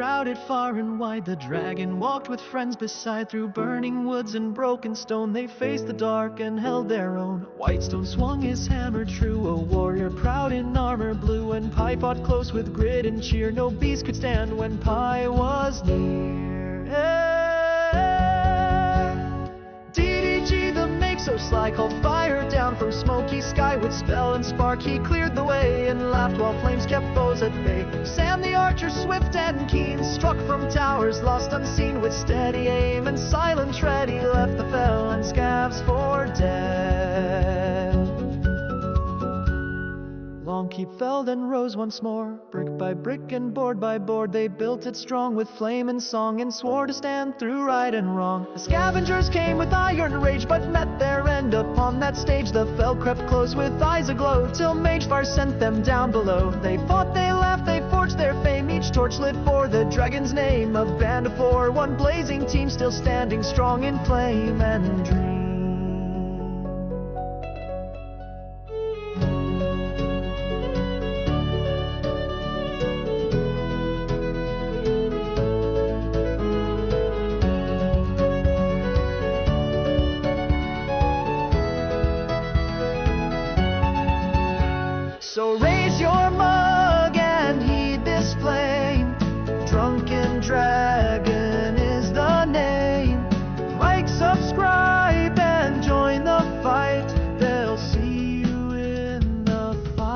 enshrouded far and wide. The dragon walked with friends beside. Through burning woods and broken stone, they faced the dark and held their own. Whitestone swung his hammer true, a warrior proud in armor blue. And Pi fought close with grit and cheer. No beast could stand when Pi was near. DDG, the make so sly, called fire down from smoky sky. With spell and spark he cleared the way, and laughed while flames kept foes at bay. Sam the archer, swift and keen, struck from towers lost unseen. With steady aim and silent tread he left the fell and scabs for dead. Longkeep felled and rose once more. Brick by brick and board by board they built it strong, with flame and song, and swore to stand through right and wrong. The scavengers came with iron rage, but met their end upon that stage. The fell crept close with eyes aglow, till Magefire sent them down below. They fought, they laughed, they forged their fame, each torch lit for the dragon's name. A band of four, one blazing team, still standing strong in flame and dream. So raise your mug and heed this flame. Drunken Dragon is the name. Like, subscribe, and join the fight. They'll see you in the firelight.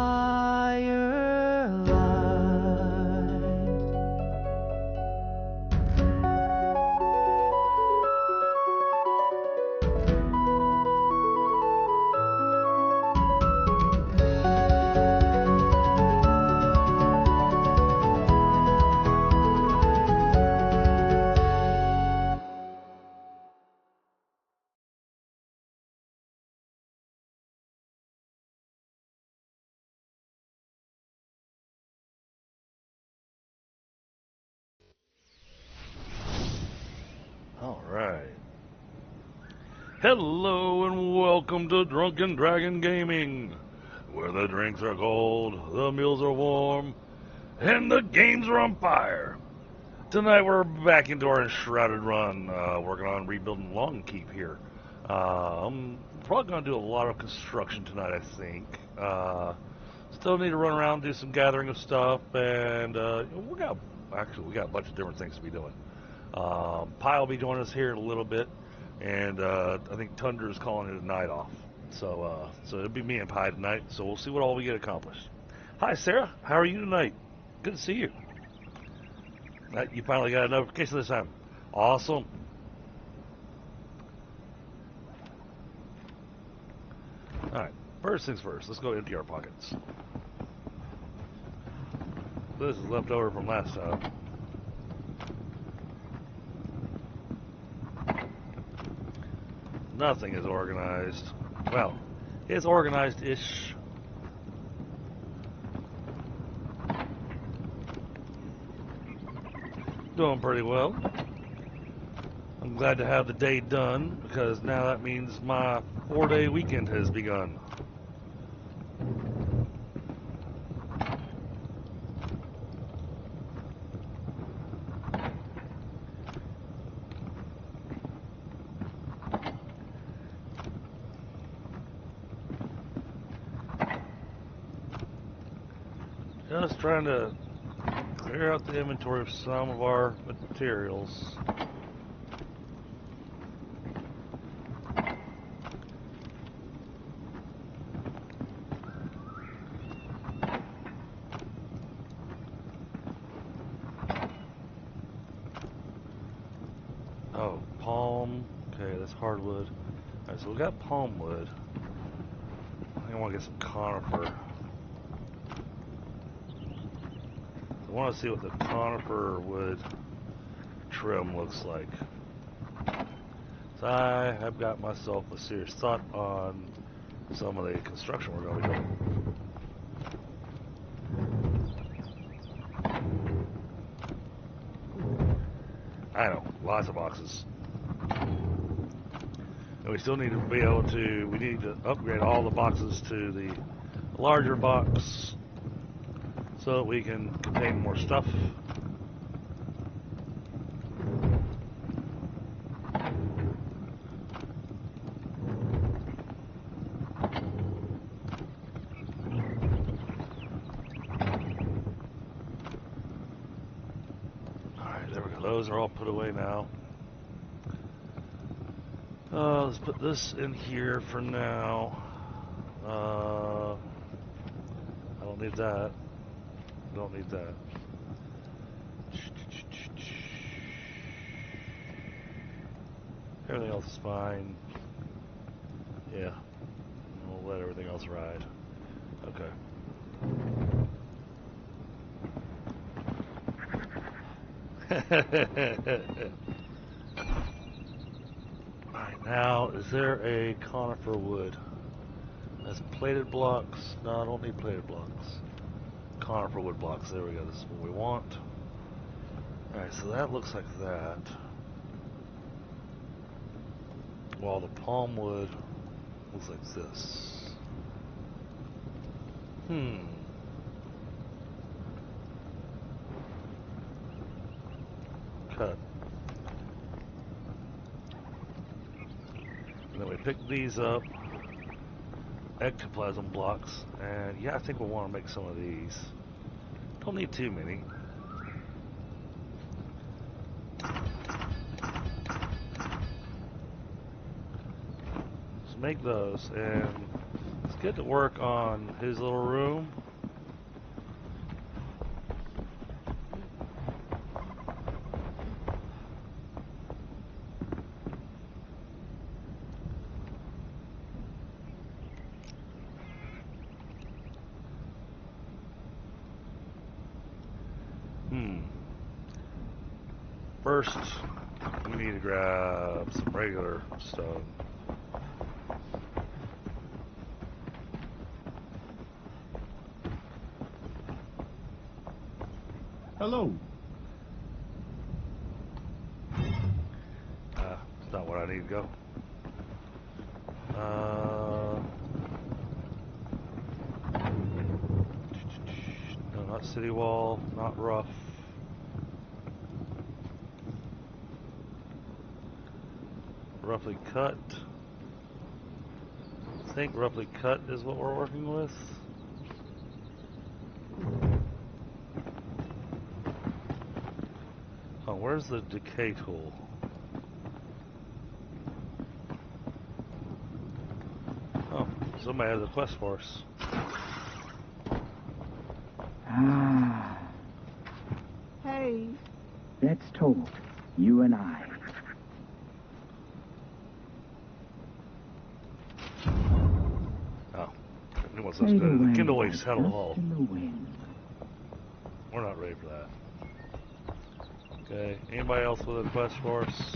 Alright. Hello and welcome to Drunken Dragon Gaming, where the drinks are cold, the meals are warm, and the games are on fire. Tonight we're back into our Enshrouded run, working on rebuilding Longkeep here. I'm probably going to do a lot of construction tonight, I think. Still need to run around, do some gathering of stuff, and we got a bunch of different things to be doing. Pi will be joining us here in a little bit, and I think Tundra's calling it a night off. So it'll be me and Pi tonight, so we'll see what all we get accomplished. Hi, Sarah. How are you tonight? Good to see you. You finally got a notification this time. Awesome. Alright, first things first. Let's go empty our pockets. This is left over from last time. Nothing is organized. Well, it's organized-ish. Doing pretty well. I'm glad to have the day done, because now that means my 4-day weekend has begun. Just trying to clear out the inventory of some of our materials. Oh, palm. Okay, that's hardwood. Alright, so we got palm wood. I think I want to get some conifer. I want to see what the conifer wood trim looks like. So I have got myself a serious thought on some of the construction we're going to be doing. I know, lots of boxes. And we still need to be able to, we need to upgrade all the boxes to the larger box so that we can contain more stuff. Those are all put away now. Let's put this in here for now. I don't need that. Don't need that. Everything else is fine. Yeah. We'll let everything else ride. Okay. Alright, now, is there a conifer wood? That's plated blocks. No, I don't need plated blocks. Conifer wood blocks. There we go. This is what we want. Alright, so that looks like that. While the palm wood looks like this. Cut. And then we pick these up. Ectoplasm blocks. And yeah, I think we'll want to make some of these. Don't need too many. Make those, and let's get to work on his little room. First, we need to grab some regular stone. Hello. It's not where I need to go. No, not city wall, not rough. Roughly cut. I think roughly cut is what we're working with. Oh, where's the decay tool? Oh, somebody has a quest for us. Ah. Hey. Let's talk, you and I. Oh, he wants us to kindle a saddle hall. Wind. We're not ready for that. Okay, anybody else with a quest for us?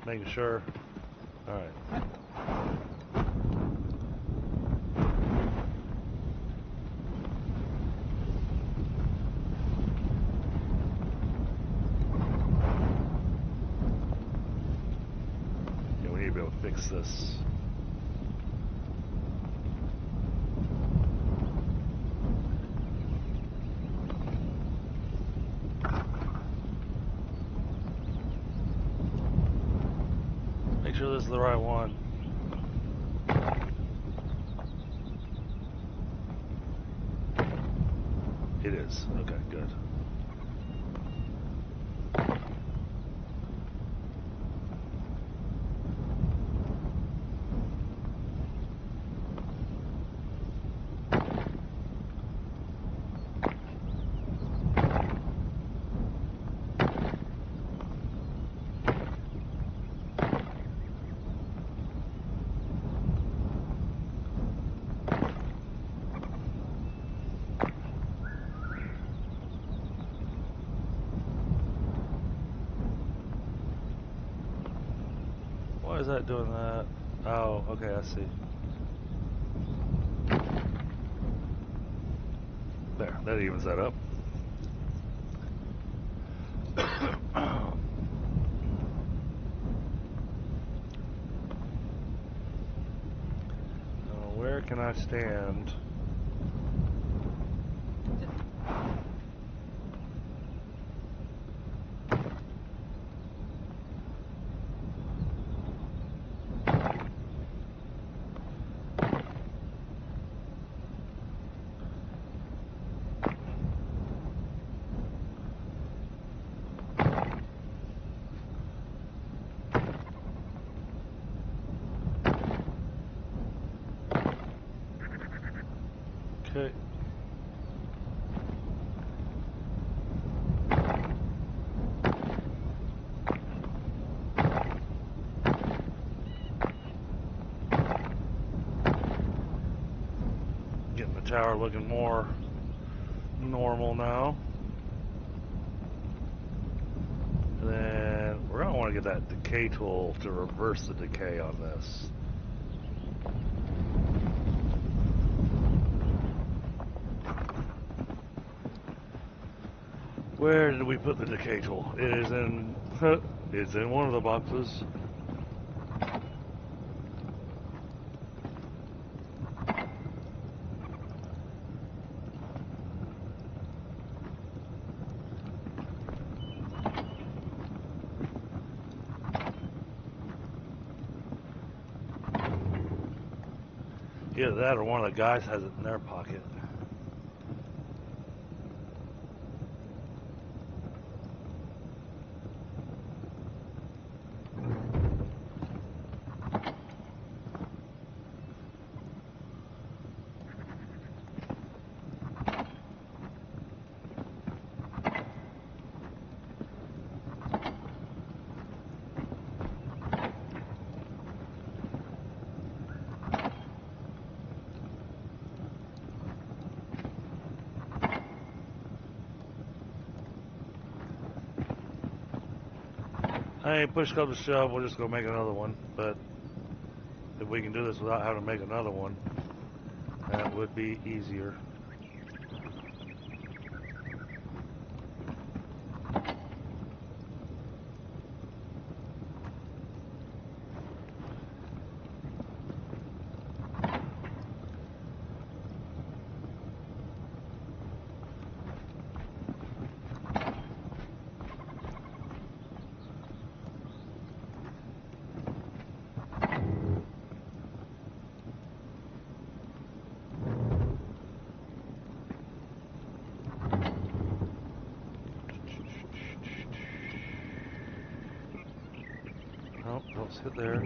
Making sure. Alright. Yeah, we need to be able to fix this. Make sure this is the right one. It is. Okay, good. Why is that doing that? Oh, okay, I see. There, that evens that up. Where can I stand? Okay. Getting the tower looking more normal now. And then we're going to want to get that decay tool to reverse the decay on this. Where did we put the decay tool? It is in it's in one of the boxes. Either that or one of the guys has it in their pocket. Hey, push come to shove, we'll just go make another one. But if we can do this without having to make another one, that would be easier. Nope, don't sit there.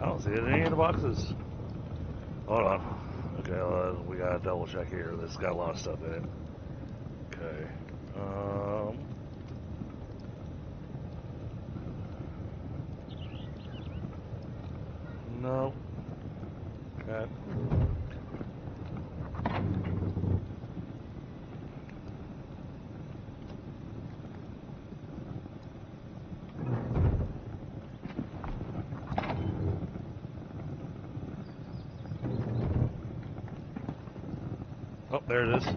I don't see it in any of the boxes. Hold on. Okay, we gotta double check here. This got a lot of stuff in it. Okay. No. Okay. Oh, there it is. Of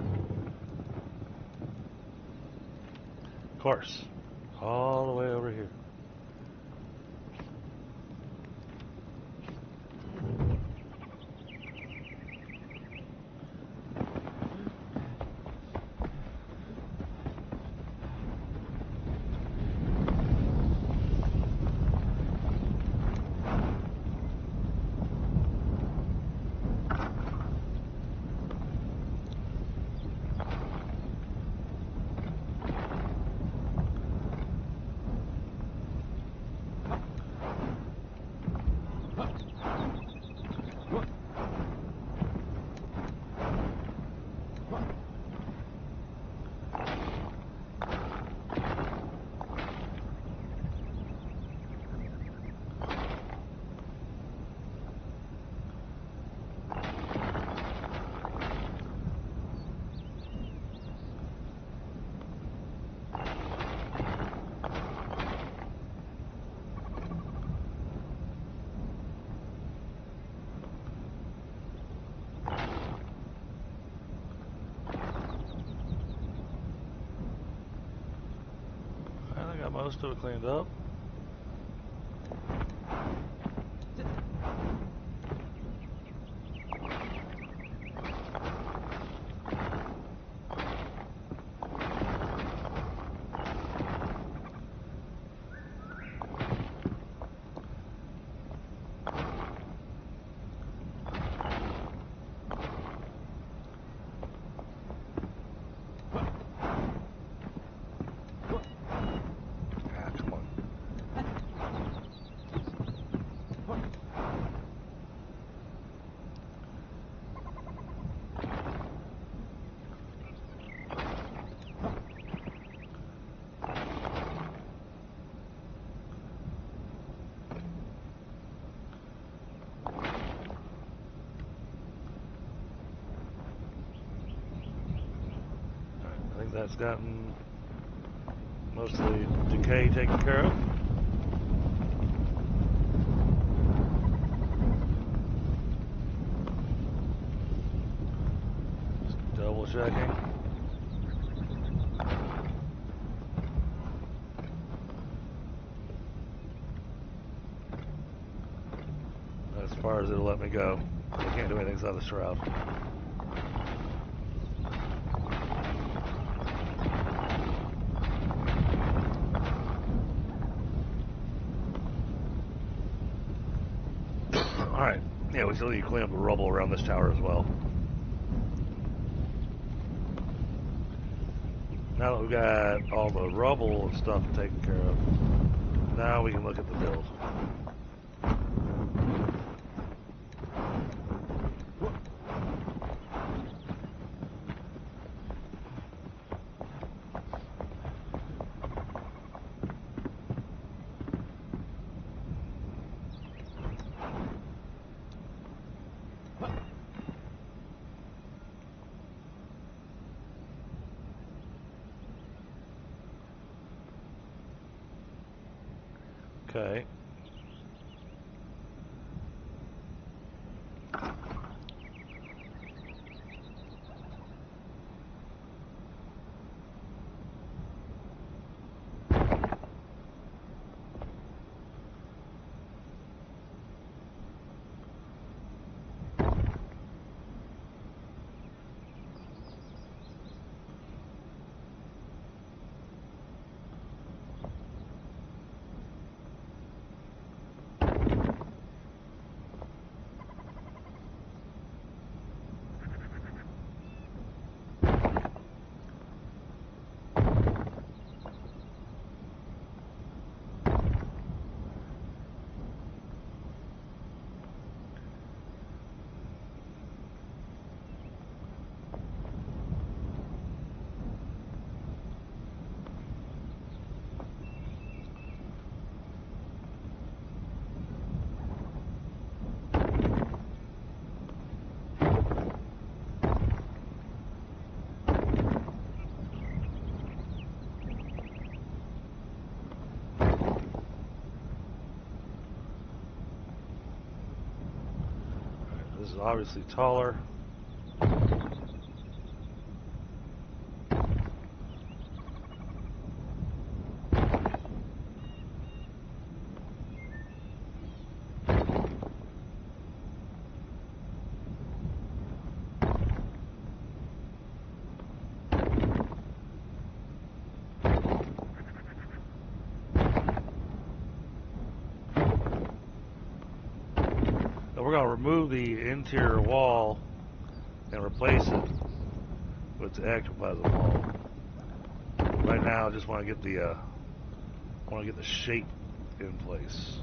course. All the way over here. I got most of it cleaned up. That's gotten most of the decay taken care of. Just double checking. As far as it'll let me go. I can't do anything inside the shroud. Alright, yeah, we still need to clean up the rubble around this tower as well. Now that we've got all the rubble and stuff taken care of, now we can look at the build. Okay. This is obviously taller. We're going to remove the interior wall and replace it with the ectoplasm wall. Right now, I just want to get the shape in place.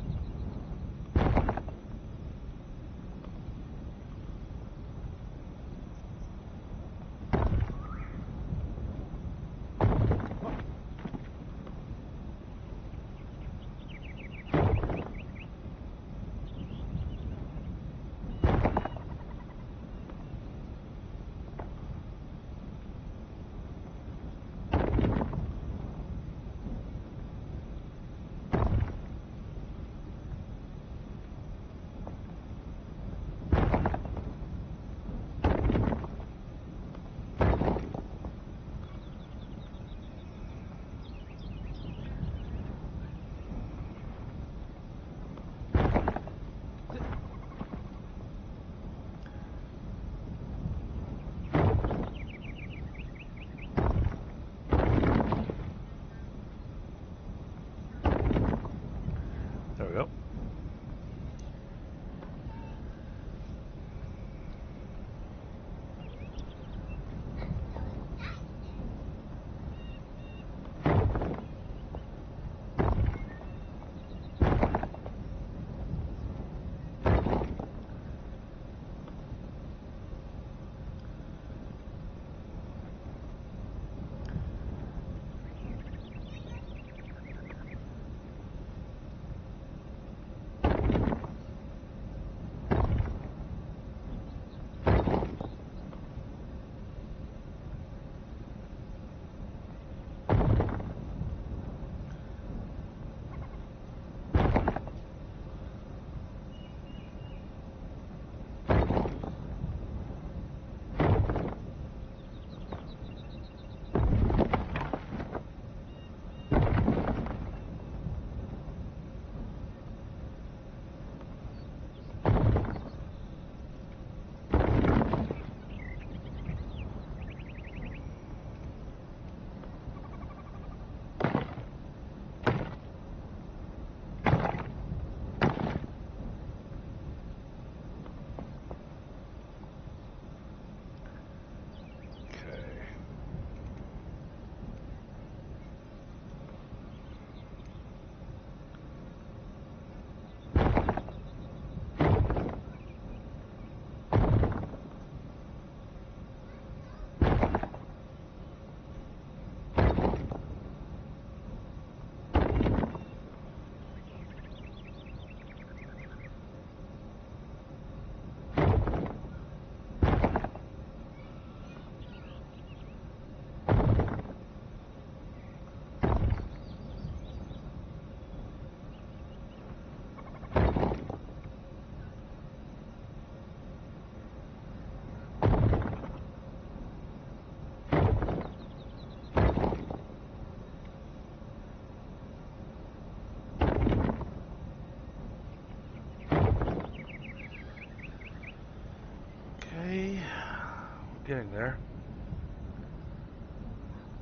getting there.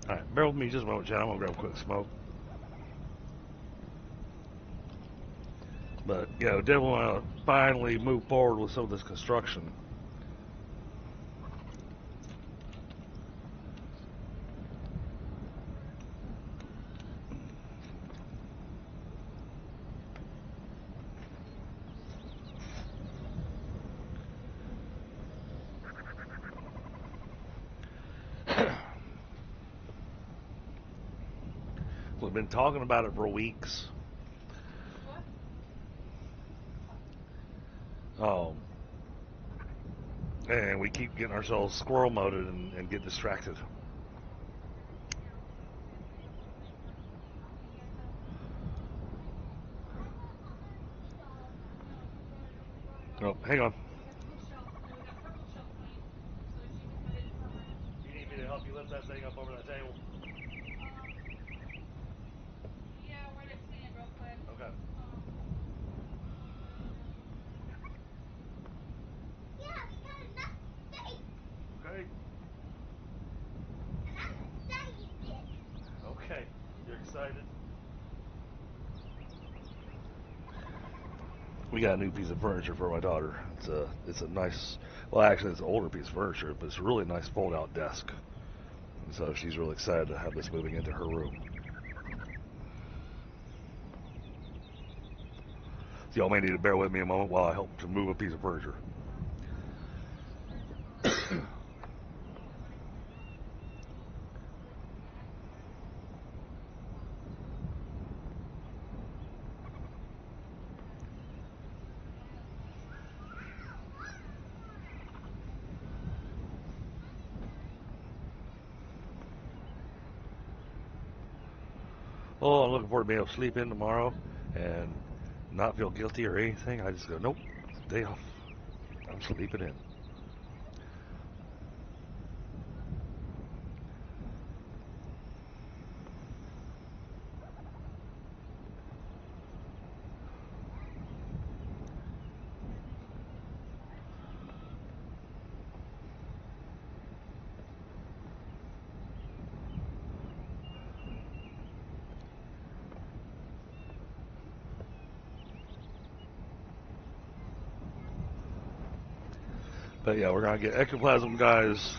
Alright, bear with me just a moment, Chad. I'm gonna grab a quick smoke. But, yeah, we definitely want to finally move forward with some of this construction. We've been talking about it for weeks. And we keep getting ourselves squirrel moded and get distracted. Oh, hang on. You need me to help you lift that thing up over that table? Yeah, we're just seeing real quick. Okay. Yeah, we got enough space. Okay. And I'm excited. Okay. You're excited? We got a new piece of furniture for my daughter. It's a nice, well, actually it's an older piece of furniture, but it's a really nice fold-out desk. And so she's really excited to have this moving into her room. So y'all may need to bear with me a moment while I help to move a piece of furniture. Oh, I'm looking forward to being able to sleep in tomorrow and not feel guilty or anything. I just go, nope, day off. I'm sleeping in. But yeah, we're going to get Ectoplasm Guy's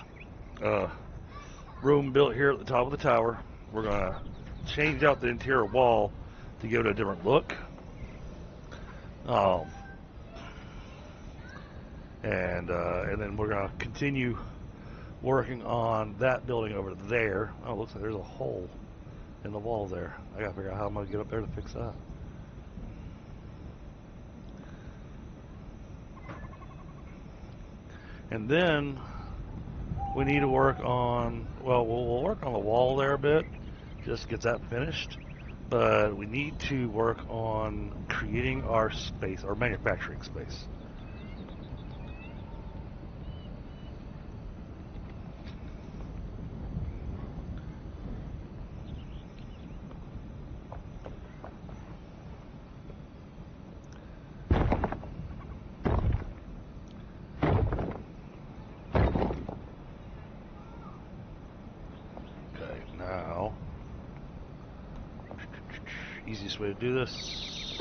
room built here at the top of the tower. We're going to change out the interior wall to give it a different look. And then we're going to continue working on that building over there. Oh, it looks like there's a hole in the wall there. I got to figure out how I'm going to get up there to fix that. And then we need to work on, well, we'll work on the wall there a bit, just get that finished. But we need to work on creating our space, our manufacturing space. Now, easiest way to do this,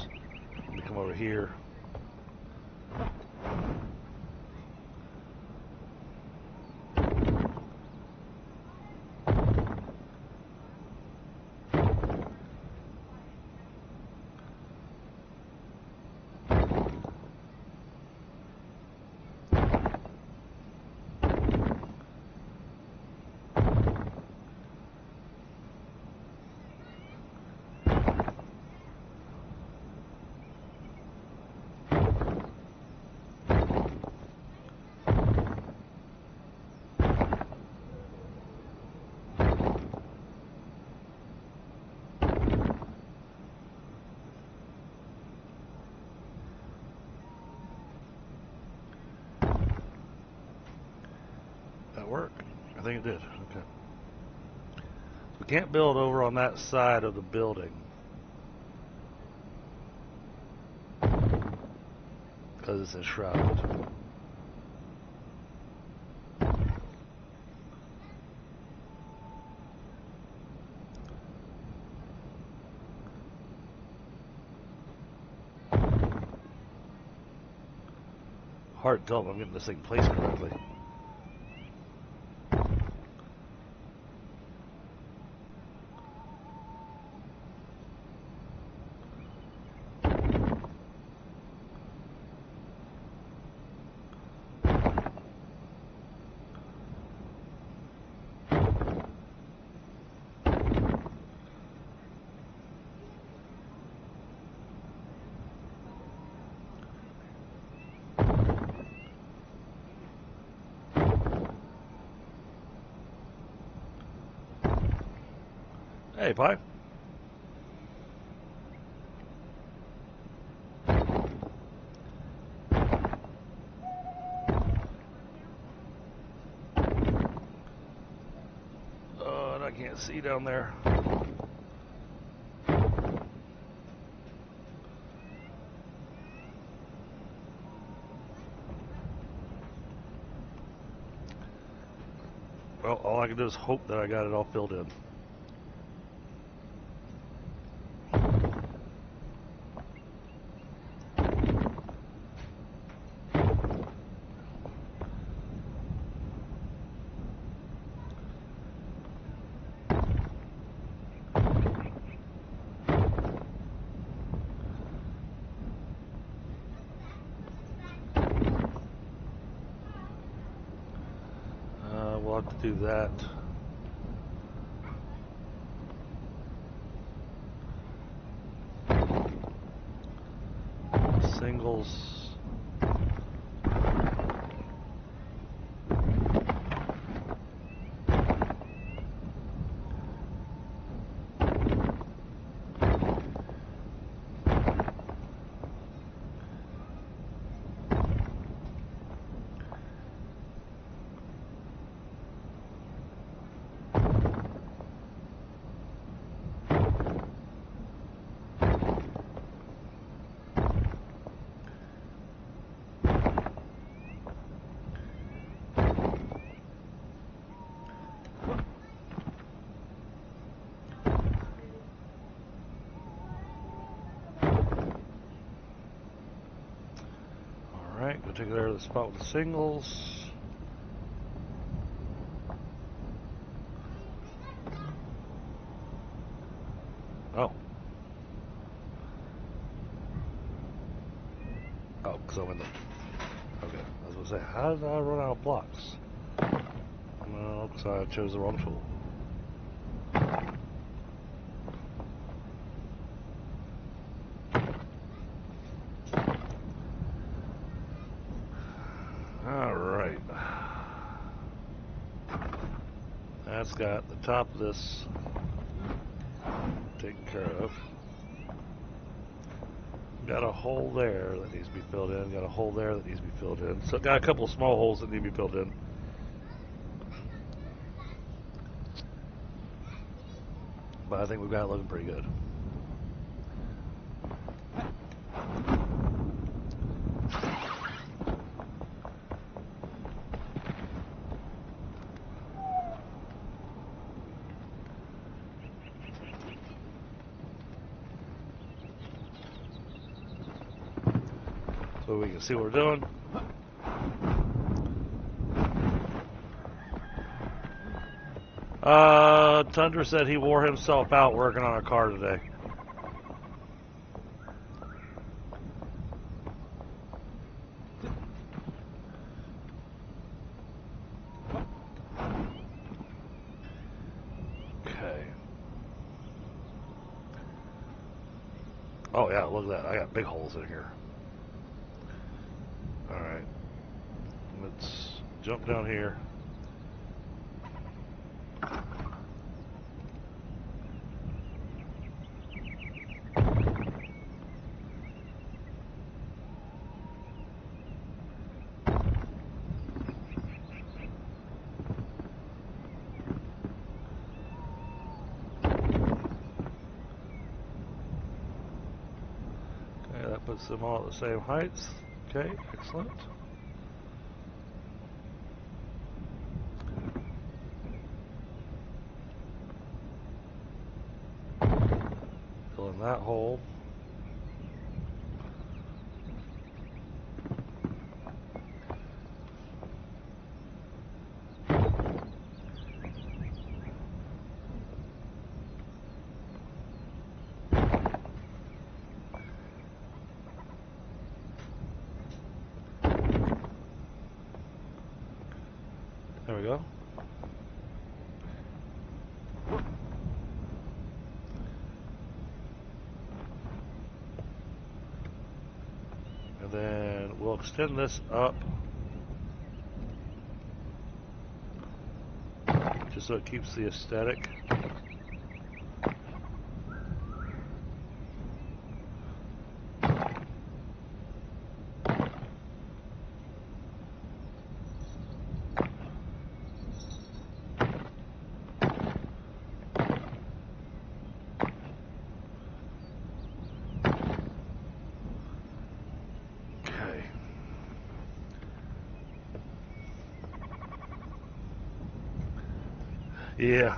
let me come over here. Work? I think it did. Okay. We can't build over on that side of the building because it's enshrouded. hard to tell if I'm getting this thing placed correctly. Hey, Pie. Oh, and I can't see down there. Well, all I can do is hope that I got it all filled in. We'll have to do that. Singles. Alright, go take care of the spot with the singles. Oh. Oh, because I'm in the... Okay, I was going to say, how did I run out of blocks? No, because I chose the wrong tool. Alright. That's got the top of this taken care of. Got a hole there that needs to be filled in. Got a hole there that needs to be filled in. So got a couple of small holes that need to be filled in. But I think we've got it looking pretty good. So we can see what we're doing. Tundra said he wore himself out working on a car today. Okay. Oh yeah, look at that. I got big holes in here. Alright. Let's jump down here. Okay, that puts them all at the same heights. Okay, excellent. Fill in that hole. There we go. And then we'll extend this up just so it keeps the aesthetic. Yeah.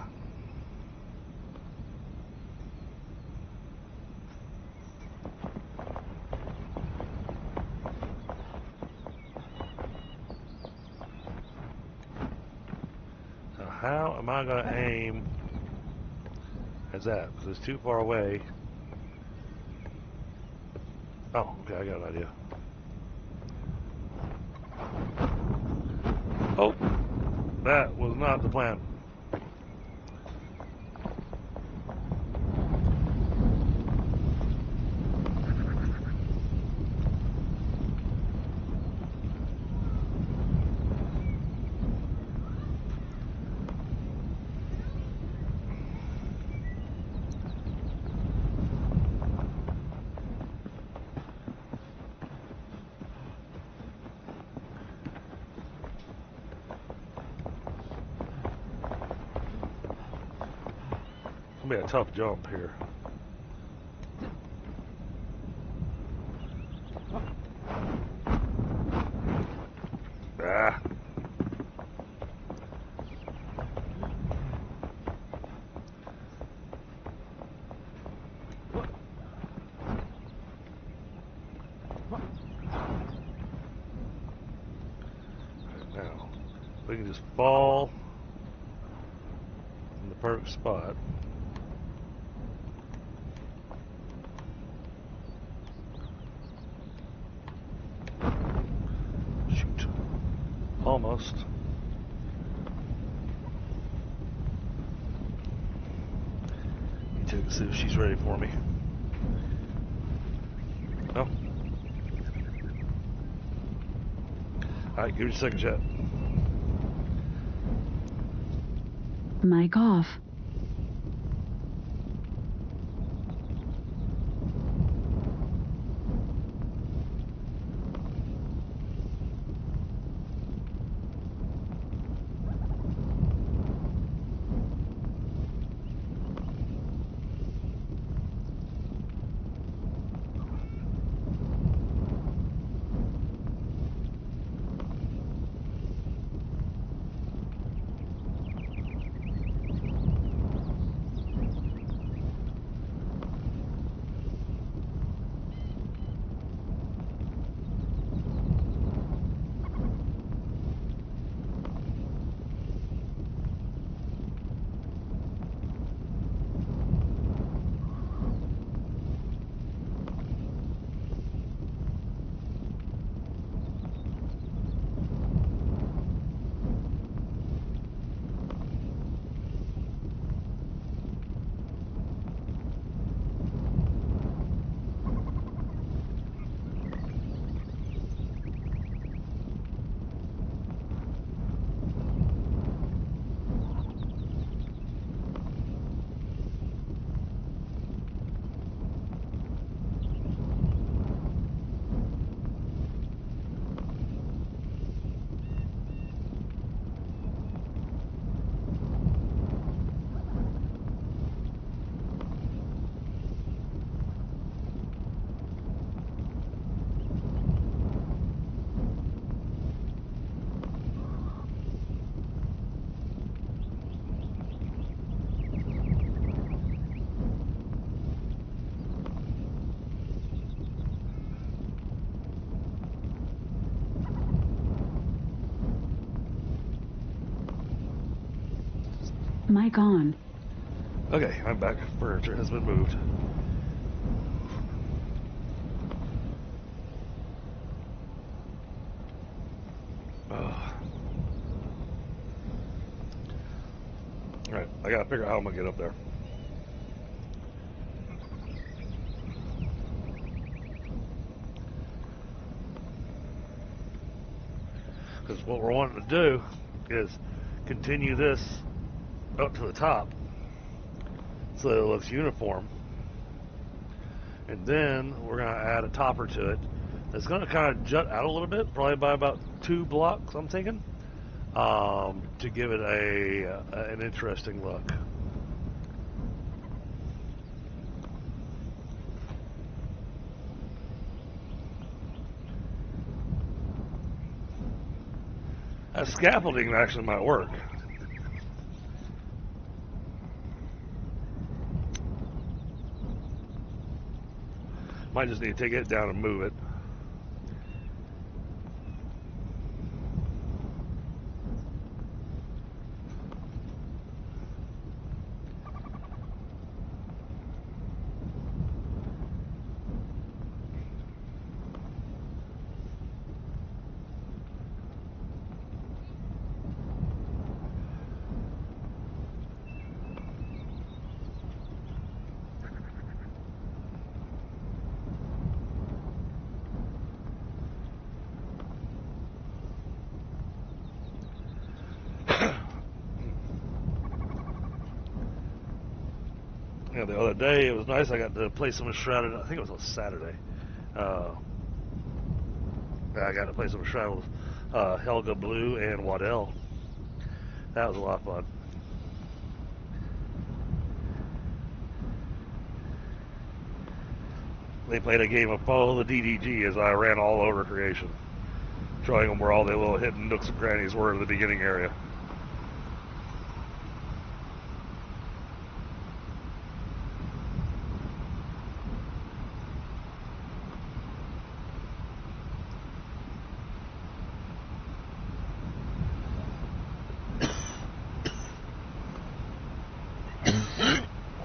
So how am I going to aim as that? Because it's too far away. Oh, okay, I got an idea. Oh, that was not the plan. It's gonna be a tough jump here. Ah. Now, we can just fall in the perfect spot. Shoot. Almost. Let me check to see if she's ready for me. No. Alright, give me a second shot. Mic off. Mic on. Okay, I'm back. Furniture has been moved. Alright, I gotta figure out how I'm gonna get up there. Because what we're wanting to do is continue this up to the top so it looks uniform. And then we're going to add a topper to it. It's going to kind of jut out a little bit, probably by about 2 blocks, I'm thinking, to give it an interesting look. That scaffolding actually might work. Might just need to take it down and move it. Yeah, the other day it was nice. I got to play some Enshrouded. I think it was on Saturday. I got to play some Enshrouded with Helga Blue and Waddell. That was a lot of fun. They played a game of Follow the DDG as I ran all over creation, showing them where all the little hidden nooks and crannies were in the beginning area.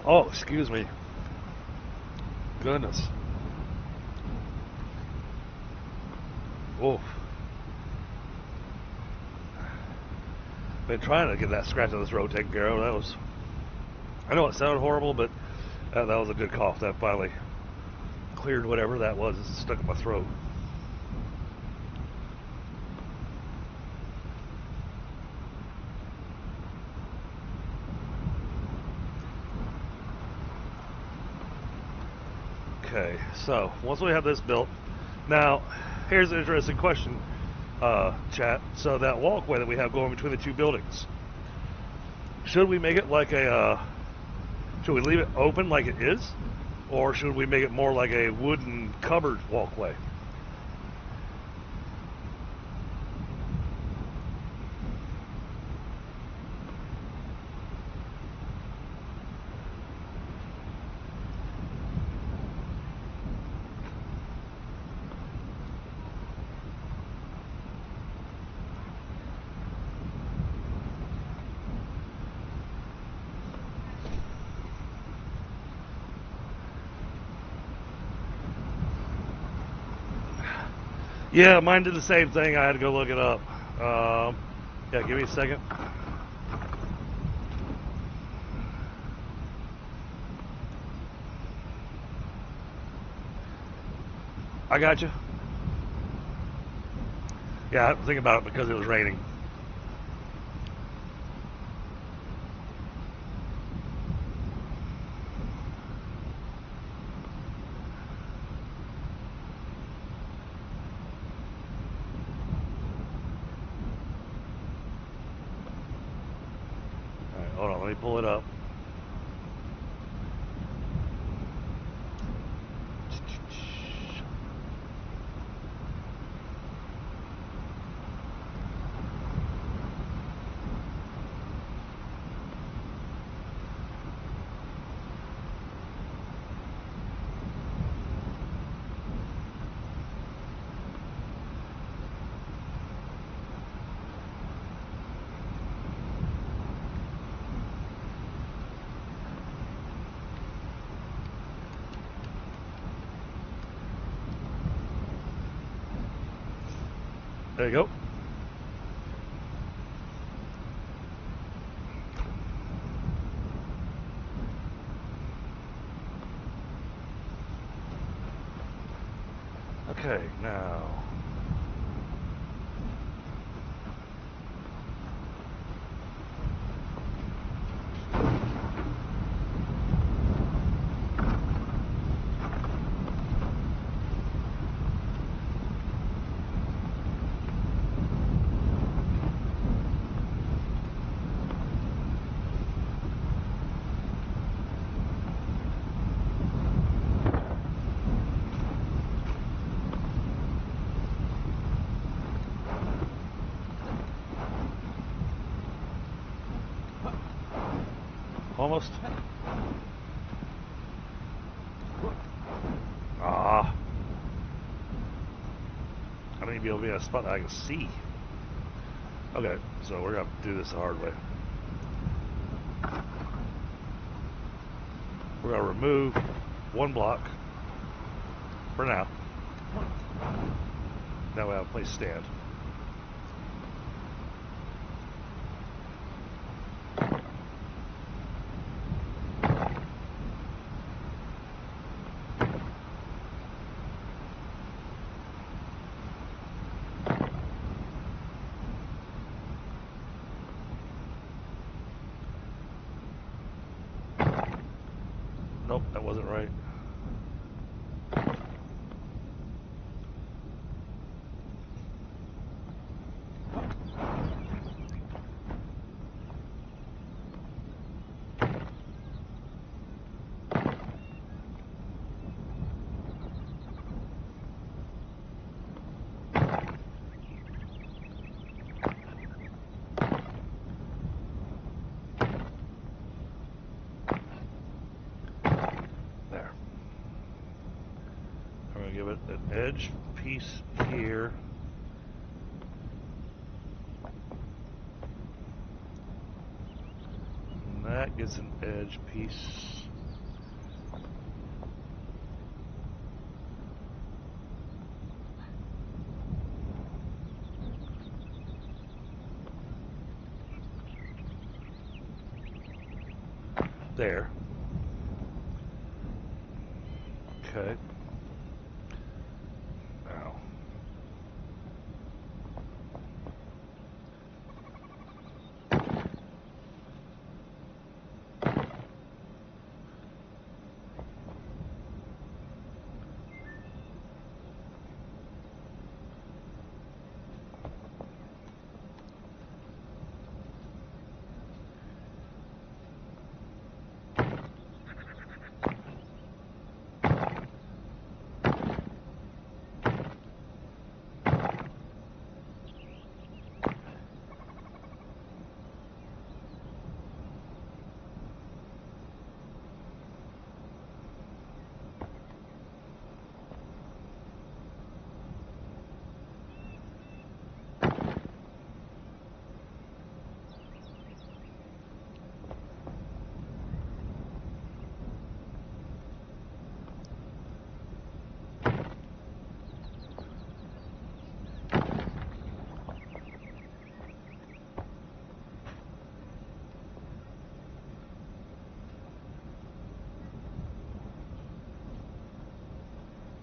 Oh, excuse me. Goodness. Oof. Been trying to get that scratch on this road taken care of. That was, I know it sounded horrible, but that was a good cough. That finally cleared whatever that was that's stuck in my throat. Okay, so once we have this built, now here's an interesting question, chat. So that walkway that we have going between the two buildings, should we make it like should we leave it open like it is, or should we make it more like a wooden covered walkway? Yeah, mine did the same thing. I had to go look it up. Yeah, give me a second. I got you. Yeah, I had to think about it because it was raining. Hold on, let me pull it up. There you go. Okay, now. Almost. Ah. I need to be able to be in a spot that I can see. Okay, so we're going to do this the hard way. We're going to remove one block for now. Now we have a place to stand. Nope, that wasn't right. There. I'm going to give it an edge piece here. And that gets an edge piece. There. Okay. Now.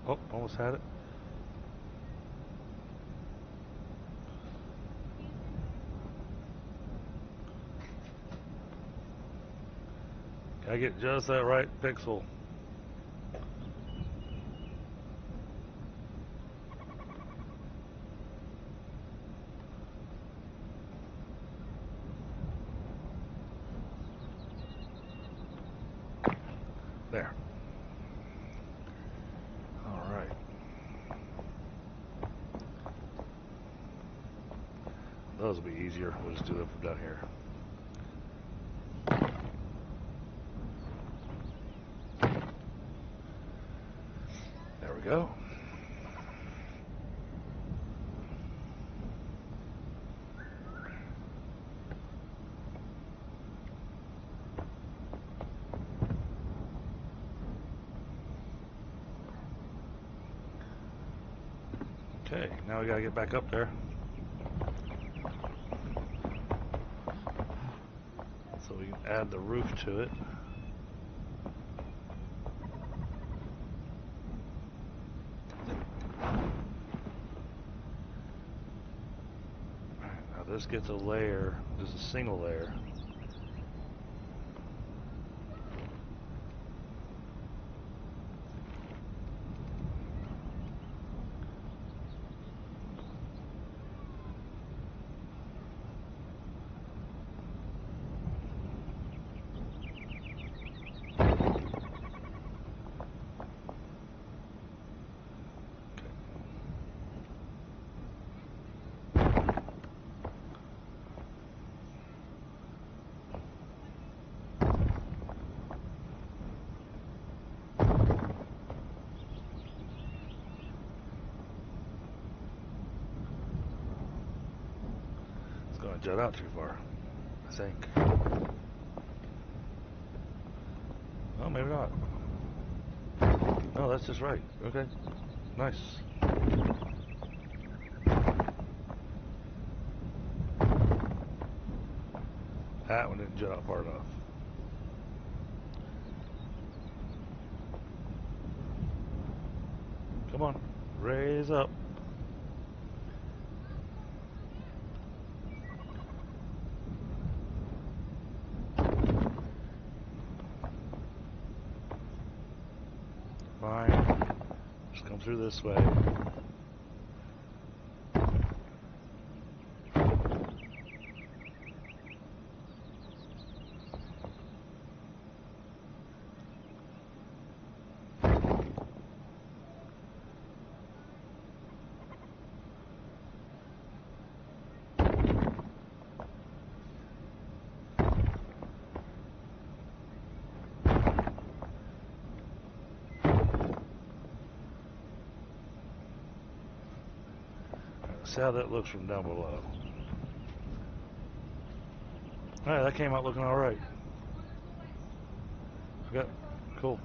Oh, almost had it. Gotta get just that right pixel. There. All right. Those will be easier. We'll just do them from down here. There we go. Okay, now we gotta get back up there. So we can add the roof to it. just gets a layer, just a single layer. Jet out too far, I think. Oh, maybe not. No, that's just right. Okay, nice. That one didn't jet out far enough. Come on, raise up. Fine. Just come through this way. See how that looks from down below. Alright, that came out looking alright. Okay, cool.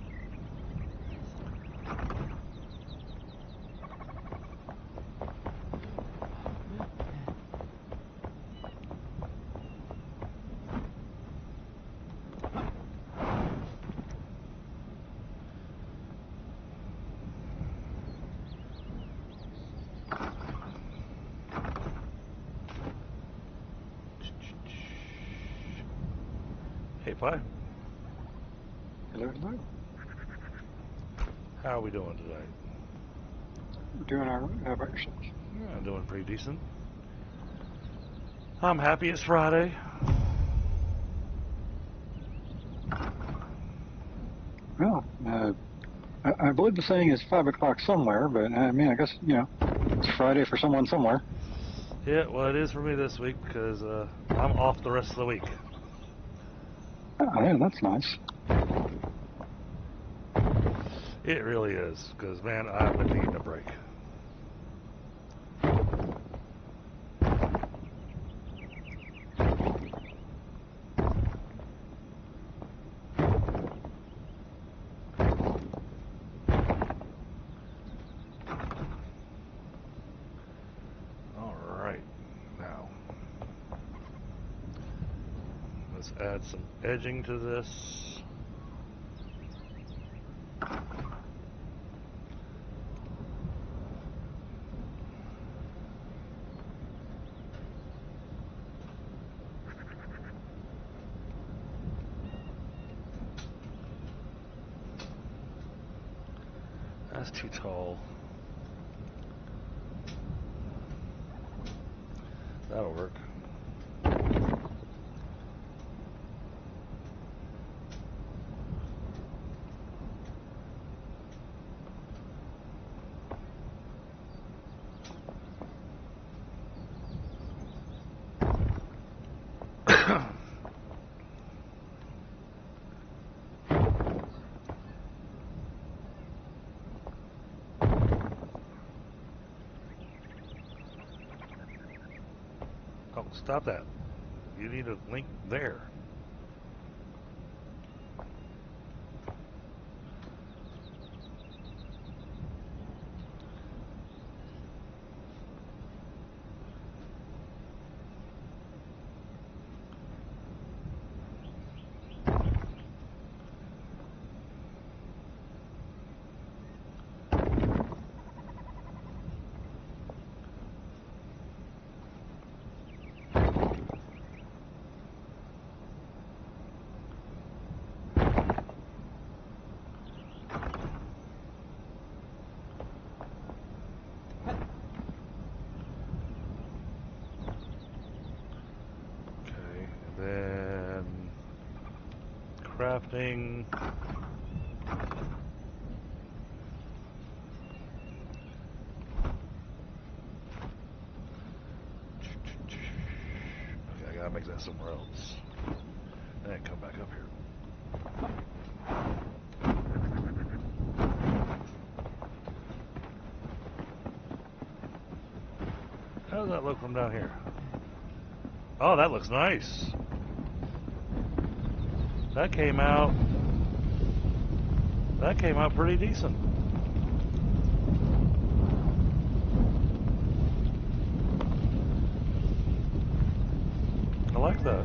Hey, Pi. Hello, hello. How are we doing today? Doing all right. How about yourself? Yeah, I'm doing pretty decent. I'm happy it's Friday. Well, I believe the saying is 5 o'clock somewhere, but I mean, I guess, it's Friday for someone somewhere. Yeah, well, it is for me this week because I'm off the rest of the week. Oh, yeah, that's nice. It really is because, man, I've been needing a break. Let's add some edging to this. That's too tall. That'll work. Oh, stop that. You need a link there. Then crafting. Okay, I gotta make that somewhere else. And come back up here. How does that look from down here? Oh, that looks nice. That came out pretty decent. I like that.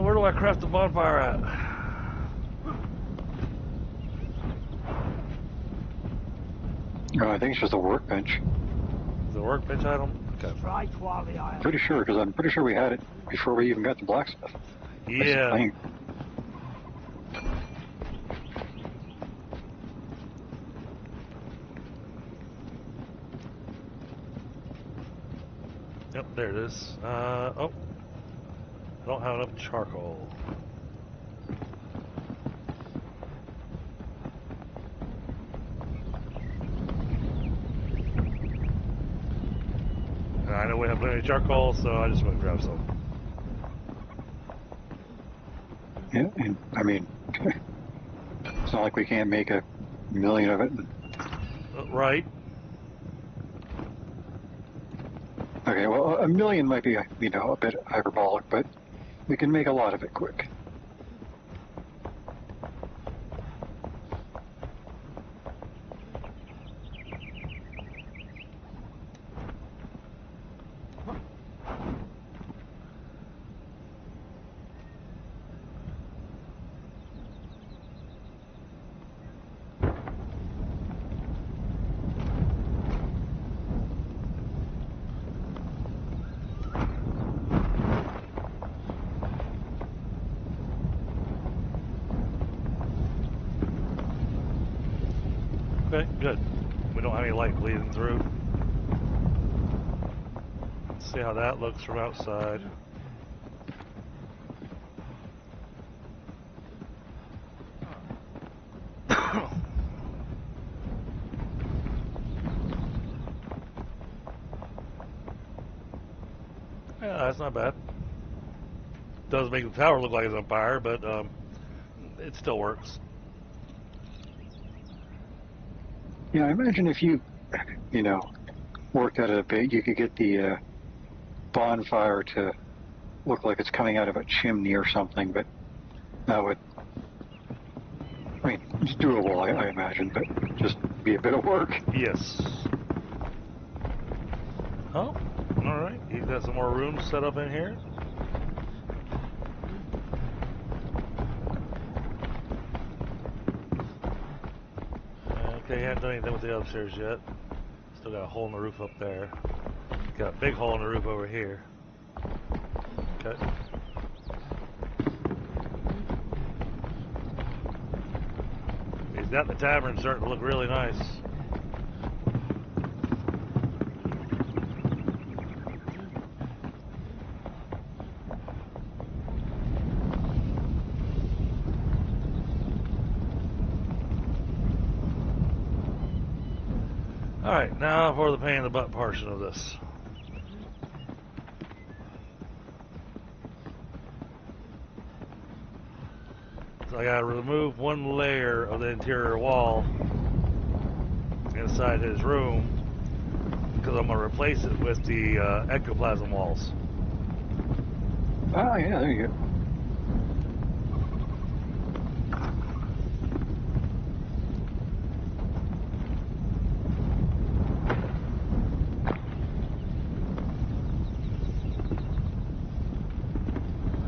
Where do I craft the bonfire at? Oh, I think it's just a workbench. The workbench item? Okay. Pretty sure, because I'm pretty sure we had it before we even got the blacksmith. Yeah. Yep, there it is. Oh. I don't have enough charcoal. And I know we have plenty of charcoal, so I just went and grabbed some. Yeah, and I mean, it's not like we can't make 1,000,000 of it. Right. Okay, well, 1,000,000 might be, a bit hyperbolic, but we can make a lot of it quick. Okay, good. We don't have any light bleeding through. Let's see how that looks from outside. Yeah, that's not bad. Does make the tower look like it's on fire, but it still works. Yeah, I imagine if you, worked at it a bit, you could get the bonfire to look like it's coming out of a chimney or something, but that would, I mean, it's doable, I imagine, but just be a bit of work. Yes. Oh, alright. You got some more rooms set up in here. Okay, haven't done anything with the upstairs yet. Still got a hole in the roof up there. Got a big hole in the roof over here. Okay. He's got the tavern starting to look really nice. Alright, now for the pain in the butt portion of this. So I gotta remove one layer of the interior wall inside his room because I'm gonna replace it with the ectoplasm walls. Ah, yeah, there you go.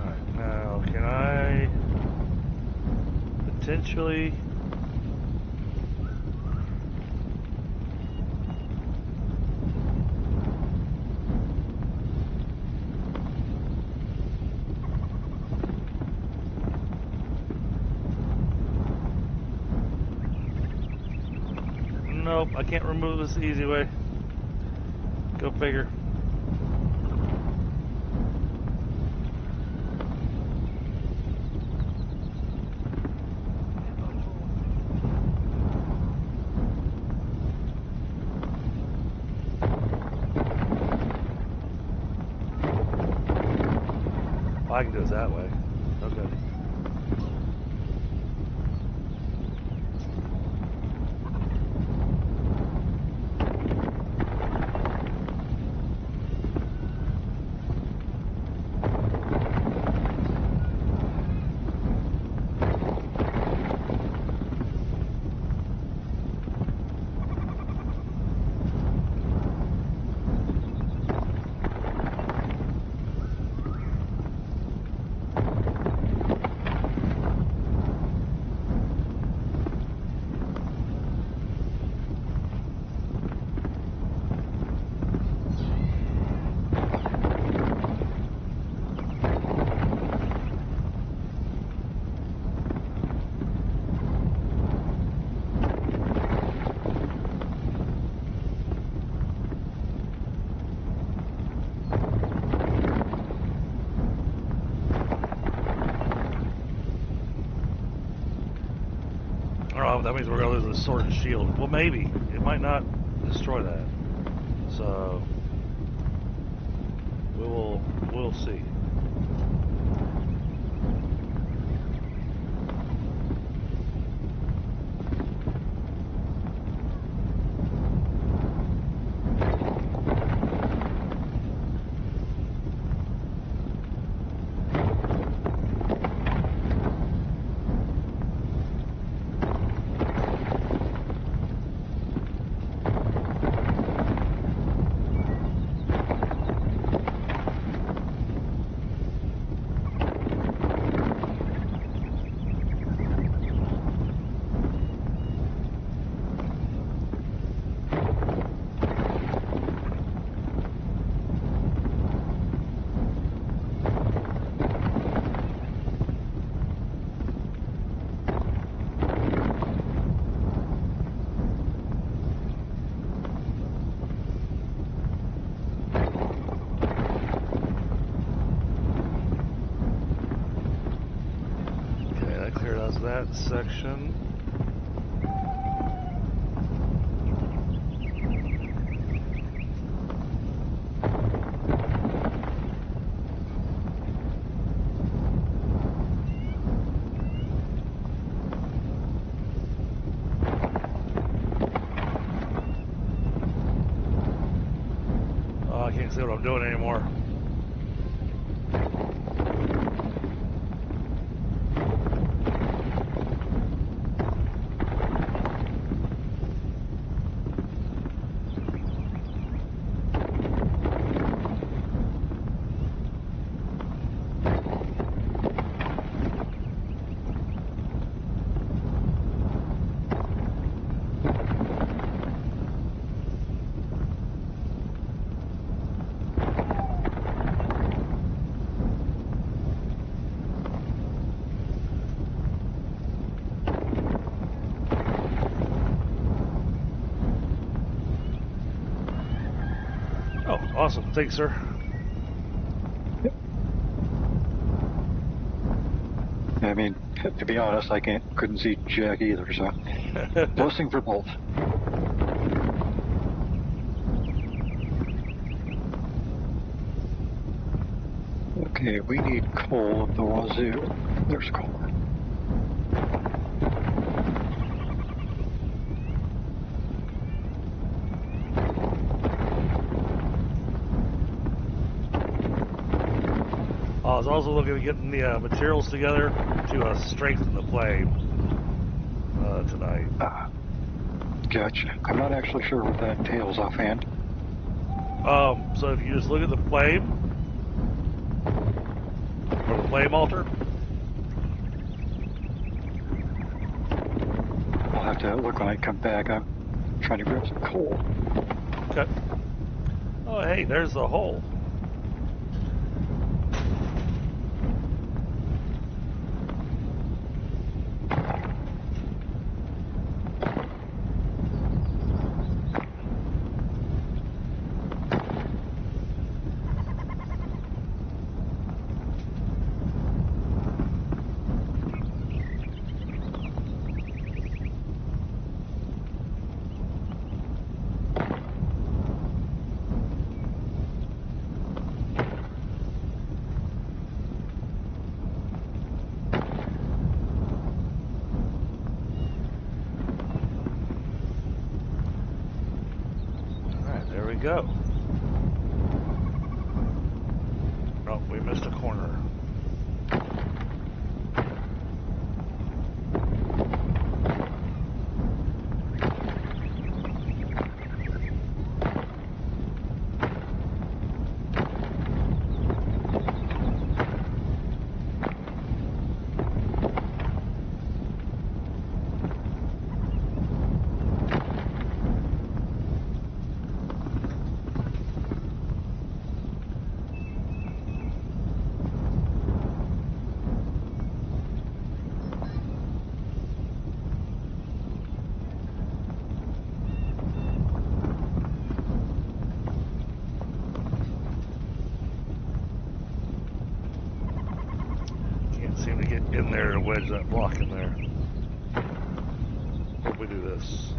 Alright, now can I potentially Nope, I can't remove this the easy way. Go figure. Oh, I can do it that way. Okay. Oh, that means we're gonna lose the sword and shield. Well, maybe. It might not destroy that. So we'll see. That section. Oh, I can't see what I'm doing anymore. Oh, awesome. Thanks, sir. I mean, to be honest, I couldn't see jack either, so blessing for both. Okay, we need coal at the wazoo. There's coal. I was also looking at getting the materials together to strengthen the flame tonight. Gotcha. I'm not actually sure what that entails offhand. So if you just look at the flame, or the flame altar, I'll have to look when I come back. I'm trying to grab some coal. okay. Oh, hey, there's the hole. go? Oh, we missed a corner. Seem to get in there to wedge that block in there. Hope we do this.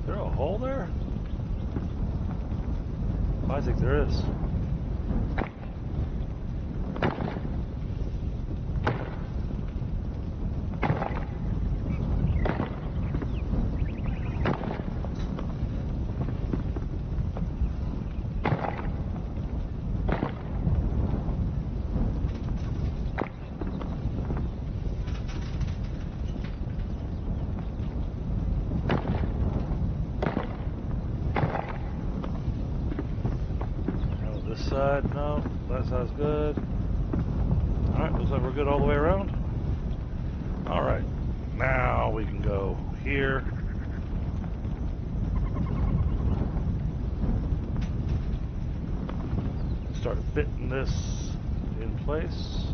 Is there a hole there? Oh, I think there is. Side, no, that side's good. Alright, looks like we're good all the way around. Alright, now we can go here. Start fitting this in place.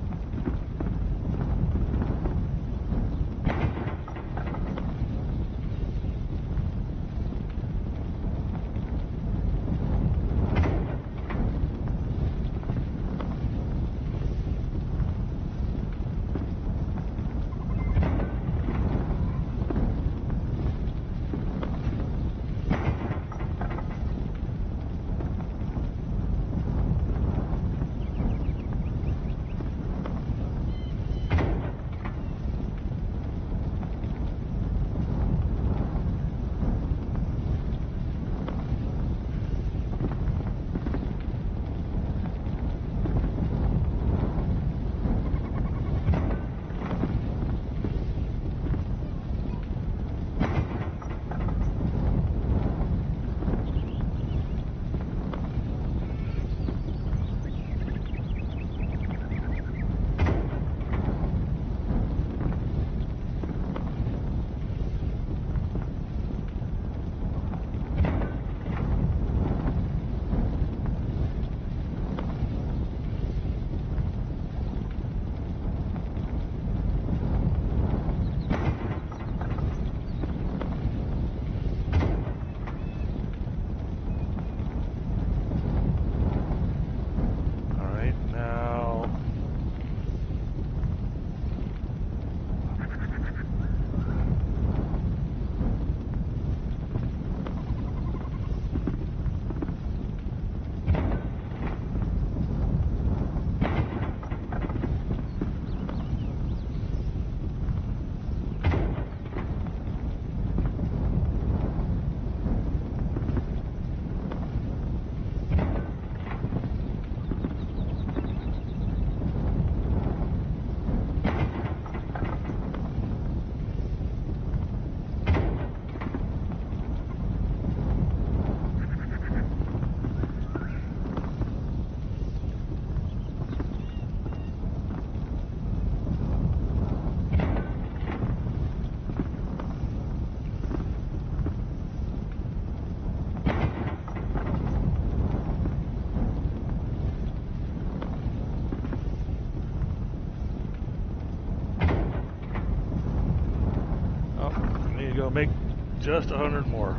just 100 more.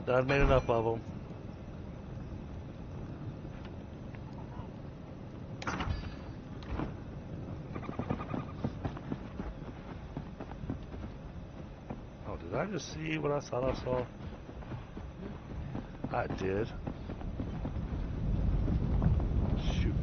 I've made enough of them. Oh, did I just see what I thought I saw? I did. Shoot.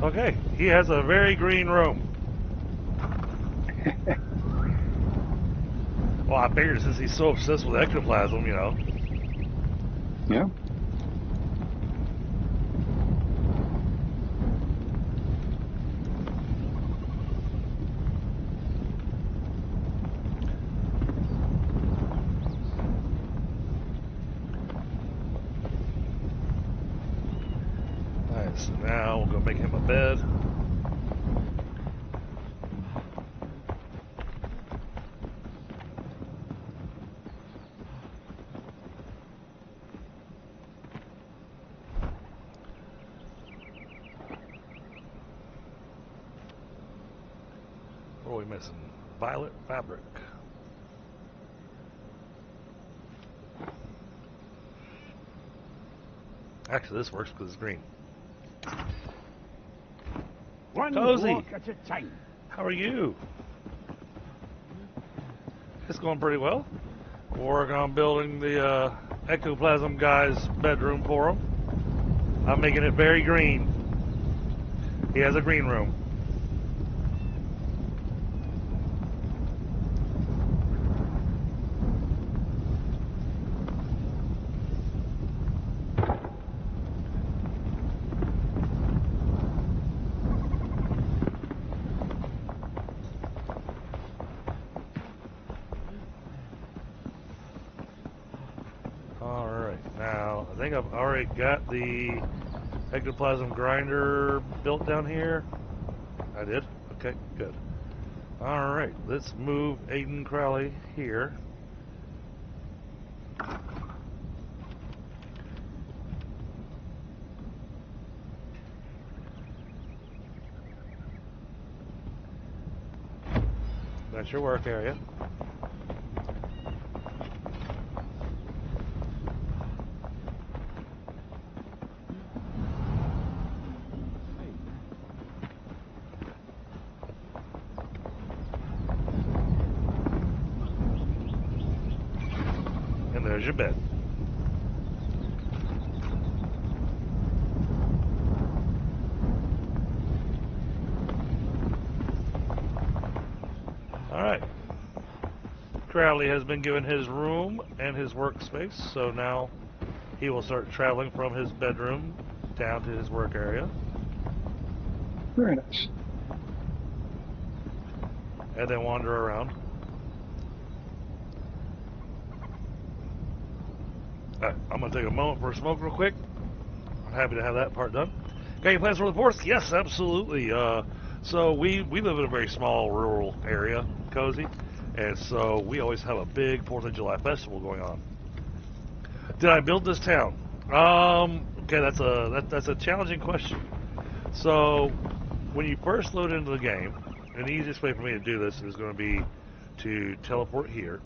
Okay, he has a very green room. Well, I figured since he's so obsessed with ectoplasm, you know. Yeah. Alright, so now we're gonna make him a bed. What are we missing? Violet fabric. Actually, this works because it's green. One Cozy. walk at a time. How are you? It's going pretty well. We're working on building the ectoplasm guy's bedroom for him. I'm making it very green. He has a green room. Alright, now I think I've already got the ectoplasm grinder built down here. I did? Okay, good. Alright, let's move Aiden Crowley here. That's your work area. And there's your bed. Alright. Crowley has been given his room and his workspace, so now he will start traveling from his bedroom down to his work area. Very nice. And then wander around. Alright, I'm going to take a moment for a smoke real quick. I'm happy to have that part done. Got any plans for the 4th? Yes, absolutely. So we live in a very small rural area, cozy, and so we always have a big 4th of July festival going on. Did I build this town? Okay, that's a challenging question. So when you first load into the game, and the easiest way for me to do this is going to be to teleport here.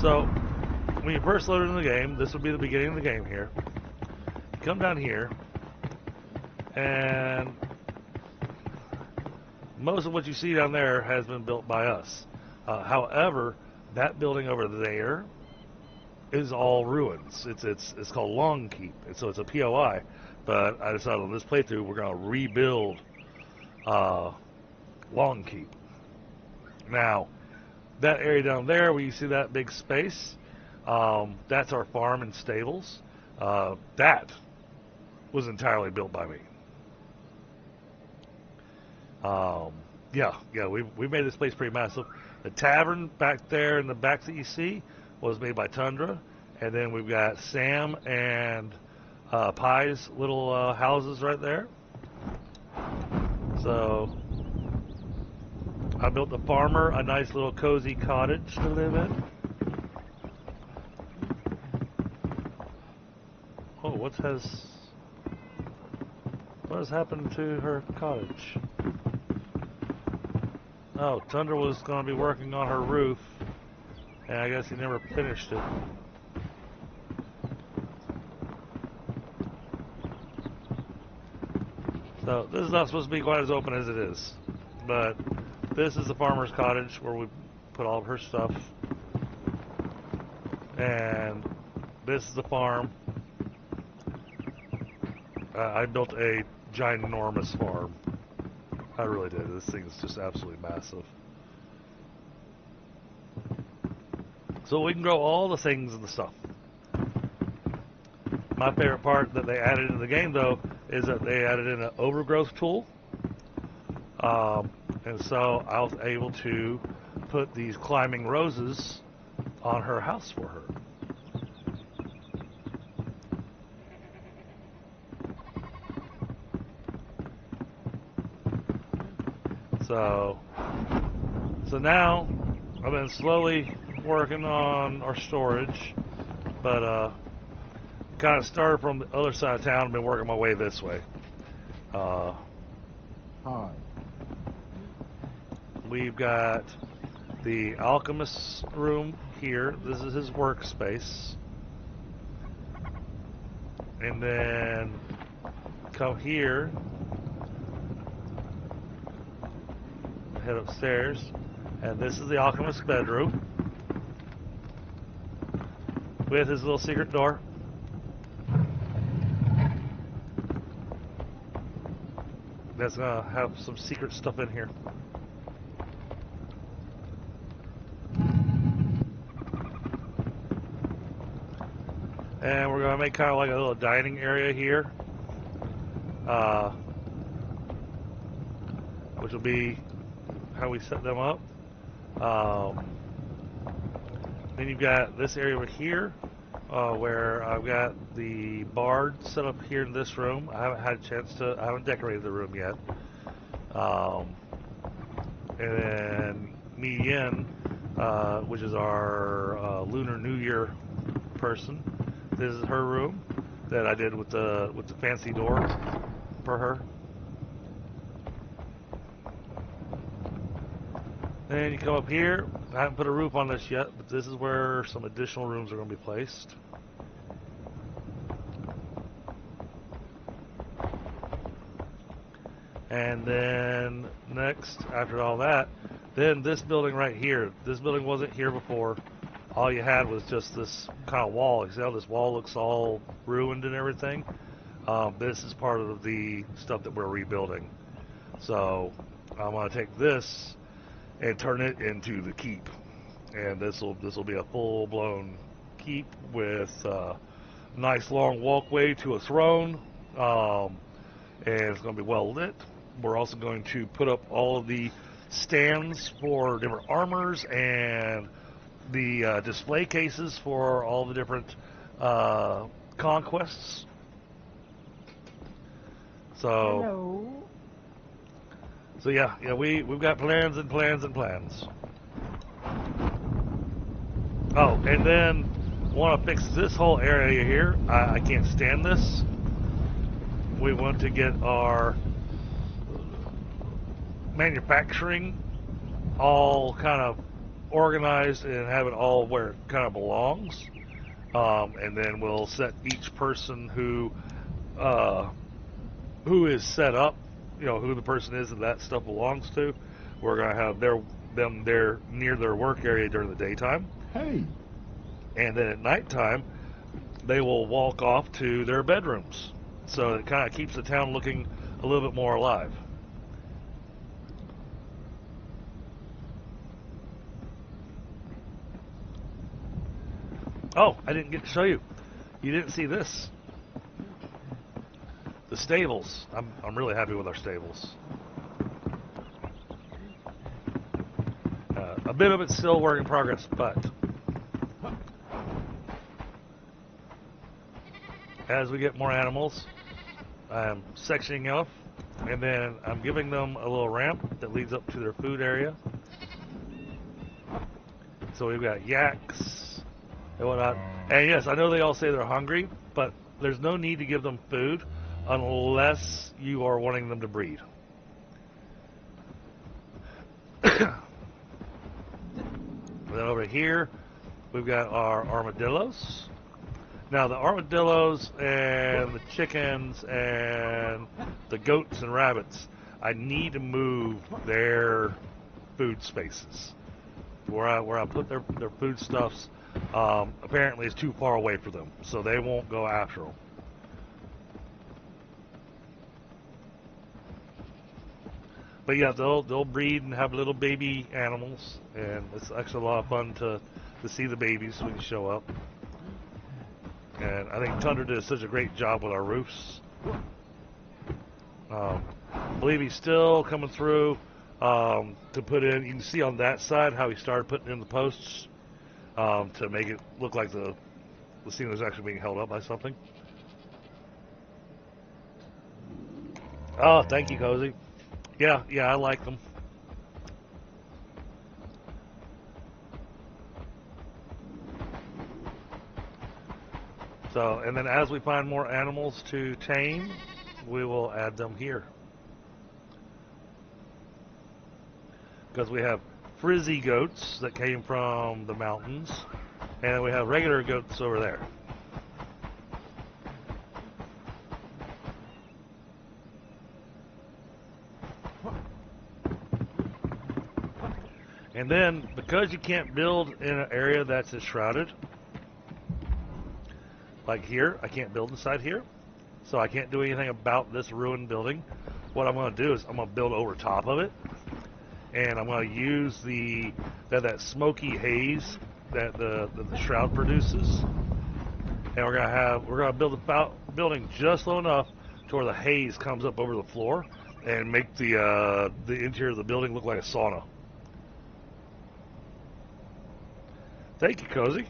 So when you first load into the game, this will be the beginning of the game here. You come down here, and most of what you see down there has been built by us. However, that building over there is all ruins. It's called Long Keep, and so it's a POI. But I decided on this playthrough we're going to rebuild Long Keep. Now, that area down there where you see that big space, that's our farm and stables. That was entirely built by me. Yeah, we made this place pretty massive. The tavern back there in the back that you see was made by Tundra, and then we've got Sam and Pie's little houses right there. So I built the farmer a nice little cozy cottage to live in. Oh, what has happened to her cottage? Oh, Tundra was going to be working on her roof, and I guess he never finished it. So this is not supposed to be quite as open as it is, but this is the farmer's cottage where we put all of her stuff, and this is the farm. I built a ginormous farm. I really did. This thing is just absolutely massive. So we can grow all the things and the stuff. My favorite part that they added into the game, though, is that they added in an overgrowth tool. And so I was able to put these climbing roses on her house for her. So now I've been slowly working on our storage, but kind of started from the other side of town and been working my way this way. We've got the alchemist's room here. This is his workspace. And then come here, head upstairs, and this is the alchemist's bedroom with his little secret door. That's gonna have some secret stuff in here. And we're gonna make kind of like a little dining area here, which will be how we set them up. Then you've got this area over here, where I've got the bard set up here in this room. I haven't had a chance to, I haven't decorated the room yet. And then Mi Yin, which is our Lunar New Year person. This is her room. that I did with the fancy door for her. Then you come up here. I haven't put a roof on this yet, but this is where some additional rooms are going to be placed. And then next, after all that, then this building right here. This building wasn't here before. All you had was just this kind of wall. You see how this wall looks all ruined and everything? This is part of the stuff that we're rebuilding. So I'm going to take this and turn it into the keep. And this will be a full-blown keep with a nice long walkway to a throne. And it's going to be well lit. We're also going to put up all of the stands for different armors and the display cases for all the different conquests. So, so yeah, we've got plans and plans and plans. Oh, and then want to fix this whole area here. I can't stand this. We want to get our manufacturing all kind of organized and have it all where it kind of belongs. And then we'll set each person who is set up, who the person is that stuff belongs to. We're going to have them there near their work area during the daytime. Hey. And then at nighttime, they will walk off to their bedrooms. So it kind of keeps the town looking a little bit more alive. Oh, I didn't get to show you. You didn't see this. The stables. I'm really happy with our stables. A bit of it's still a work in progress, but as we get more animals, I'm sectioning off, and then I'm giving them a little ramp that leads up to their food area. So we've got yaks and whatnot. And yes, I know they all say they're hungry, but there's no need to give them food unless you are wanting them to breed. Then over here, we've got our armadillos. Now the armadillos and the chickens and the goats and rabbits, I need to move their food spaces. Where I put their food stuffs, apparently is too far away for them, so they won't go after them. But yeah, they'll breed and have little baby animals, and it's actually a lot of fun to see the babies when you show up. And I think Tundra did such a great job with our roofs. I believe he's still coming through to put in. You can see on that side how he started putting in the posts to make it look like the scene was actually being held up by something. Oh, thank you, Cozy. Yeah, I like them. So, and then as we find more animals to tame, we will add them here. Because we have frizzy goats that came from the mountains, and we have regular goats over there. And then, because you can't build in an area that's enshrouded, like here, I can't build inside here, so I can't do anything about this ruined building. What I'm going to do is I'm going to build over top of it, and I'm going to use that smoky haze that the shroud produces, and we're going to build the building just low enough to where the haze comes up over the floor and make the interior of the building look like a sauna. Thank you, Cozy.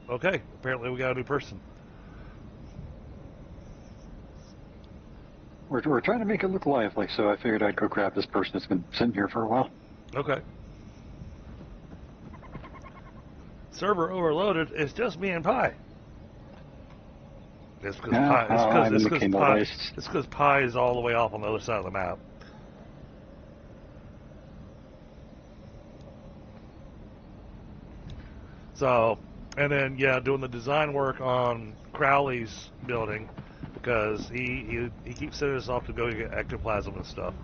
Okay, apparently we got a new person. We're trying to make it look lively, so I figured I'd go grab this person that's been sitting here for a while. Okay. server overloaded. It's just me and Pi. It's because Yeah, Pi. I'm in the Kindle race. It's because Pi is all the way off on the other side of the map. So, and then yeah, doing the design work on Crowley's building because he keeps sending us off to go get ectoplasm and stuff.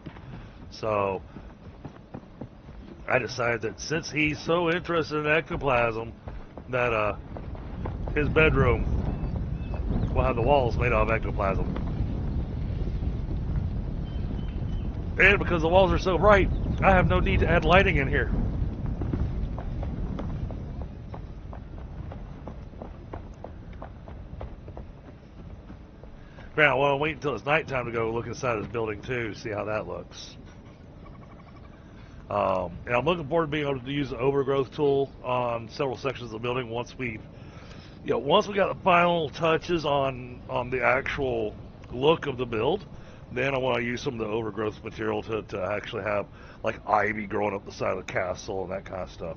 So I decided that since he's so interested in ectoplasm, that his bedroom will have the walls made out of ectoplasm. And because the walls are so bright, I have no need to add lighting in here. Now, well, I'll wait until it's nighttime to go look inside his building too, see how that looks. And I'm looking forward to being able to use the overgrowth tool on several sections of the building once we got the final touches on the actual look of the build. Then I want to use some of the overgrowth material to actually have like ivy growing up the side of the castle and that kind of stuff.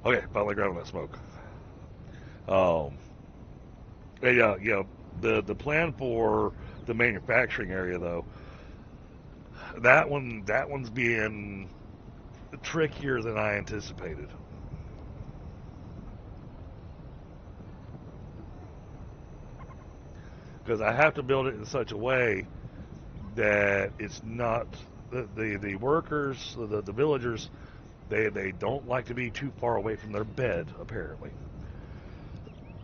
Okay, finally grabbing that smoke. Yeah, the plan for the manufacturing area though, that one's being trickier than I anticipated. Because I have to build it in such a way that it's not the workers, the villagers, they don't like to be too far away from their bed, apparently.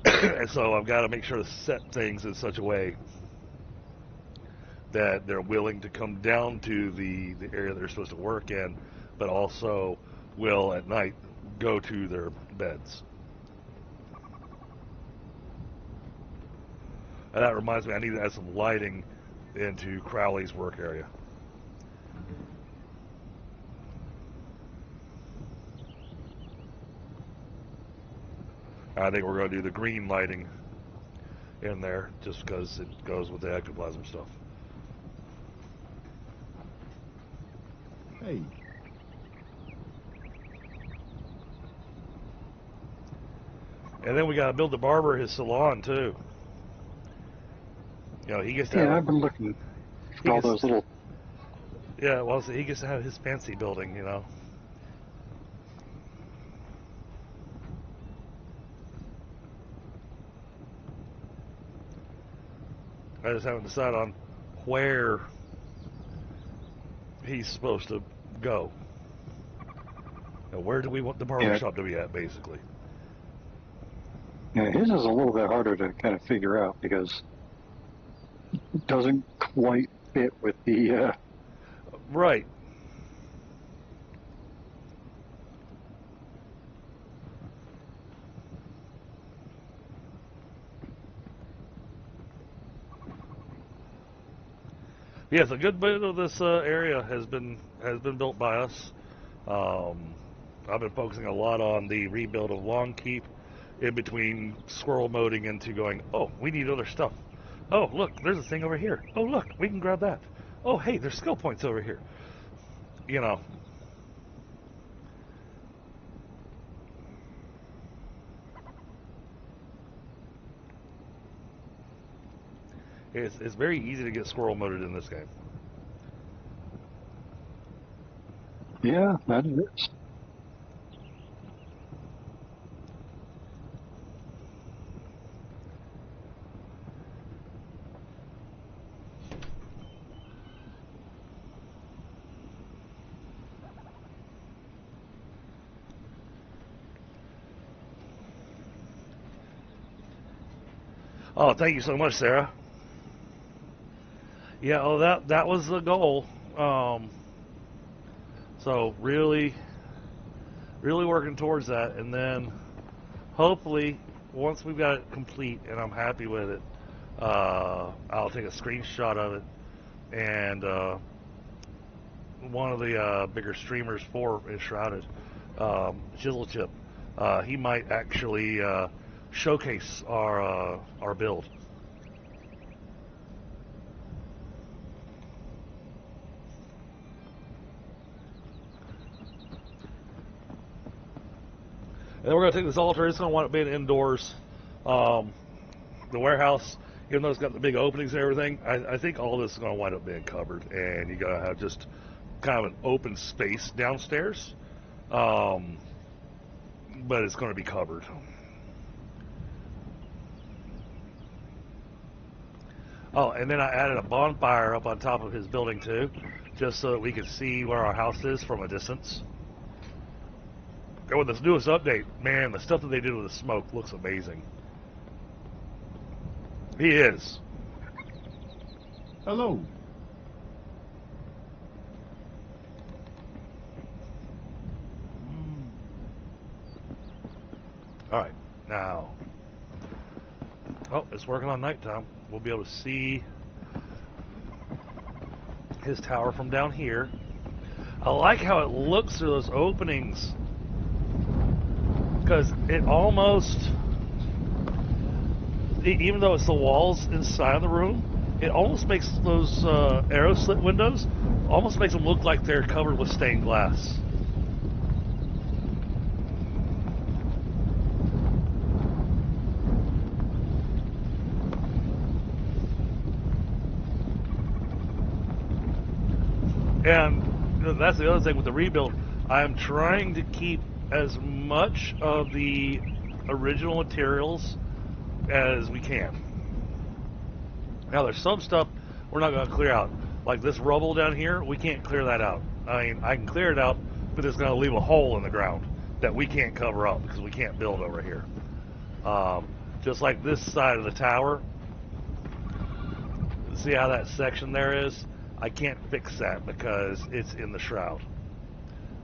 And so I've got to make sure to set things in such a way that they're willing to come down to the area they're supposed to work in, but also will at night go to their beds. And that reminds me, I need to add some lighting into Crowley's work area. I think we're going to do the green lighting in there just because it goes with the ectoplasm stuff. Hey. And then we got to build the barber his salon too. You know, he gets to have, I've been looking for all those little. Yeah, well, so he gets to have his fancy building, you know. I just haven't decided on where he's supposed to go. Now, where do we want the barbershop to be at, basically? Yeah, his is a little bit harder to kind of figure out because it doesn't quite fit with the. Right. Yes, a good bit of this area has been built by us. I've been focusing a lot on the rebuild of Long Keep, in between squirrel moding into going, oh, we need other stuff. Oh, look, there's a thing over here. Oh, look, we can grab that. Oh, hey, there's skill points over here. You know. It's very easy to get squirrel moded in this game. Yeah, that it is. Oh, thank you so much, Sarah. Yeah, oh, that was the goal. So really working towards that, and then hopefully once we've got it complete and I'm happy with it, I'll take a screenshot of it, and one of the bigger streamers for Enshrouded, Chisel Chip, he might actually showcase our build. And then we're going to take this altar. It's going to wind up being indoors. The warehouse, even though it's got the big openings and everything, I think all this is going to wind up being covered. And you got to have just kind of an open space downstairs. But it's going to be covered. Oh, and then I added a bonfire up on top of his building too, just so that we could see where our house is from a distance. And with this newest update, man, the stuff that they did with the smoke looks amazing. He is. Hello. Alright, now. Oh, it's working on nighttime. We'll be able to see his tower from down here. I like how it looks through those openings, because it almost, even though it's the walls inside the room, it almost makes those arrow slit windows, almost makes them look like they're covered with stained glass. And that's the other thing with the rebuild. I'm trying to keep as much of the original materials as we can. Now there's some stuff we're not going to clear out. Like this rubble down here, we can't clear that out. I mean, I can clear it out, but it's going to leave a hole in the ground that we can't cover up because we can't build over here. Just like this side of the tower. See how that section there is? I can't fix that because it's in the shroud.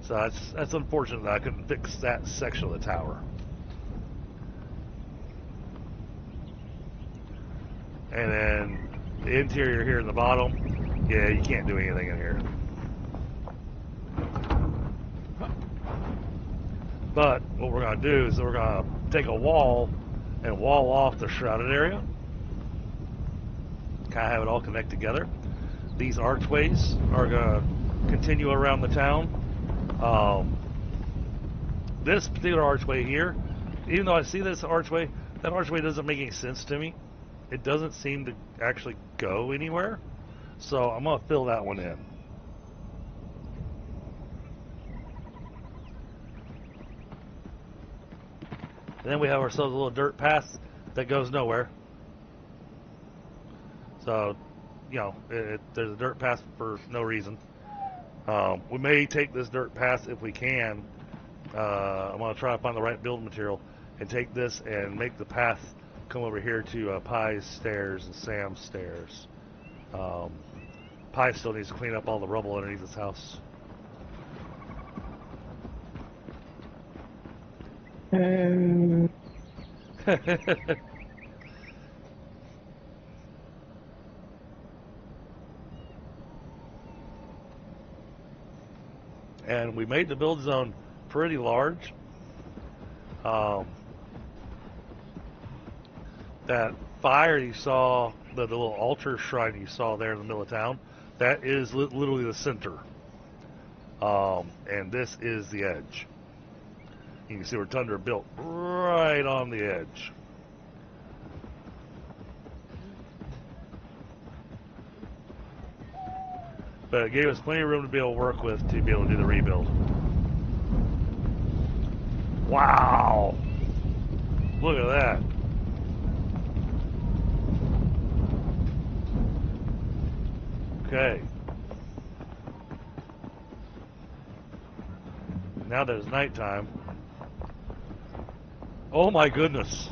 So that's unfortunate that I couldn't fix that section of the tower. And then the interior here in the bottom, yeah, you can't do anything in here. But what we're going to do is we're going to take a wall and wall off the shrouded area. Kind of have it all connect together. These archways are going to continue around the town. This particular archway here, even though I see this archway, that archway doesn't make any sense to me. It doesn't seem to actually go anywhere. So I'm going to fill that one in. And then we have ourselves a little dirt path that goes nowhere. So, you know, there's a dirt path for no reason. We may take this dirt path if we can. I'm going to try to find the right building material and take this and make the path come over here to Pie's stairs and Sam's stairs. Pie still needs to clean up all the rubble underneath his house. And we made the build zone pretty large. That fire you saw, the little altar shrine you saw there in the middle of town, that is literally the center. And this is the edge. You can see where Tundra built right on the edge. But it gave us plenty of room to be able to work with to be able to do the rebuild. Wow! Look at that. Okay. Now that it's nighttime. Oh my goodness.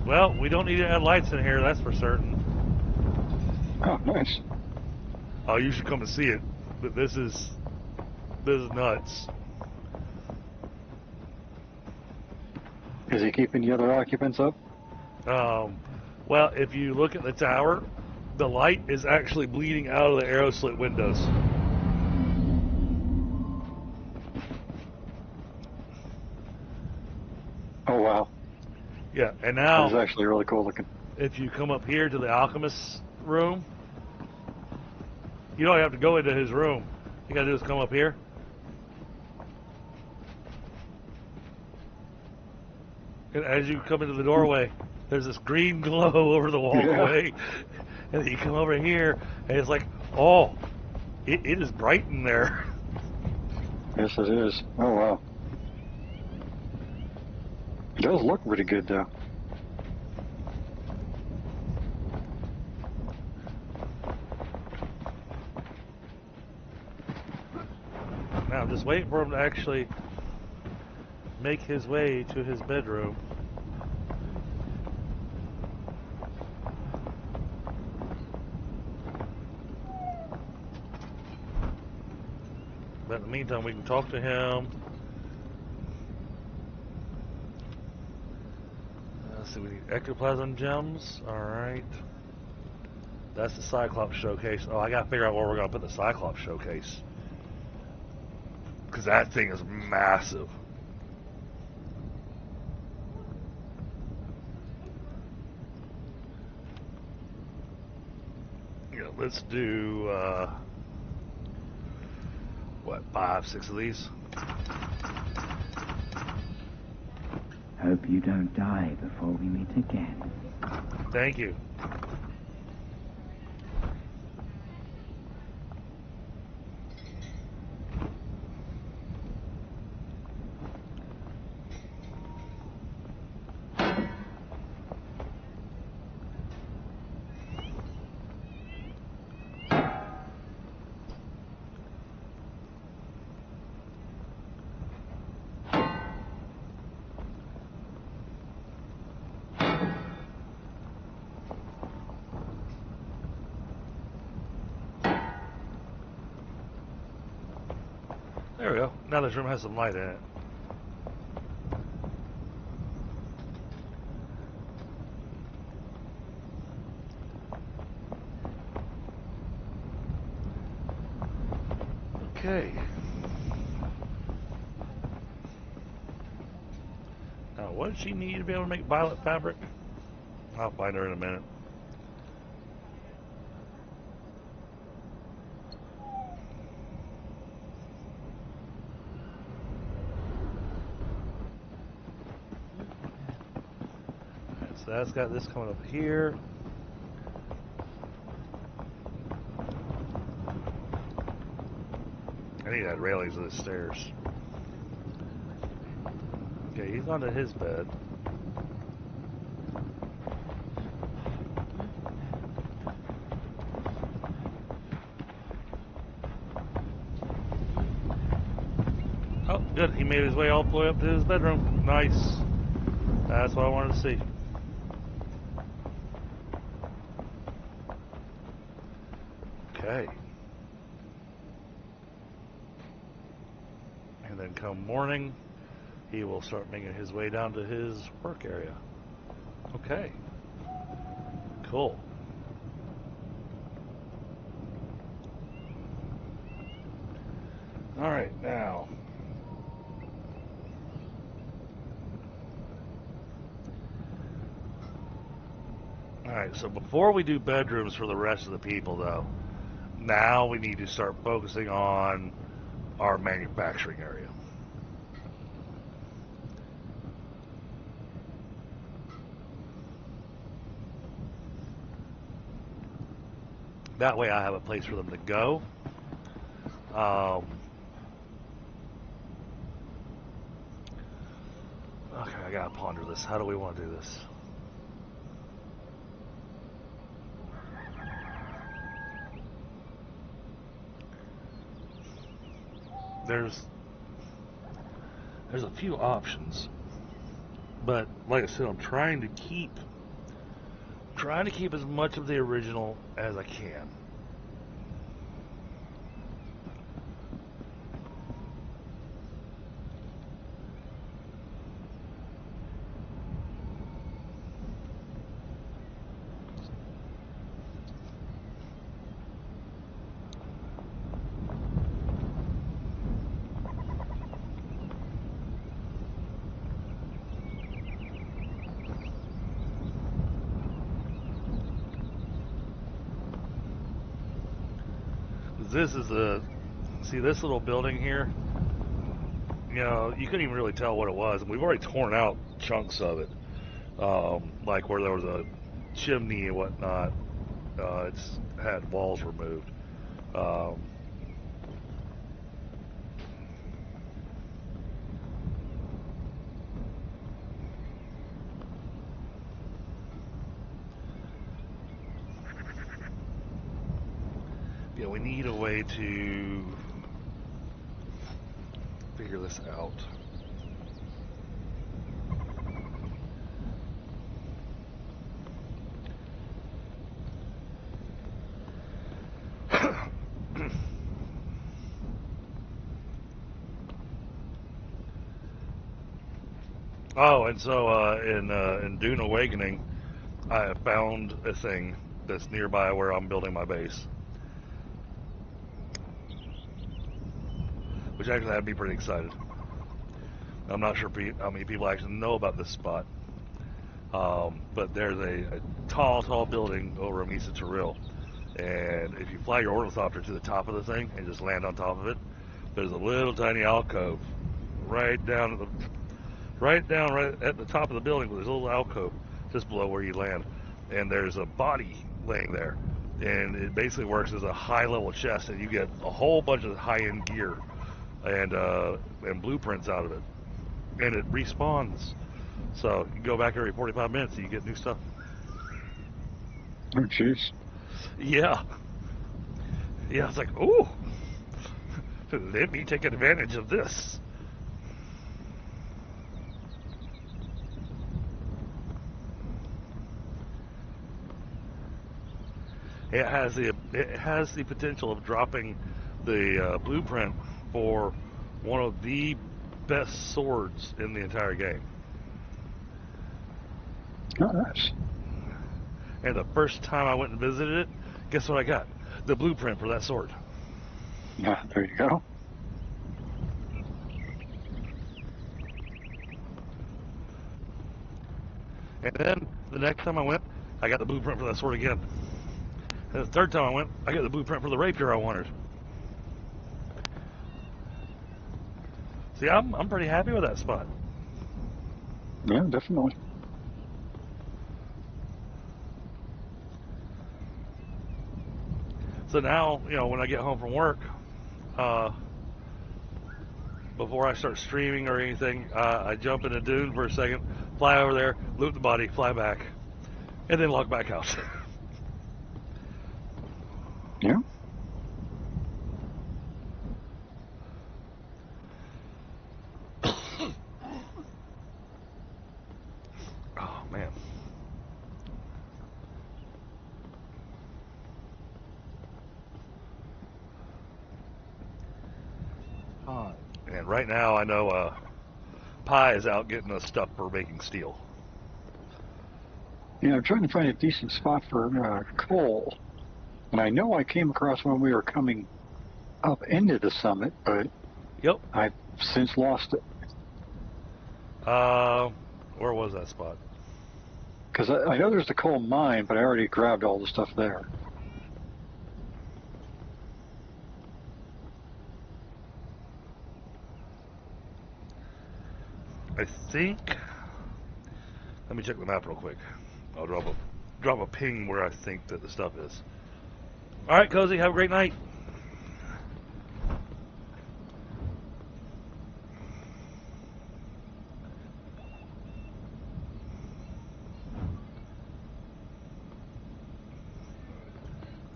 Well, we don't need to add lights in here, that's for certain. Oh, nice. Oh, you should come and see it. But this is nuts. Is he keeping the other occupants up? Well, if you look at the tower, the light is actually bleeding out of the arrow slit windows. Oh, wow. Yeah, and now That's actually really cool looking. if you come up here to the alchemist's room, you don't have to go into his room. You gotta do is come up here. And as you come into the doorway, there's this green glow over the walkway. And then you come over here, and it's like, oh, it is bright in there. Yes, it is. Oh, wow. It does look pretty good, though. Now I'm just waiting for him to actually make his way to his bedroom. But in the meantime, we can talk to him. Let's see, we need ectoplasm gems. Alright. That's the Cyclops showcase. Oh, I gotta figure out where we're gonna put the Cyclops showcase. Because that thing is massive. Yeah, let's do, what, 5, 6 of these? Hope you don't die before we meet again. Thank you. There we go. Now this room has some light in it. Okay. Now, what does she need to be able to make violet fabric? I'll find her in a minute. Alright, so that's got this coming up here. I need that railings of the stairs. Okay, he's onto his bed. Oh, good. He made his way all the way up to his bedroom. Nice. That's what I wanted to see. Okay. And then come morning, he will start making his way down to his work area. Okay. Cool. All right, now. All right, so before we do bedrooms for the rest of the people, though, now we need to start focusing on our manufacturing area. That way I have a place for them to go. Okay, I gotta ponder this. How do we want to do this? There's a few options, but like I said, I'm trying to keep as much of the original as I can. this is the, see this little building here? You know, you couldn't even really tell what it was. We've already torn out chunks of it. Like where there was a chimney and whatnot. It's had walls removed. Yeah, we need a way to figure this out. Oh, and so in Dune Awakening, I found a thing that's nearby where I'm building my base, which actually had me pretty excited. I'm not sure how many people actually know about this spot, but there's a tall building over Mesa Taril, and if you fly your ornithopter to the top of the thing and just land on top of it, there's a little tiny alcove right at the top of the building. There's a little alcove just below where you land, and there's a body laying there, and it basically works as a high-level chest, and you get a whole bunch of high-end gear and blueprints out of it, and it respawns. So you go back every 45 minutes and you get new stuff. Oh, jeez. Yeah, it's like, ooh, let me take advantage of this. It has the potential of dropping the blueprint for one of the best swords in the entire game. Oh, nice. And the first time I went and visited it, guess what I got? The blueprint for that sword. Yeah, there you go. And then the next time I went, I got the blueprint for that sword again. And the third time I went, I got the blueprint for the rapier I wanted. See, I'm pretty happy with that spot. Yeah, definitely. So now, you know, when I get home from work, before I start streaming or anything, I jump into Dune for a second, fly over there, loot the body, fly back, and then log back out. Yeah. Oh, man. And right now, I know Pi is out getting us stuff for making steel. Yeah, I'm trying to find a decent spot for coal. And I know I came across when we were coming up into the summit, but Yep. I've since lost it. Where was that spot? Because I know there's the coal mine, but I already grabbed all the stuff there. I think. Let me check the map real quick. I'll drop a ping where I think that the stuff is. All right, Cozy. Have a great night.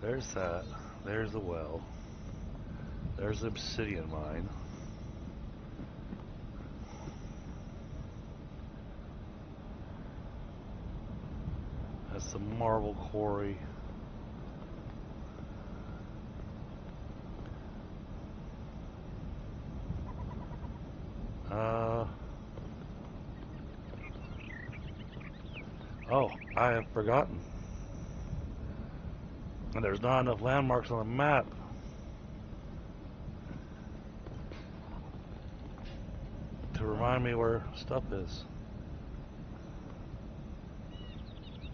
There's that. There's the well. There's the obsidian mine. That's the marble quarry. Oh, I have forgotten. And there's not enough landmarks on the map. To remind me where stuff is.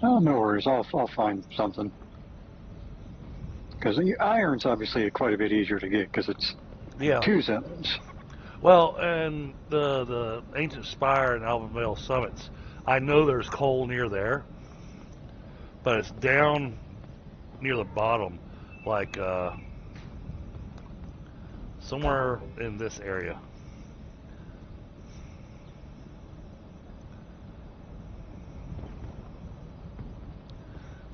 Oh, no worries. I'll find something. Because the iron's obviously quite a bit easier to get because it's Yeah. 2 zones. Well, and the Ancient Spire and Alphavale Summits, I know there's coal near there, but it's down near the bottom, like somewhere in this area.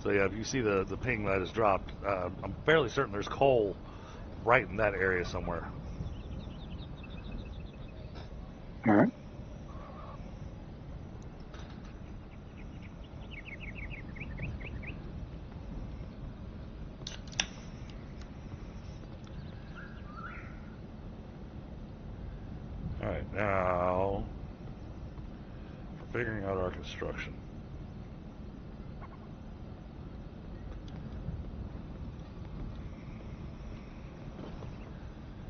So yeah, if you see the ping that has dropped, I'm fairly certain there's coal right in that area somewhere. All right. All right, now for figuring out our construction.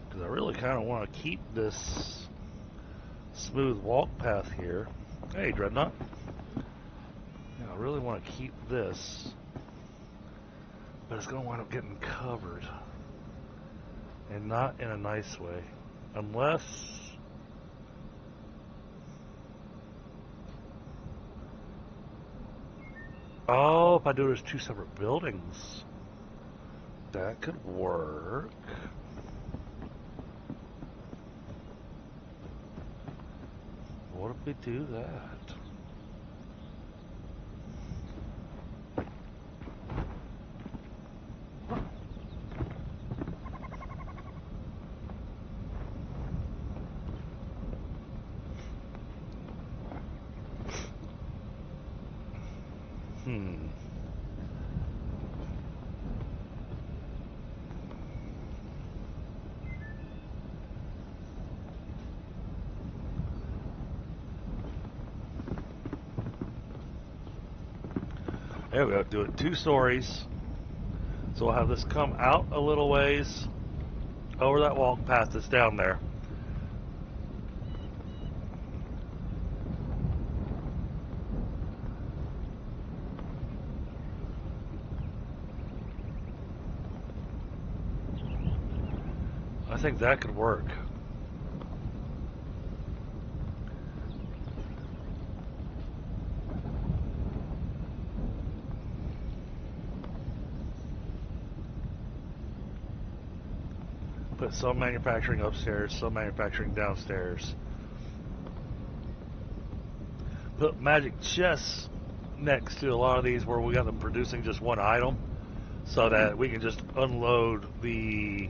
Because I really kind of want to keep this smooth walk path here. Hey, Dreadnought. Yeah, I really want to keep this, but it's going to wind up getting covered, and not in a nice way, unless... Oh, if I do it as 2 separate buildings, that could work. What if we do that? There we go, do it 2 stories. So we'll have this come out a little ways over that walk path that's down there. I think that could work. Put some manufacturing upstairs, some manufacturing downstairs. Put magic chests next to a lot of these where we got them producing just 1 item, so that we can just unload the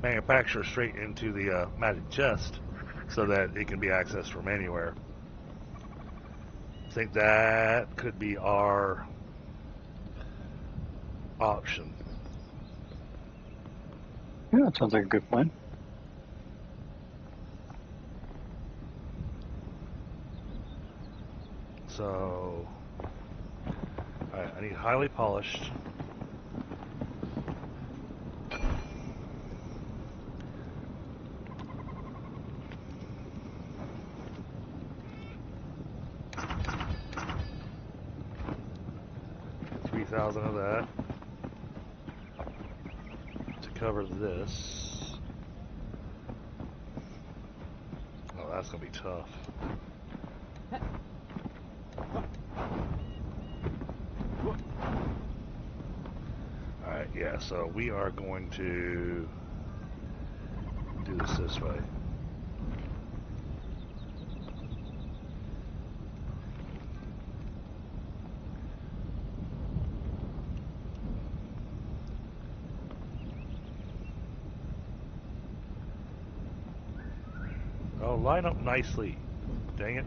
manufacturer straight into the magic chest, so that it can be accessed from anywhere. I think that could be our option. Yeah, that sounds like a good plan. So, alright, I need highly polished. $3,000 of that to cover this. Oh, that's gonna be tough. Alright, yeah, so we are going to do this way. Oh, line up nicely. Dang it.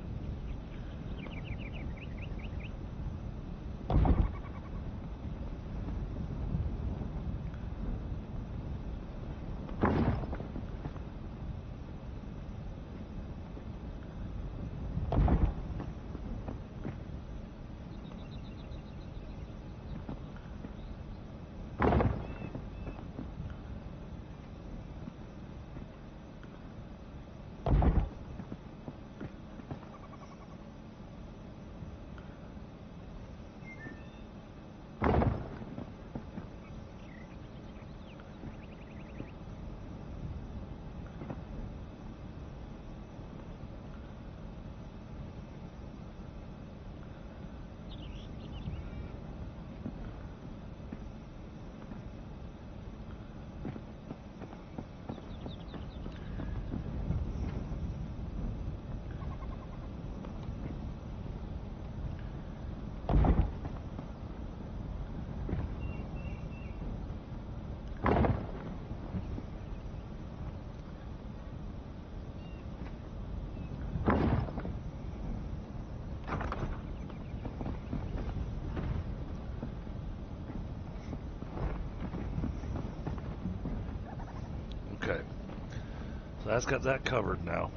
that's got that covered now.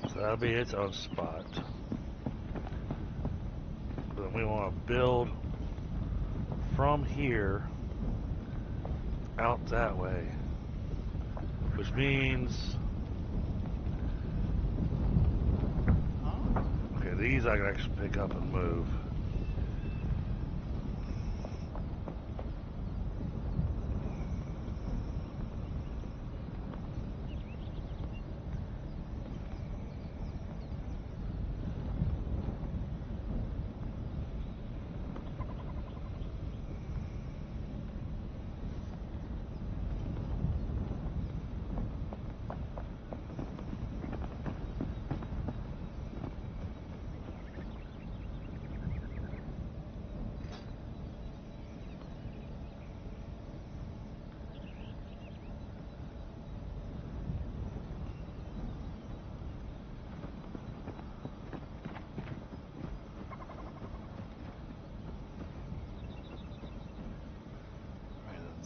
So that'll be its own spot. But we want to build from here out that way, which means okay, these I can actually pick up and move.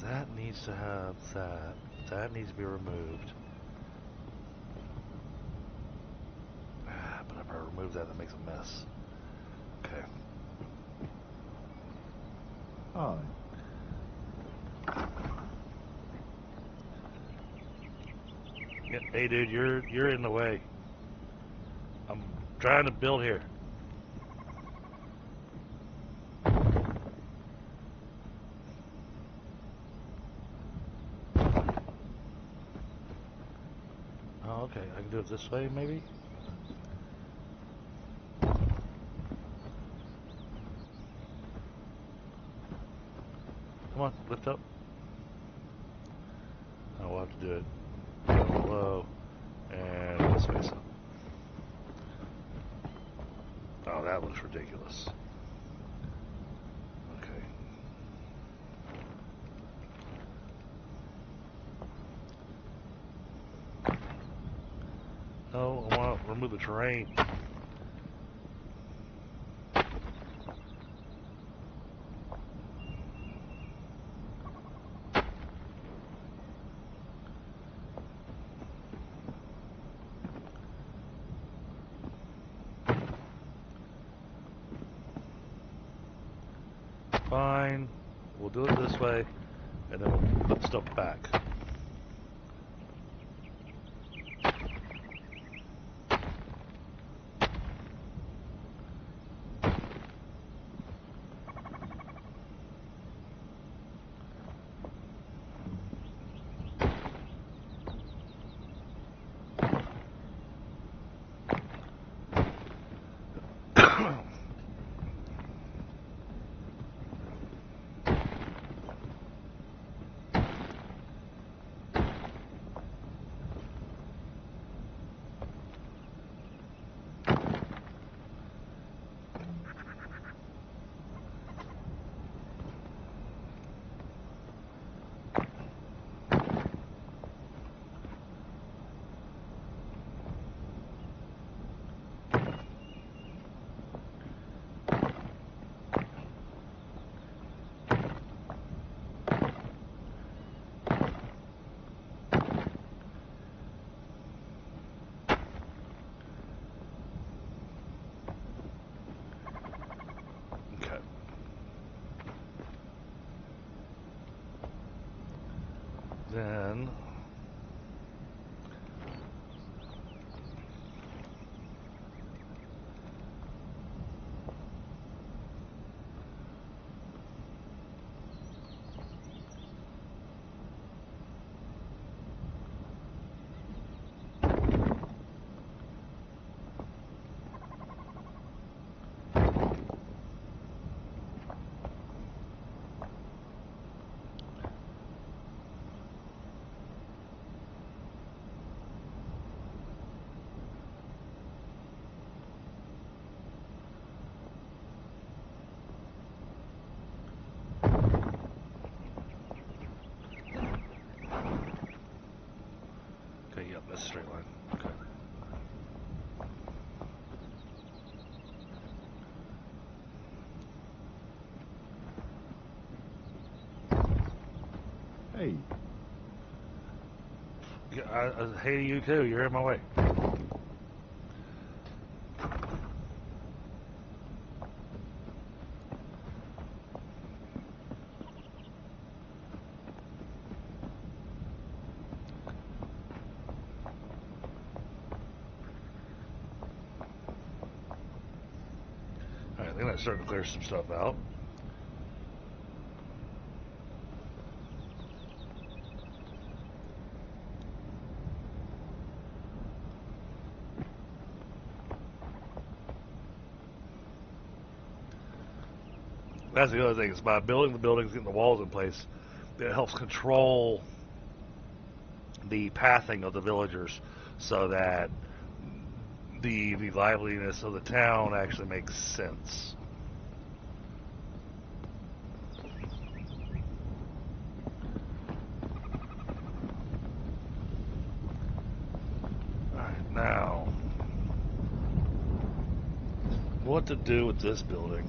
That needs to have that. That needs to be removed. But if I remove that, that makes a mess. Okay. Oh. Yeah, hey, dude, you're in the way. I'm trying to build here. Oh, okay. I can do it this way, maybe? Come on, lift up. Oh, we'll have to do it below and this way. Oh, that looks ridiculous. Okay. No, I want to remove the terrain. Fine. We'll do it this way, and then we'll put stuff back. Then Hey. Yeah, hey to you too. You're in my way. Alright, I think that's starting to clear some stuff out. That's the other thing, is by building the buildings, getting the walls in place, it helps control the pathing of the villagers so that the liveliness of the town actually makes sense. Alright, now, what to do with this building?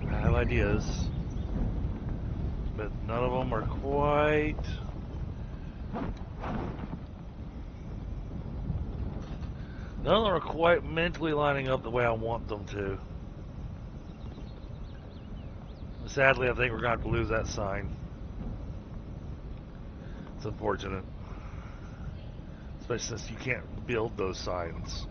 I have ideas, but none of them are quite mentally lining up the way I want them to. Sadly, I think we're going to have to lose that sign. It's unfortunate, especially since you can't build those signs.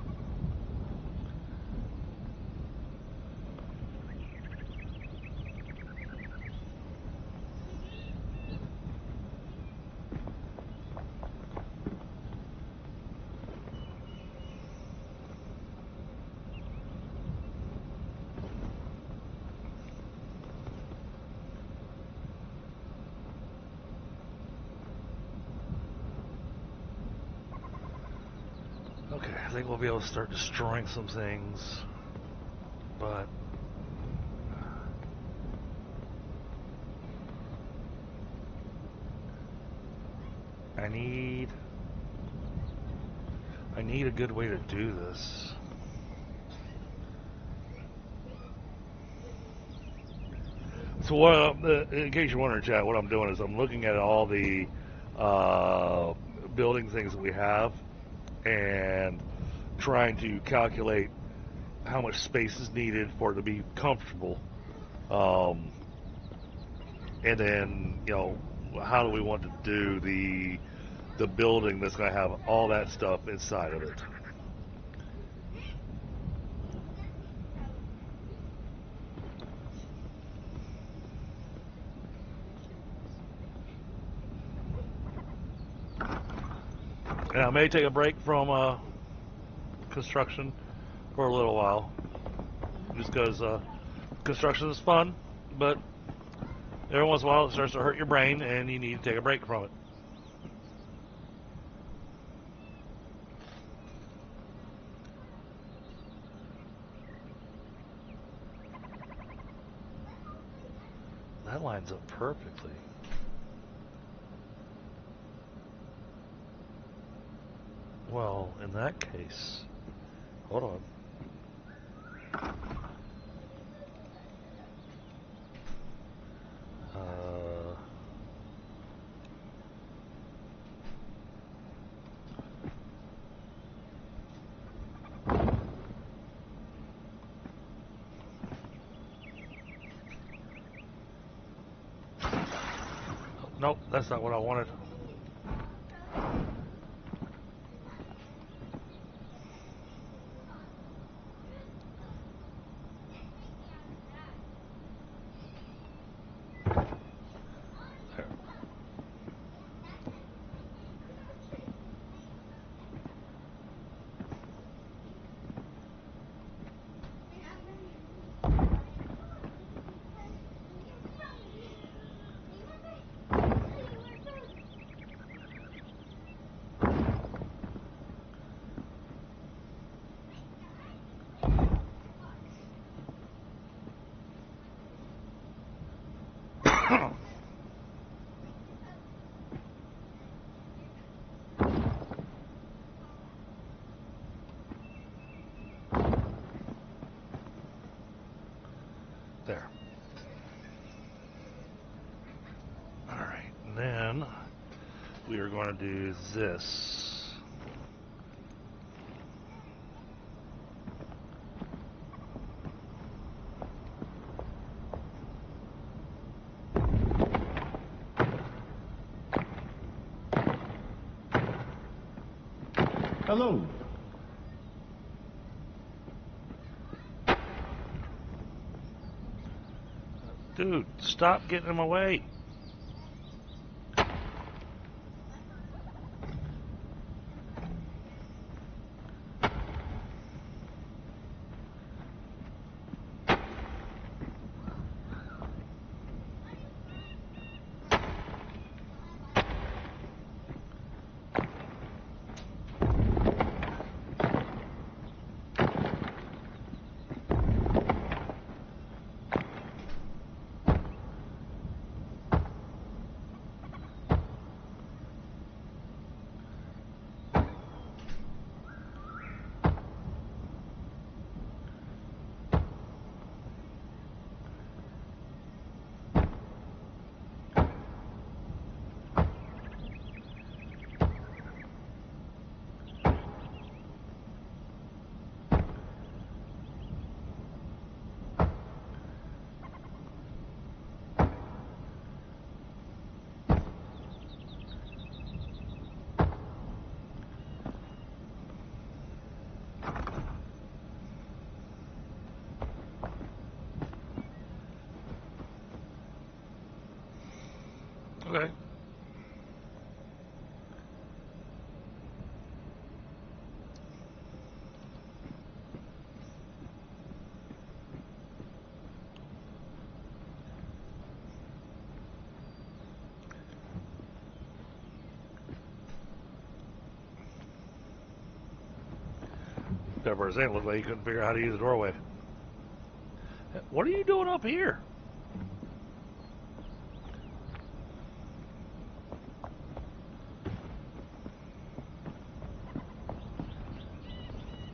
Okay, I think we'll be able to start destroying some things, but I need a good way to do this. So what, in case you're wondering, chat, what I'm doing is I'm looking at all the building things that we have and trying to calculate how much space is needed for it to be comfortable. And then, you know, how do we want to do the building that's going to have all that stuff inside of it. And I may take a break from construction for a little while, just because construction is fun, but every once in a while it starts to hurt your brain and you need to take a break from it. That lines up perfectly. Well, in that case, hold on. Nope, that's not what I wanted. want to do this. Hello. Dude, stop getting in my way. Okay. That for a second looked like he couldn't figure out how to use the doorway. What are you doing up here?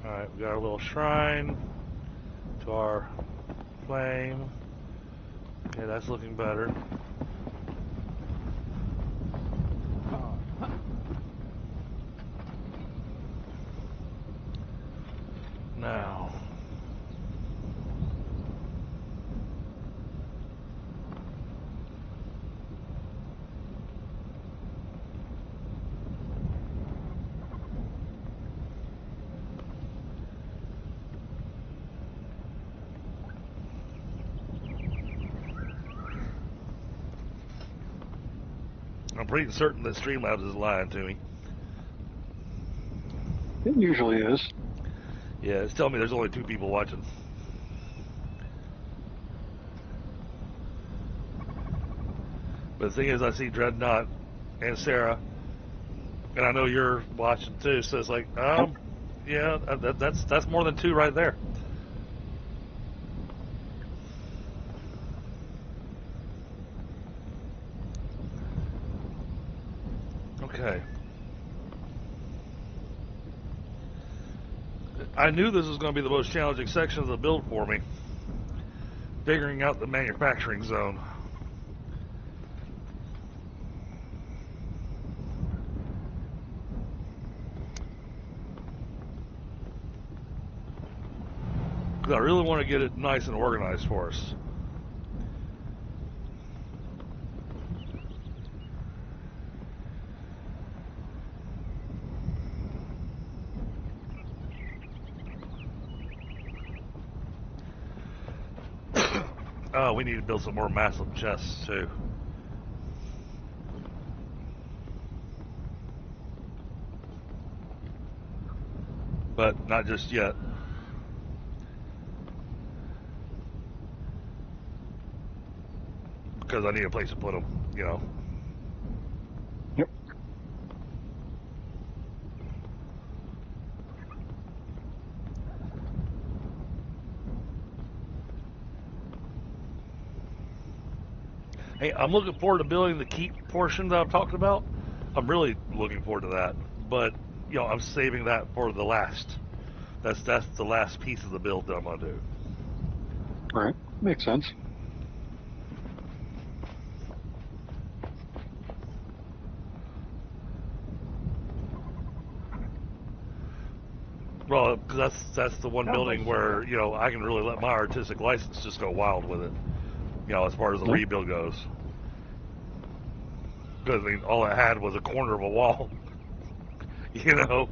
Alright, we got our little shrine to our flame. Okay, that's looking better. Now. I'm pretty certain that Streamlabs is lying to me. It usually is. Yeah, it's telling me there's only 2 people watching. But the thing is, I see Dreadnought and Sarah, and I know you're watching too. So it's like, yeah, that's more than 2 right there. Okay. I knew this was going to be the most challenging section of the build for me. Figuring out the manufacturing zone. Because I really want to get it nice and organized for us. Oh, we need to build some more massive chests too. But not just yet. Because I need a place to put them, you know. Yep. Hey, I'm looking forward to building the keep portion that I've talked about. I'm really looking forward to that. But, you know, I'm saving that for the last. That's the last piece of the build that I'm going to do. Right. Makes sense. Well, because that's the one building where, you know, I can really let my artistic license just go wild with it. You know, as far as the rebuild goes. Because, I mean, all I had was a corner of a wall. You know?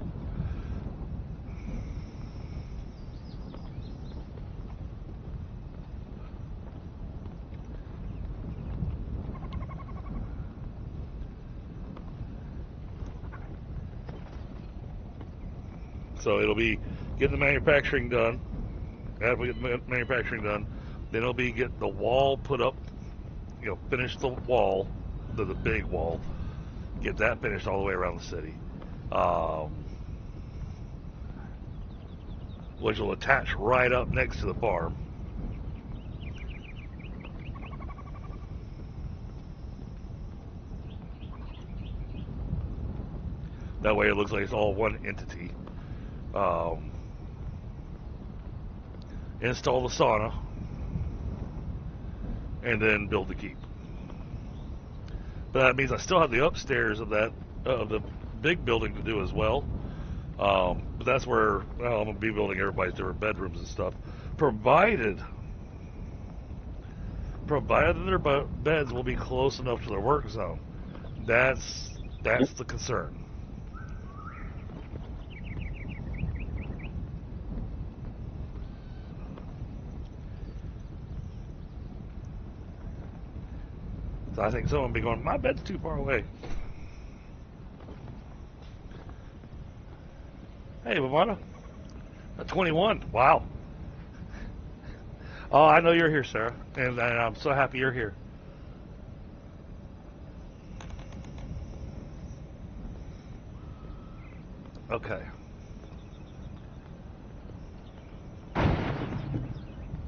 So it'll be getting the manufacturing done. After we get the manufacturing done, then it'll be get the wall put up, you know, finish the wall, the big wall, get that finished all the way around the city, which will attach right up next to the farm. That way it looks like it's all one entity. Install the sauna, and then build the keep. But that means I still have the upstairs of that of the big building to do as well. But that's where I'm gonna be building everybody's different bedrooms and stuff, provided their beds will be close enough to their work zone. That's the concern. So I think someone will be going, my bed's too far away. Hey, Bavana. 21. Wow. Oh, I know you're here, Sarah. And I'm so happy you're here. Okay. I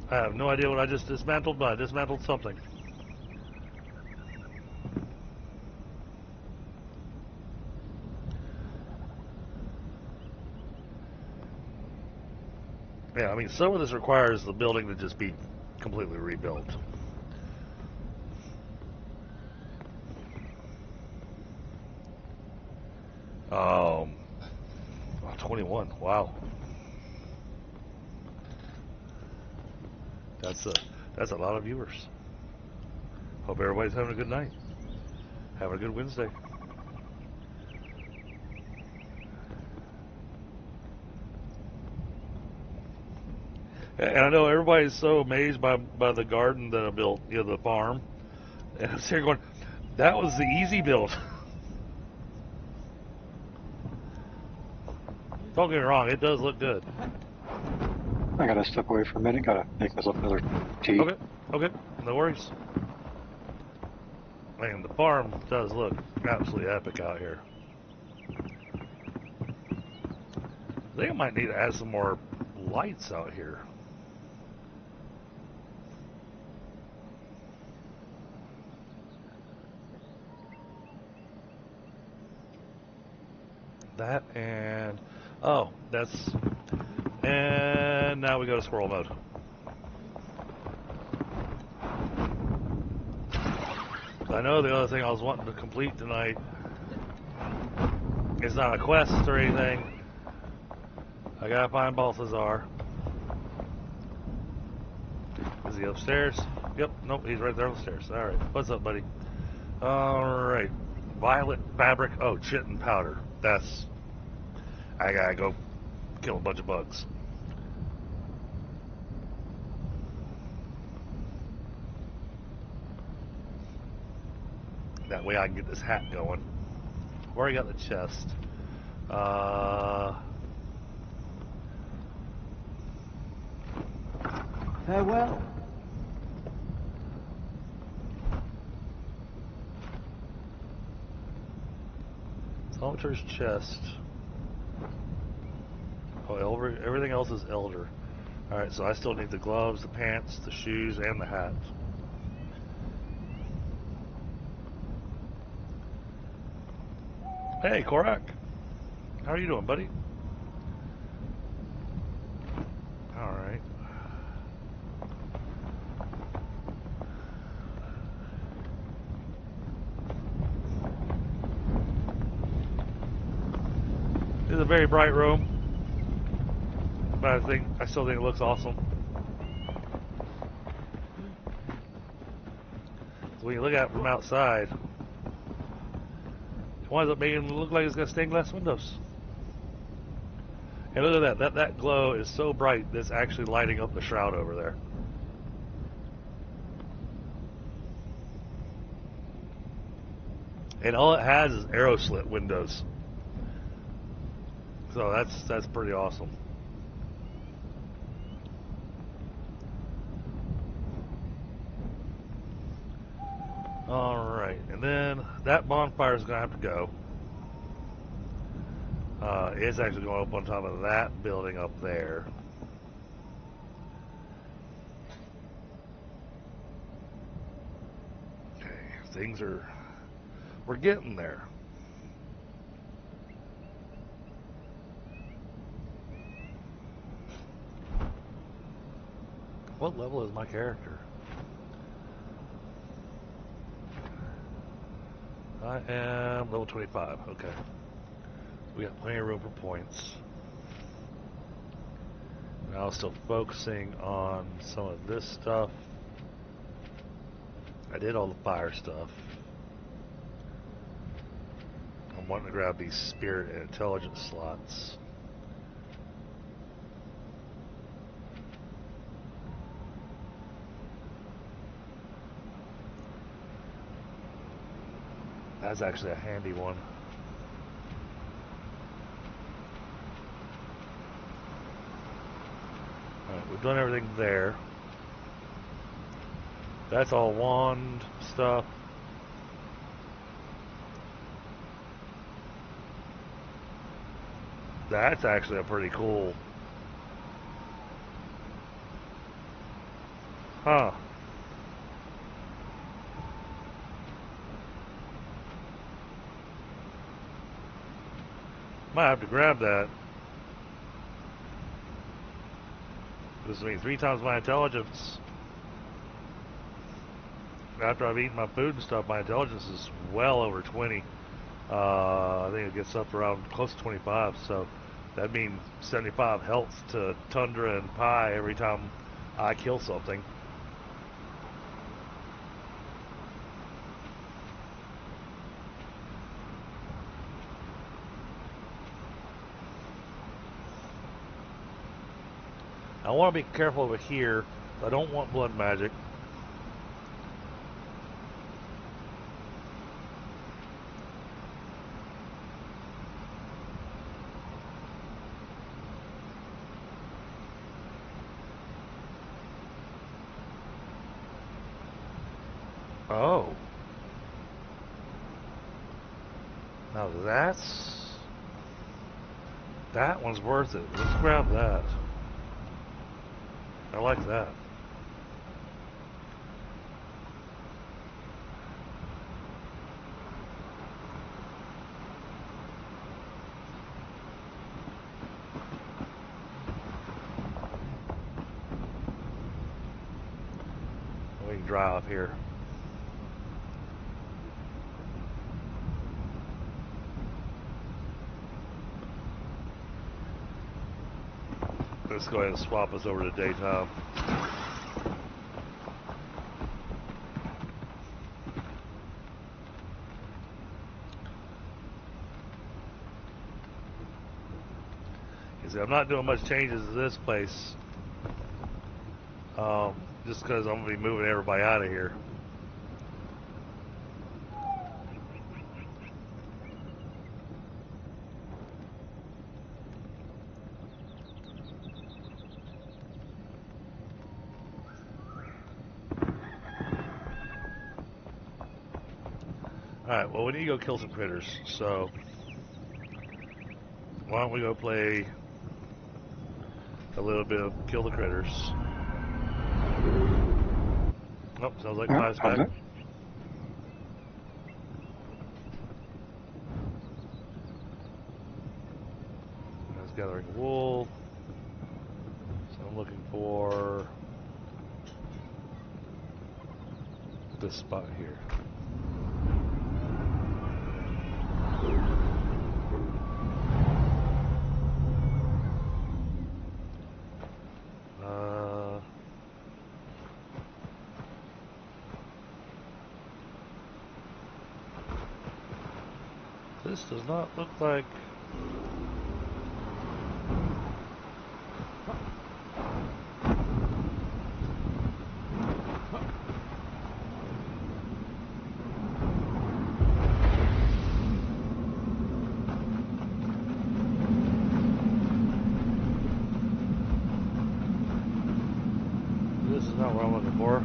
have no idea what I just dismantled, but I dismantled something. Yeah, I mean, some of this requires the building to just be completely rebuilt. Oh, 21. Wow. That's a lot of viewers. Hope everybody's having a good night. Having a good Wednesday. And I know everybody's so amazed by the garden that I built, you know, the farm. And I'm sitting here going, that was the easy build. Don't get me wrong, it does look good. I gotta step away for a minute. Gotta make myself another tea. Okay, no worries. Man, the farm does look absolutely epic out here. I think I might need to add some more lights out here. That and and now we go to squirrel mode. I know the other thing I was wanting to complete tonight is not a quest or anything. I gotta find Balthazar. Is he upstairs? Yep, nope, he's right there on the stairs. Alright, what's up, buddy? Alright, violet fabric. Oh, chitin powder. I gotta go kill a bunch of bugs. That way I can get this hat going. I've already got the chest. Farewell. Altar's chest. Oh, everything else is elder. Alright, so I still need the gloves, the pants, the shoes, and the hat. Hey, Korak. How are you doing, buddy? Alright. This is a very bright room. But I still think it looks awesome. So when you look at it from outside, it winds up making it look like it's got stained glass windows. And look at that. That glow is so bright that it's actually lighting up the shroud over there. And all it has is arrow slit windows. So that's pretty awesome. Alright, and then that bonfire is going to have to go. It's actually going up on top of that building up there. Okay, we're getting there. What level is my character? I am level 25, okay. We got plenty of room for points. Now still focusing on some of this stuff. I did all the fire stuff. I'm wanting to grab these spirit and intelligence slots. That's actually a handy one. Alright, we've done everything there. That's all wand stuff. That's actually a pretty cool. Huh. Might have to grab that. This means 3 times my intelligence. After I've eaten my food and stuff, my intelligence is well over 20. I think it gets up around close to 25, so that means 75 health to Tundra and Pi every time I kill something. I want to be careful over here. I don't want blood magic. Oh. Now that one's worth it. Let's grab that. I like that. We can dry off here. Let's go ahead and swap us over to daytime. You see, I'm not doing much changes to this place, just because I'm going to be moving everybody out of here. Alright, well, we need to go kill some critters, so why don't we go play a little bit of Kill the Critters. Nope, sounds like Pi's back. Okay. That's gathering wool. So I'm looking for this spot here. This does not look like... This is not what I'm looking for.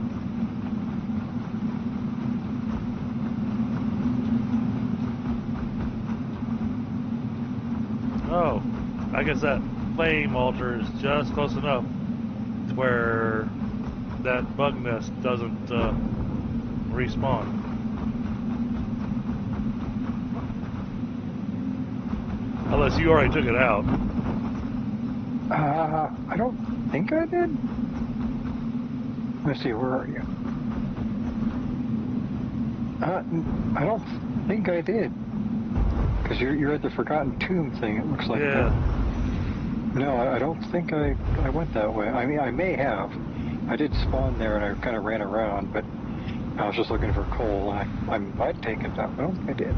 Oh, I guess that flame altar is just close enough to where that bug nest doesn't respawn. Unless you already took it out. I don't think I did. Let's see, where are you? I don't think I did. Because you're at the Forgotten Tomb thing, it looks like. Yeah. No, I don't think I went that way. I mean, I may have. I did spawn there and I kind of ran around, but I was just looking for coal. And I might have taken that, but I don't think I did.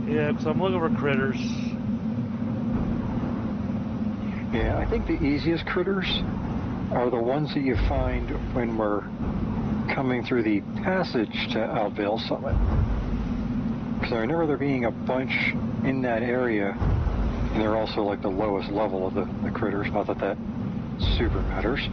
Yeah, because I'm looking for critters. Yeah, I think the easiest critters are the ones that you find when we're coming through the passage to Alvale Summit. Because I remember there being a bunch in that area, and they're also like the lowest level of the critters, not that that super matters.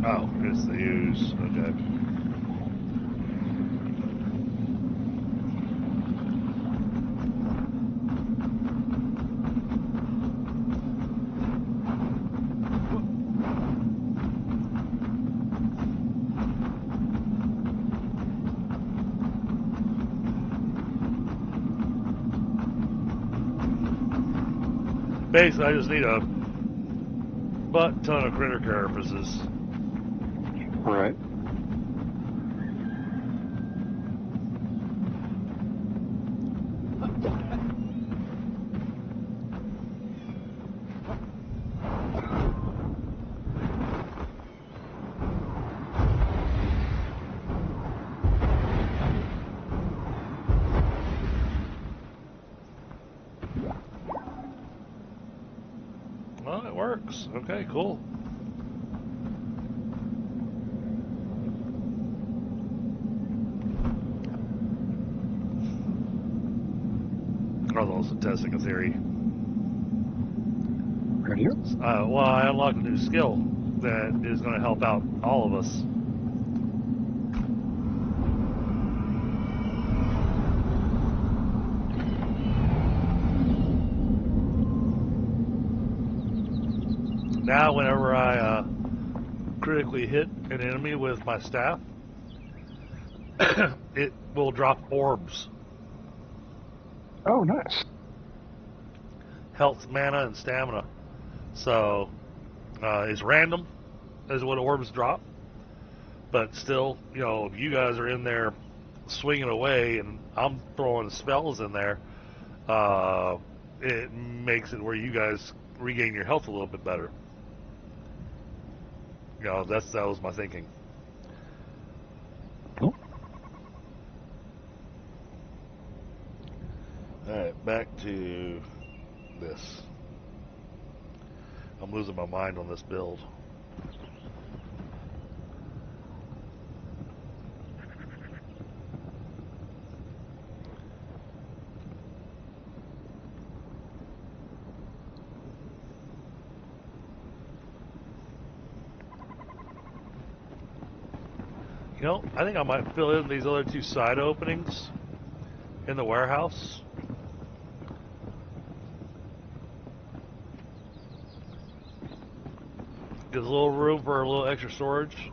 Oh, it's the use. Okay. Basically, I just need a butt ton of critter carapaces. Right. Well, it works. Okay, cool. I was also testing a theory. Ready? Well, I unlocked a new skill that is going to help out all of us. Now, whenever I critically hit an enemy with my staff, it will drop orbs. Oh, nice. Health, mana, and stamina. So, it's random as what orbs drop. But still, you know, if you guys are in there swinging away and I'm throwing spells in there, it makes it where you guys regain your health a little bit better. You know, that was my thinking. Cool. Alright, back to this. I'm losing my mind on this build. You know, I think I might fill in these other two side openings in the warehouse. Gives a little room for a little extra storage.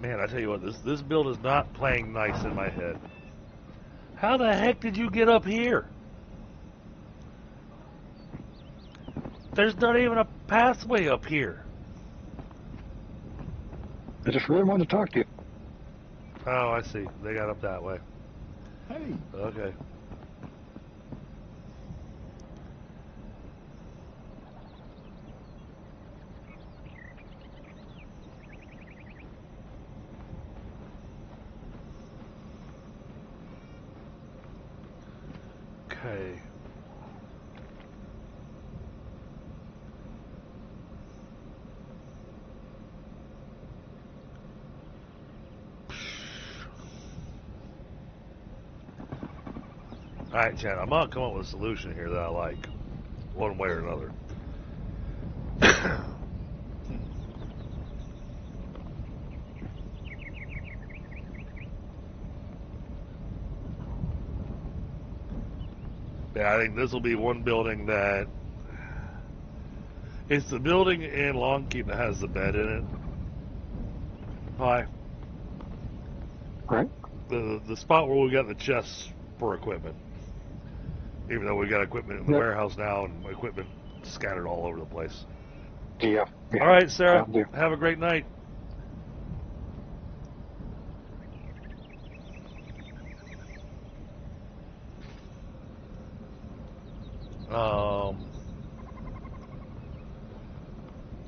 Man, I tell you what, this build is not playing nice in my head. How the heck did you get up here? There's not even a pathway up here. I just really wanted to talk to you. Oh, I see. They got up that way. Hey, Okay. Okay. Alright, Chad, I'm gonna come up with a solution here that I like. One way or another. Yeah, I think this will be one building that... It's the building in Longkeep that has the bed in it. Hi. Right? The spot where we got the chests for equipment. Even though we got equipment in the Yep. warehouse now and equipment scattered all over the place. Yeah. All right, Sarah. Will do. Have a great night.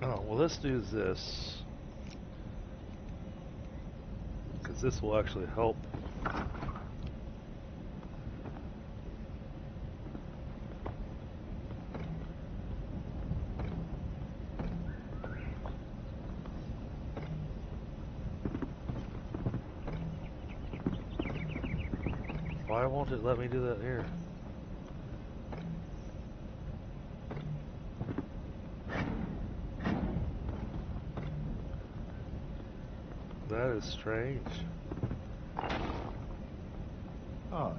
Oh, well, let's do this. Because this will actually help. Why won't it let me do that here? That is strange. odd.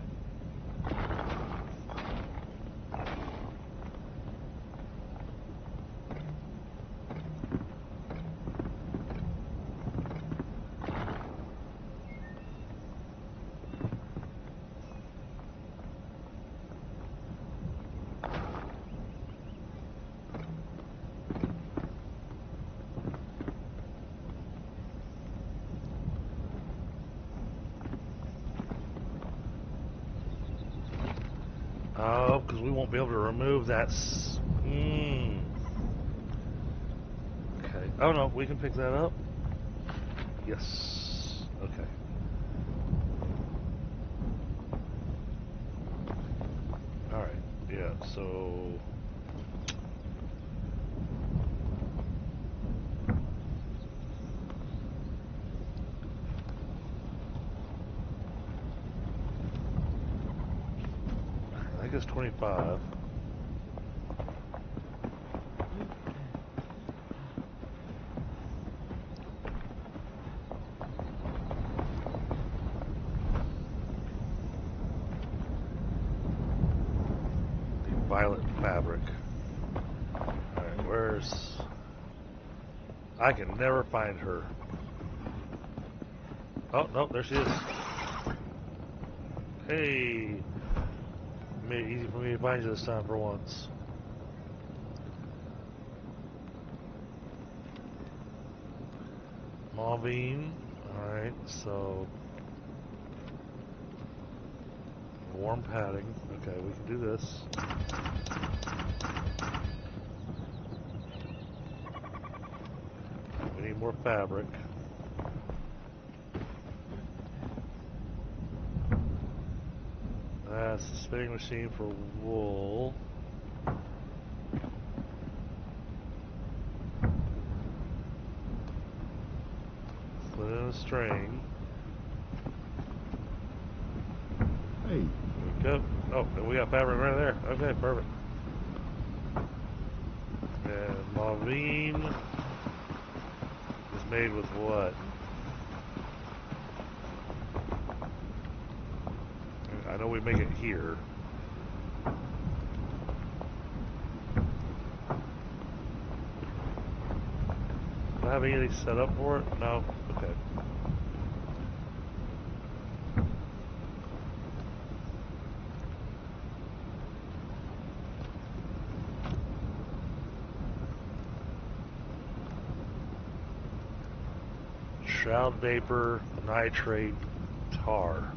Oh, because we won't be able to remove that. Okay. Oh no, we can pick that up. Yes. Okay. All right. Yeah. So. I think it's 25. The violet fabric. Alright, where's... I can never find her. Oh, no, there she is. Hey! Made it easy for me to find you this time for once. Mauvine. Alright, so... warm padding. Okay, we can do this. We need more fabric. That's the spinning machine for wool. Put in a string. Hey, There we go. Oh, and we got fabric right there. Okay, perfect. And Mauvine is made with what? I know we make it here. Do I have anything set up for it? No? Okay. shroud vapor, nitrate, tar.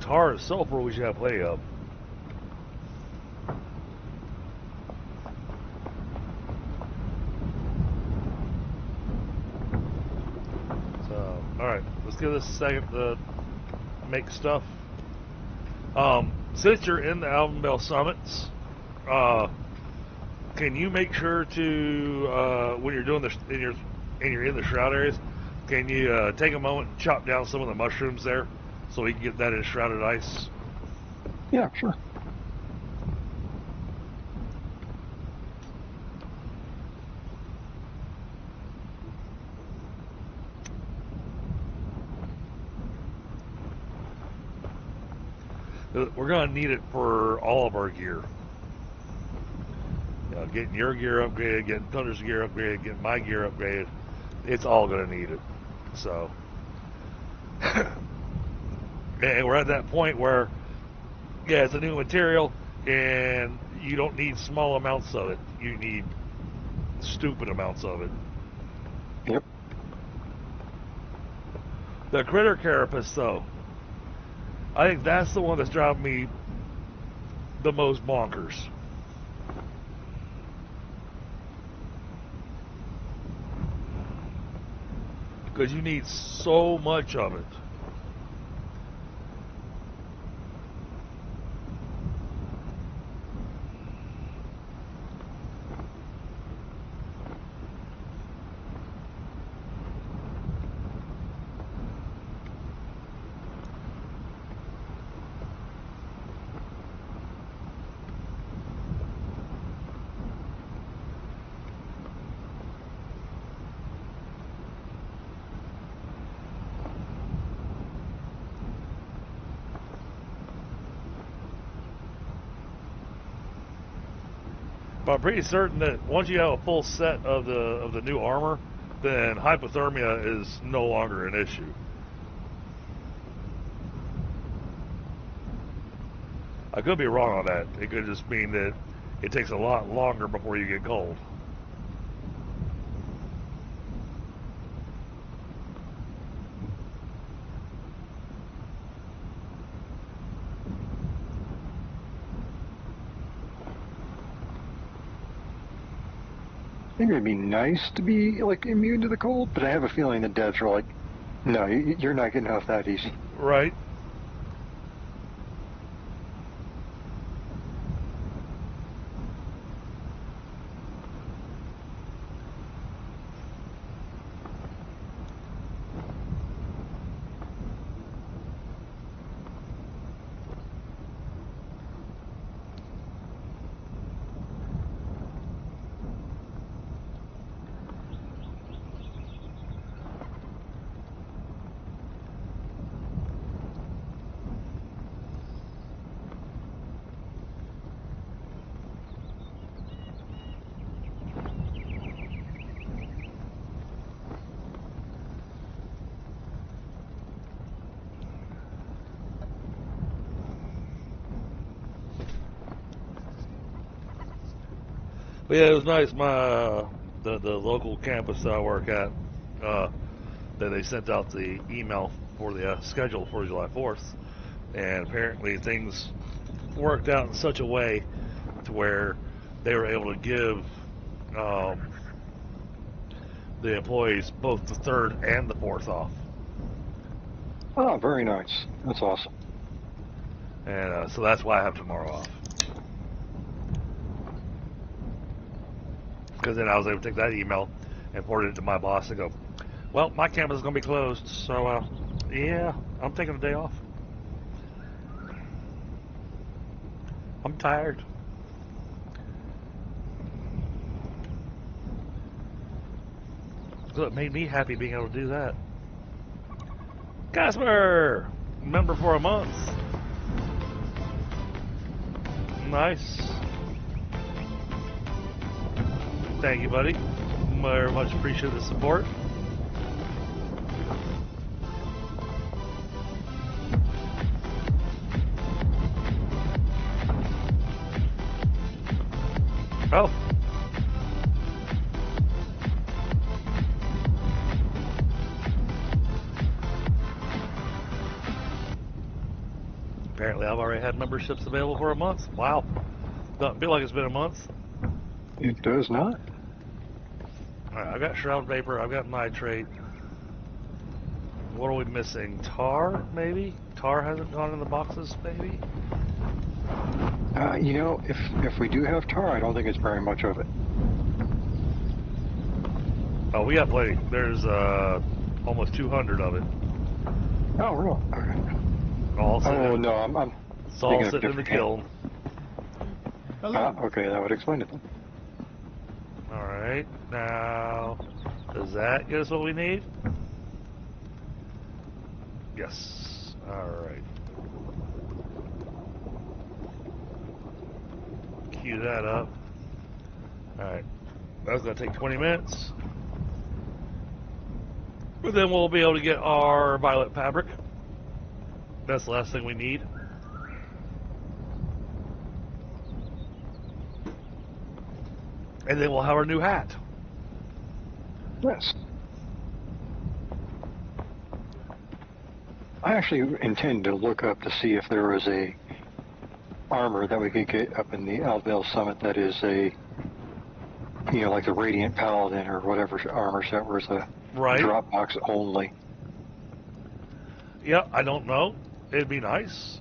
Tar and sulfur we should have plenty of. So, alright, let's give this a second to make stuff. Since you're in the Alvin Bell Summits, can you make sure to, when you're doing this, and you're in the shroud areas, can you take a moment and chop down some of the mushrooms there? So we can get that enshrouded ice. Yeah, sure. We're going to need it for all of our gear. You know, getting your gear upgraded, getting Thunder's gear upgraded, getting my gear upgraded. It's all going to need it. So... And we're at that point where, yeah, it's a new material, and you don't need small amounts of it. You need stupid amounts of it. Yep. The critter carapace, though, I think that's the one that's driving me the most bonkers. Because you need so much of it. But I'm pretty certain that once you have a full set of the new armor, then hypothermia is no longer an issue. I could be wrong on that. It could just mean that it takes a lot longer before you get cold. I think it'd be nice to be like immune to the cold, but I have a feeling the devs are like, no, you're not getting off that easy. Right. But yeah, it was nice. The local campus that I work at, that they sent out the email for the schedule for July 4th, and apparently things worked out in such a way to where they were able to give the employees both the 3rd and the 4th off. Oh, very nice. That's awesome. And so that's why I have tomorrow off. Because then I was able to take that email and forward it to my boss and go, well, my campus is going to be closed, so yeah, I'm taking a day off. I'm tired. So it made me happy being able to do that. Casper! Member for a month. Nice. Thank you, buddy. Very much appreciate the support. Oh. Apparently I've already had memberships available for a month. Wow. Doesn't feel like it's been a month. It does not. Alright, I've got Shroud Vapor, I've got Nitrate. What are we missing? Tar, maybe? Tar hasn't gone in the boxes, maybe? You know, if we do have tar, I don't think it's very much of it. Oh, we got plenty. There's almost 200 of it. Oh, really? Okay. All sitting, Oh, no, I'm it's all thinking of sitting in the different kiln. Hello. Okay, that would explain it then. Alright, now, does that get us what we need? Yes. Alright. Cue that up. Alright. That's going to take 20 minutes. But then we'll be able to get our violet fabric. That's the last thing we need. And then we'll have our new hat. Yes. I actually intend to look up to see if there is a armor that we could get up in the Alvale Summit that is a, you know, like the Radiant Paladin or whatever armor set was a drop box only. Yeah, I don't know. It'd be nice.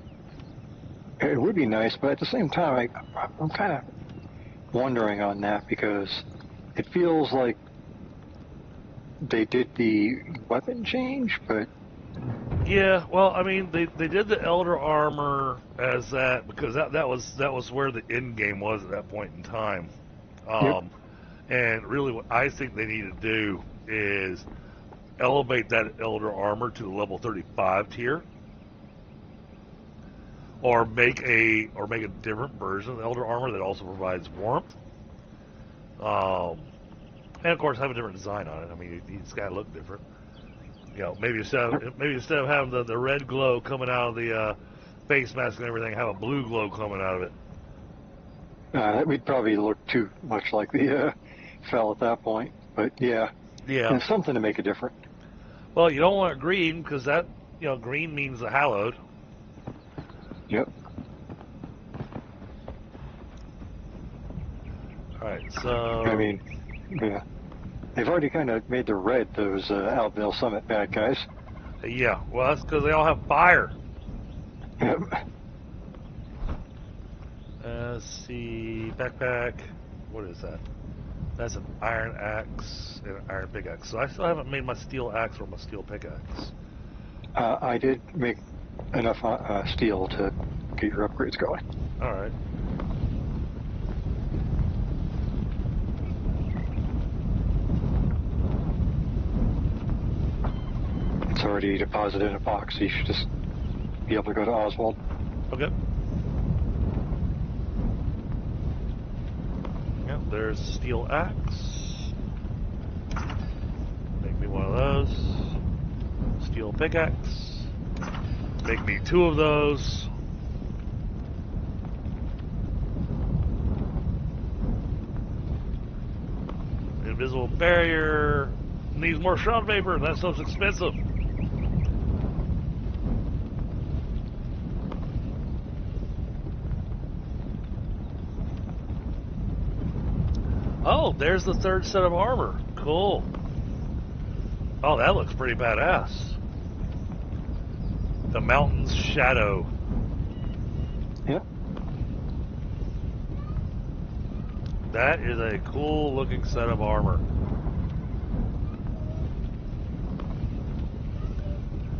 It would be nice, but at the same time, I'm kind of wondering on that because it feels like they did the weapon change, but Yeah, well, I mean, they did the Elder Armor as that because that was where the end game was at that point in time. Yep. And really, what I think they need to do is elevate that Elder Armor to the level 35 tier, or make a different version of the Elder Armor that also provides warmth. And of course, have a different design on it. I mean, it's got to look different. You know, maybe instead of having the red glow coming out of the face mask and everything, have a blue glow coming out of it. that would probably look too much like the fell at that point. But yeah, and something to make it different. Well, you don't want green because that, you know, green means the hallowed. Yep. All right, so I mean, yeah, they've already kind of made the red those Alvale Summit bad guys. yeah, well, that's because they all have fire. Yep. Let's see, backpack. What is that? That's an iron axe and an iron pickaxe. So I still haven't made my steel axe or my steel pickaxe. I did make enough steel to get your upgrades going. All right. It's already deposited in a box, so you should just be able to go to Oswald. Okay. Yep, there's steel axe. Make me one of those. Steel pickaxe. Make me 2 of those. Invisible barrier. Needs more shroud vapor. That stuff's expensive. Oh, there's the 3rd set of armor. Cool. Oh, that looks pretty badass. The Mountain's Shadow. Yep. That is a cool looking set of armor.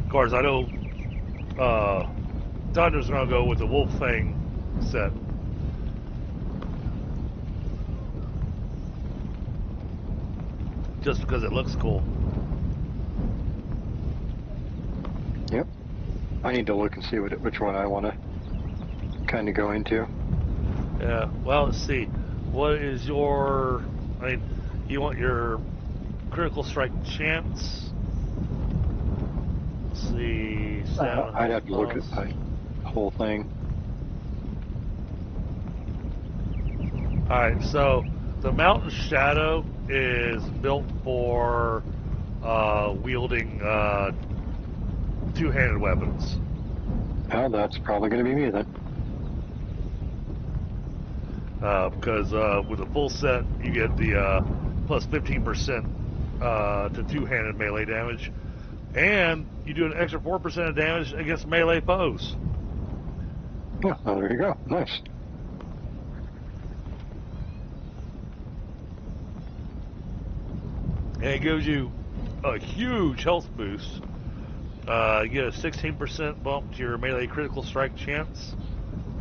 Of course, I know Thunder's gonna go with the Wolf Fang set. Just because it looks cool. Yep. I need to look and see which one I want to kind of go into. Yeah, well, let's see. What is your... I mean, you want your critical strike chance? Let's see... I'd have to look at my whole thing. Alright, so the Mountain Shadow is built for wielding two-handed weapons. Well, that's probably going to be me then. Because with a full set, you get the plus 15% to two-handed melee damage, and you do an extra 4% of damage against melee foes. Yeah, well, there you go. Nice. And it gives you a huge health boost. You get a 16% bump to your melee critical strike chance,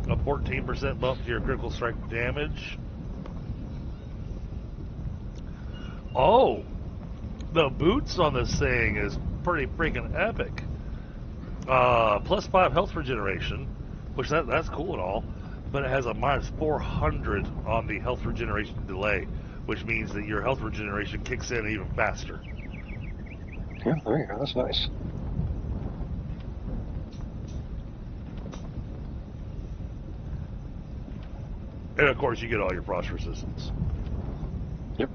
a 14% bump to your critical strike damage. Oh, the boots on this thing is pretty freaking epic. Plus 5 health regeneration, which that's cool and all, but it has a minus 400 on the health regeneration delay, which means that your health regeneration kicks in even faster. Yeah, there you go. That's nice. And of course, you get all your frost resistance. Yep.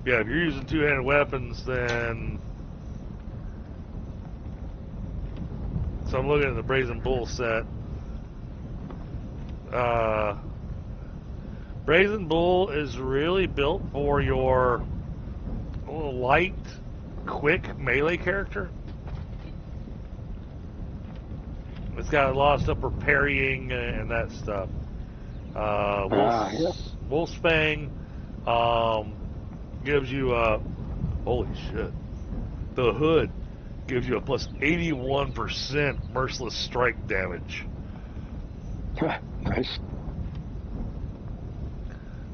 Yeah, if you're using two-handed weapons, then... So I'm looking at the Brazen Bull set. Brazen Bull is really built for your light, quick melee character. It's got a lot of stuff for parrying and that stuff. Wolf's Fang gives you holy shit. The Hood gives you a plus 81% merciless strike damage. Nice.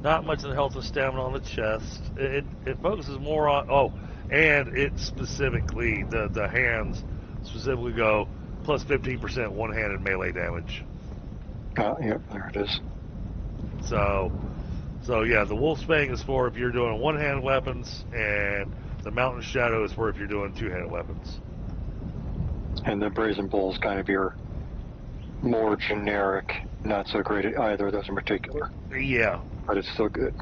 Not much in the health and stamina on the chest. It focuses more on and it specifically the hands specifically go plus 15% one-handed melee damage. Yep, there it is. So yeah, the Wolf's Fang is for if you're doing one-handed weapons, and the Mountain Shadow is for if you're doing two-handed weapons. And the Brazen Bull is kind of your more generic, not so great at either of those in particular. Yeah. But it's still good.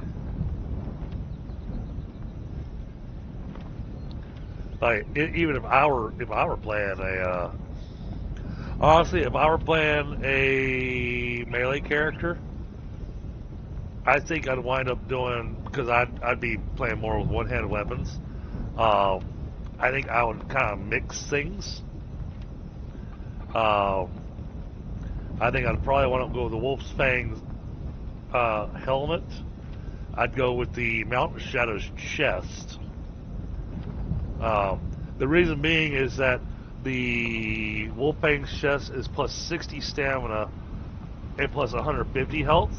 Like even if I were playing a honestly, if I were playing a melee character, I think I'd wind up doing, because I'd be playing more with one-handed weapons. I think I would kind of mix things. I think I'd probably want to go with the Wolf's Fang helmet. I'd go with the Mountain Shadow's chest. The reason being is that the Wolf Fang's chest is plus 60 stamina and plus 150 health,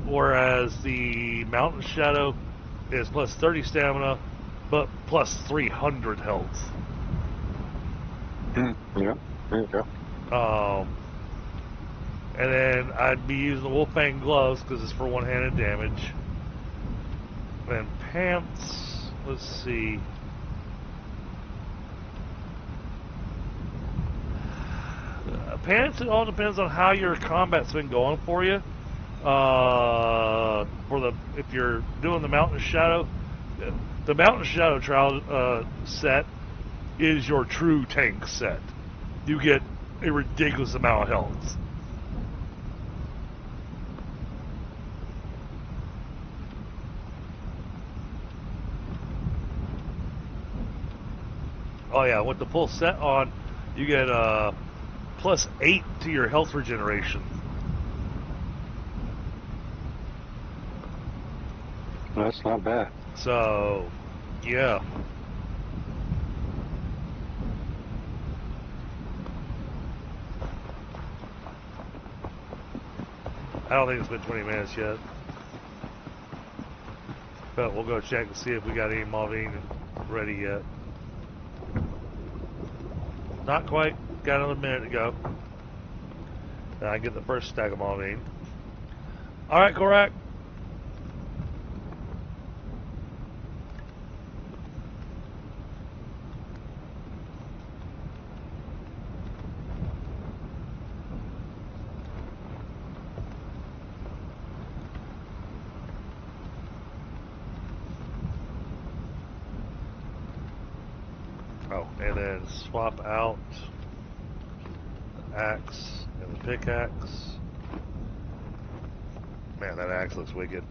whereas the Mountain Shadow is plus 30 stamina but plus 300 health. Yeah, there you go. And then I'd be using the Wolf Fang gloves because it's for one-handed damage. And pants, let's see. Pants, it all depends on how your combat's been going for you. If you're doing the Mountain Shadow, the Mountain Shadow trial set is your true tank set. You get a ridiculous amount of health. Oh yeah, with the full set on, you get +8 to your health regeneration. That's not bad. So, yeah. I don't think it's been 20 minutes yet. But we'll go check and see if we got any Malvine ready yet. Not quite. Got another minute to go. Then I get the first stack of Malvine. Alright, Korak. Oh, and then swap out the axe and the pickaxe. Man, that axe looks wicked.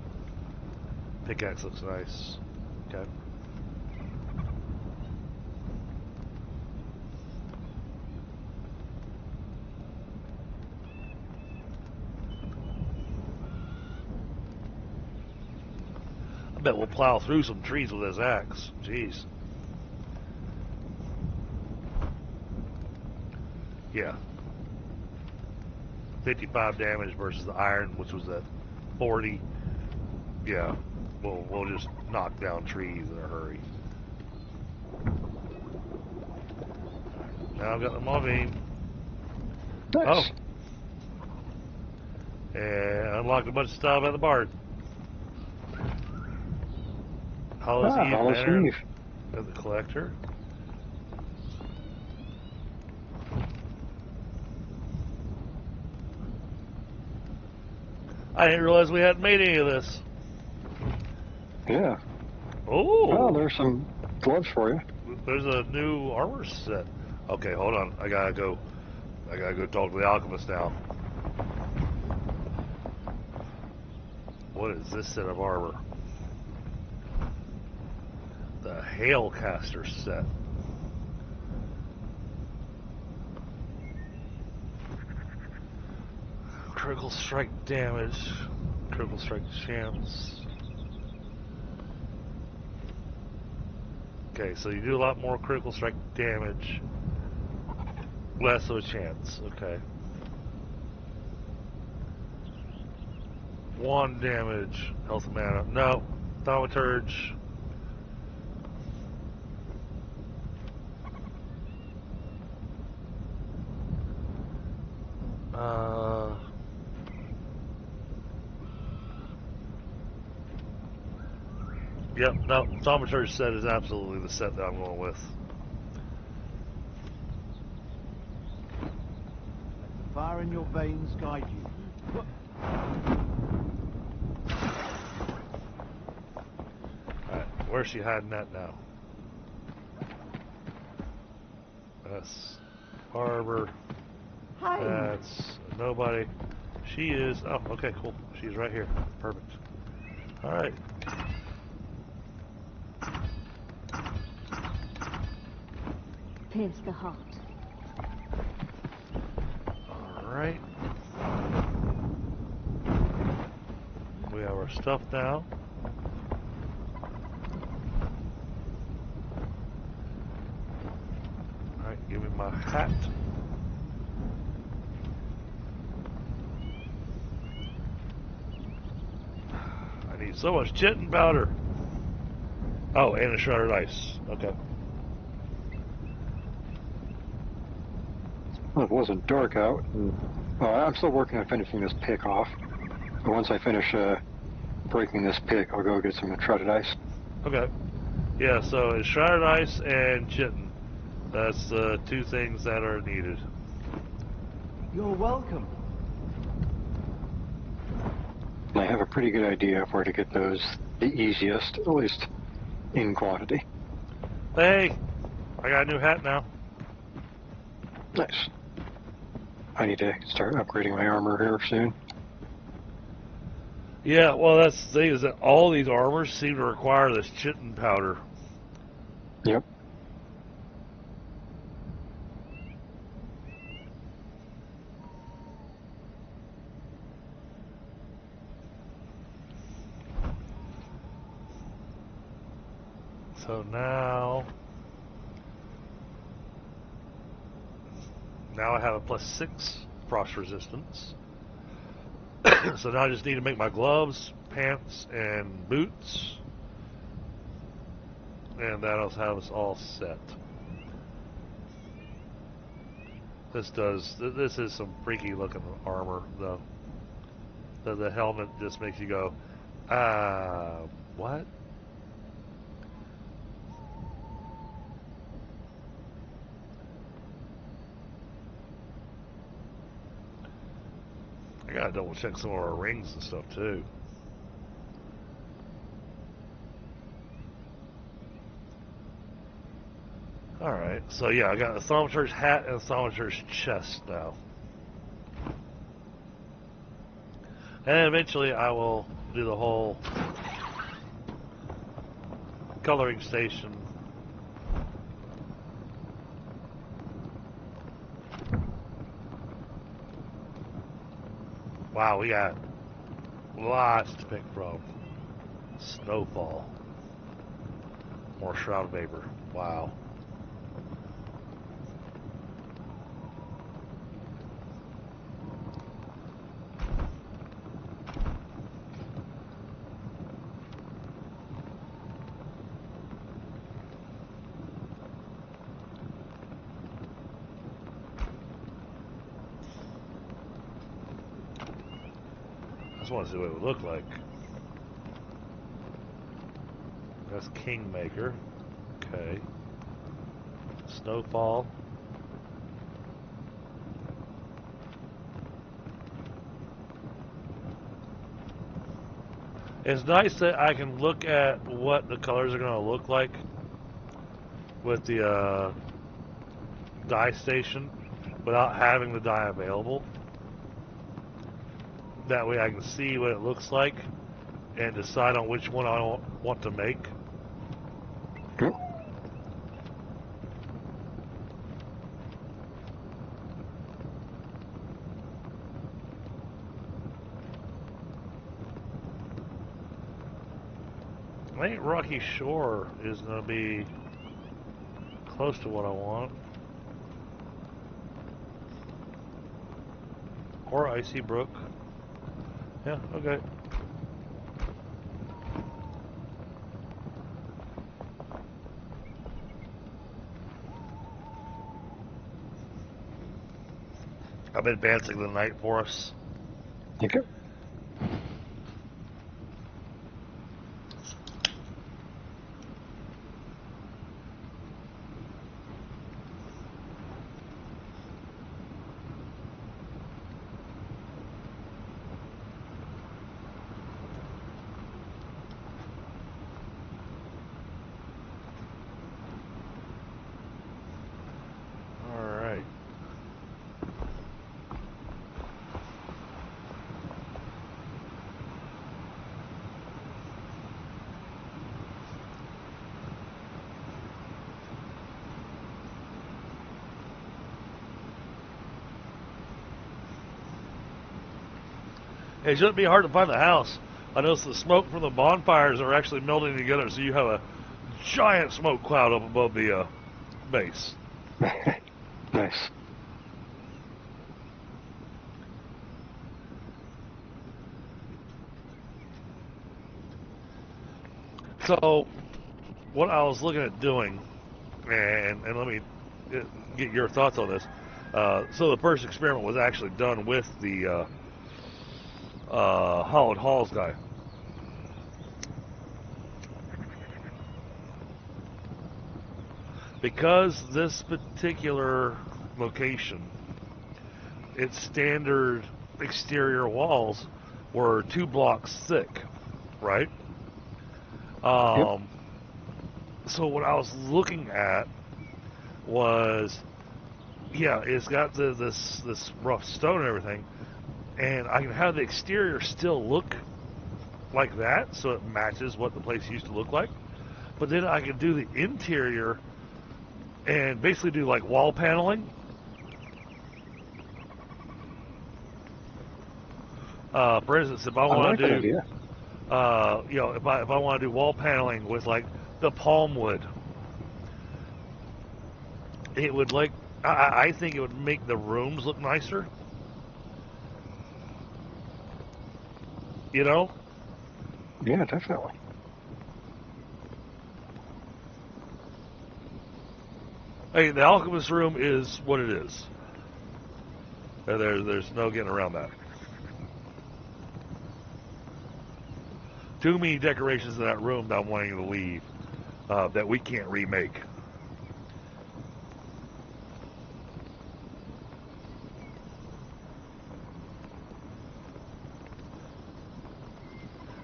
Pickaxe looks nice. Okay. I bet we'll plow through some trees with this axe. Jeez. Yeah. 55 damage versus the iron, which was at 40. Yeah. We'll just knock down trees in a hurry. Now I've got the Malvine. Nice. Oh. And unlocked a bunch of stuff at the barn. Hollis Eve Hollis Manor Eve. of the collector. I didn't realize we hadn't made any of this. Yeah. Oh. Oh, there's some gloves for you. There's a new armor set. Okay, hold on. I gotta go talk to the alchemist now. What is this set of armor? The Hailcaster set. Critical strike damage. Critical strike chance. Okay, so you do a lot more critical strike damage. Less of a chance. Okay. 1 damage. Health and mana. No. Thaumaturge. Yep, no, Thaumaturge set is absolutely the set that I'm going with. Let the fire in your veins guide you. Alright, where's she hiding at now? That's Barber. Hey. That's nobody. She is, oh, okay, cool. She's right here. Perfect. Alright. Pierce the heart. Alright. We have our stuff now. Alright, give me my hat. I need so much chitin powder. Oh, and Enshrouded ice. Okay. Well, it wasn't dark out. Well, I'm still working on finishing this pick off. But once I finish breaking this pick, I'll go get some Enshrouded ice. Okay. Yeah, so Enshrouded ice and chitin. That's the 2 things that are needed. You're welcome. And I have a pretty good idea of where to get those the easiest, at least in quantity. Hey! I got a new hat now. Nice. I need to start upgrading my armor here soon. Yeah, well, that's the thing is that all these armors seem to require this chitin powder. Yep. So now I have a +6 frost resistance. So now I just need to make my gloves, pants, and boots. And that'll have us all set. This is some freaky looking armor though. The helmet just makes you go, what? I gotta double check some of our rings and stuff too. Alright, so yeah, I got a Thaumaturge's hat and a Thaumaturge's chest now. And eventually I will do the whole coloring station. Wow, we got lots to pick from. Snowfall. More shroud vapor. Wow. I want to see what it would look like. That's Kingmaker. Okay. Snowfall. It's nice that I can look at what the colors are going to look like with the dye station without having the dye available. That way I can see what it looks like and decide on which one I want to make. Cool. I think Rocky Shore is going to be close to what I want. Or Icy Brook. Yeah, okay. I'm advancing the night for us. Okay. It shouldn't be hard to find the house. I noticed the smoke from the bonfires are actually melting together, so you have a giant smoke cloud up above the base. Nice. So, what I was looking at doing, and let me get your thoughts on this. So the first experiment was actually done with the Hollowed Halls guy. Because this particular location, its standard exterior walls were 2 blocks thick, right? Yep. So what I was looking at was, yeah, it's got this rough stone and everything, and I can have the exterior still look like that, so it matches what the place used to look like. But then I can do the interior and basically do like wall paneling. For instance, if I want to do, You know, if I want to do wall paneling with like the palm wood, it would like I think it would make the rooms look nicer. You know? Yeah, definitely. Hey, the alchemist room is what it is. There's no getting around that. Too many decorations in that room that I'm wanting to leave that we can't remake.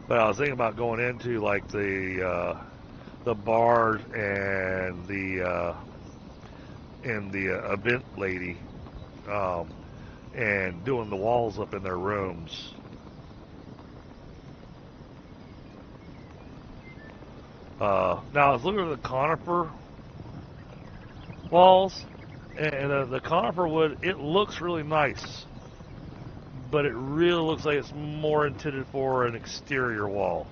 But I was thinking about going into like the bar and the event lady, and doing the walls up in their rooms. Now I was looking at the conifer walls, and the conifer wood, it looks really nice, but it really looks like it's more intended for an exterior wall.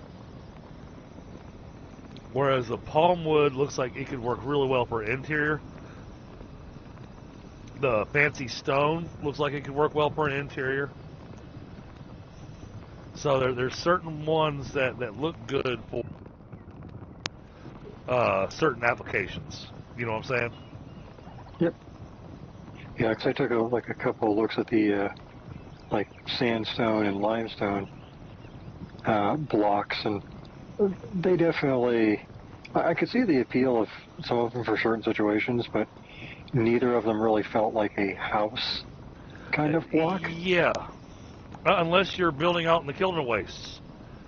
Whereas the palm wood looks like it could work really well for interior. The fancy stone looks like it could work well for an interior. So there's certain ones that look good for certain applications. You know what I'm saying? Yep. Yeah, because I took a couple of looks at the like sandstone and limestone blocks, and they definitely, I could see the appeal of some of them for certain situations, but neither of them really felt like a house kind of block. Yeah. Unless you're building out in the Kilder Wastes.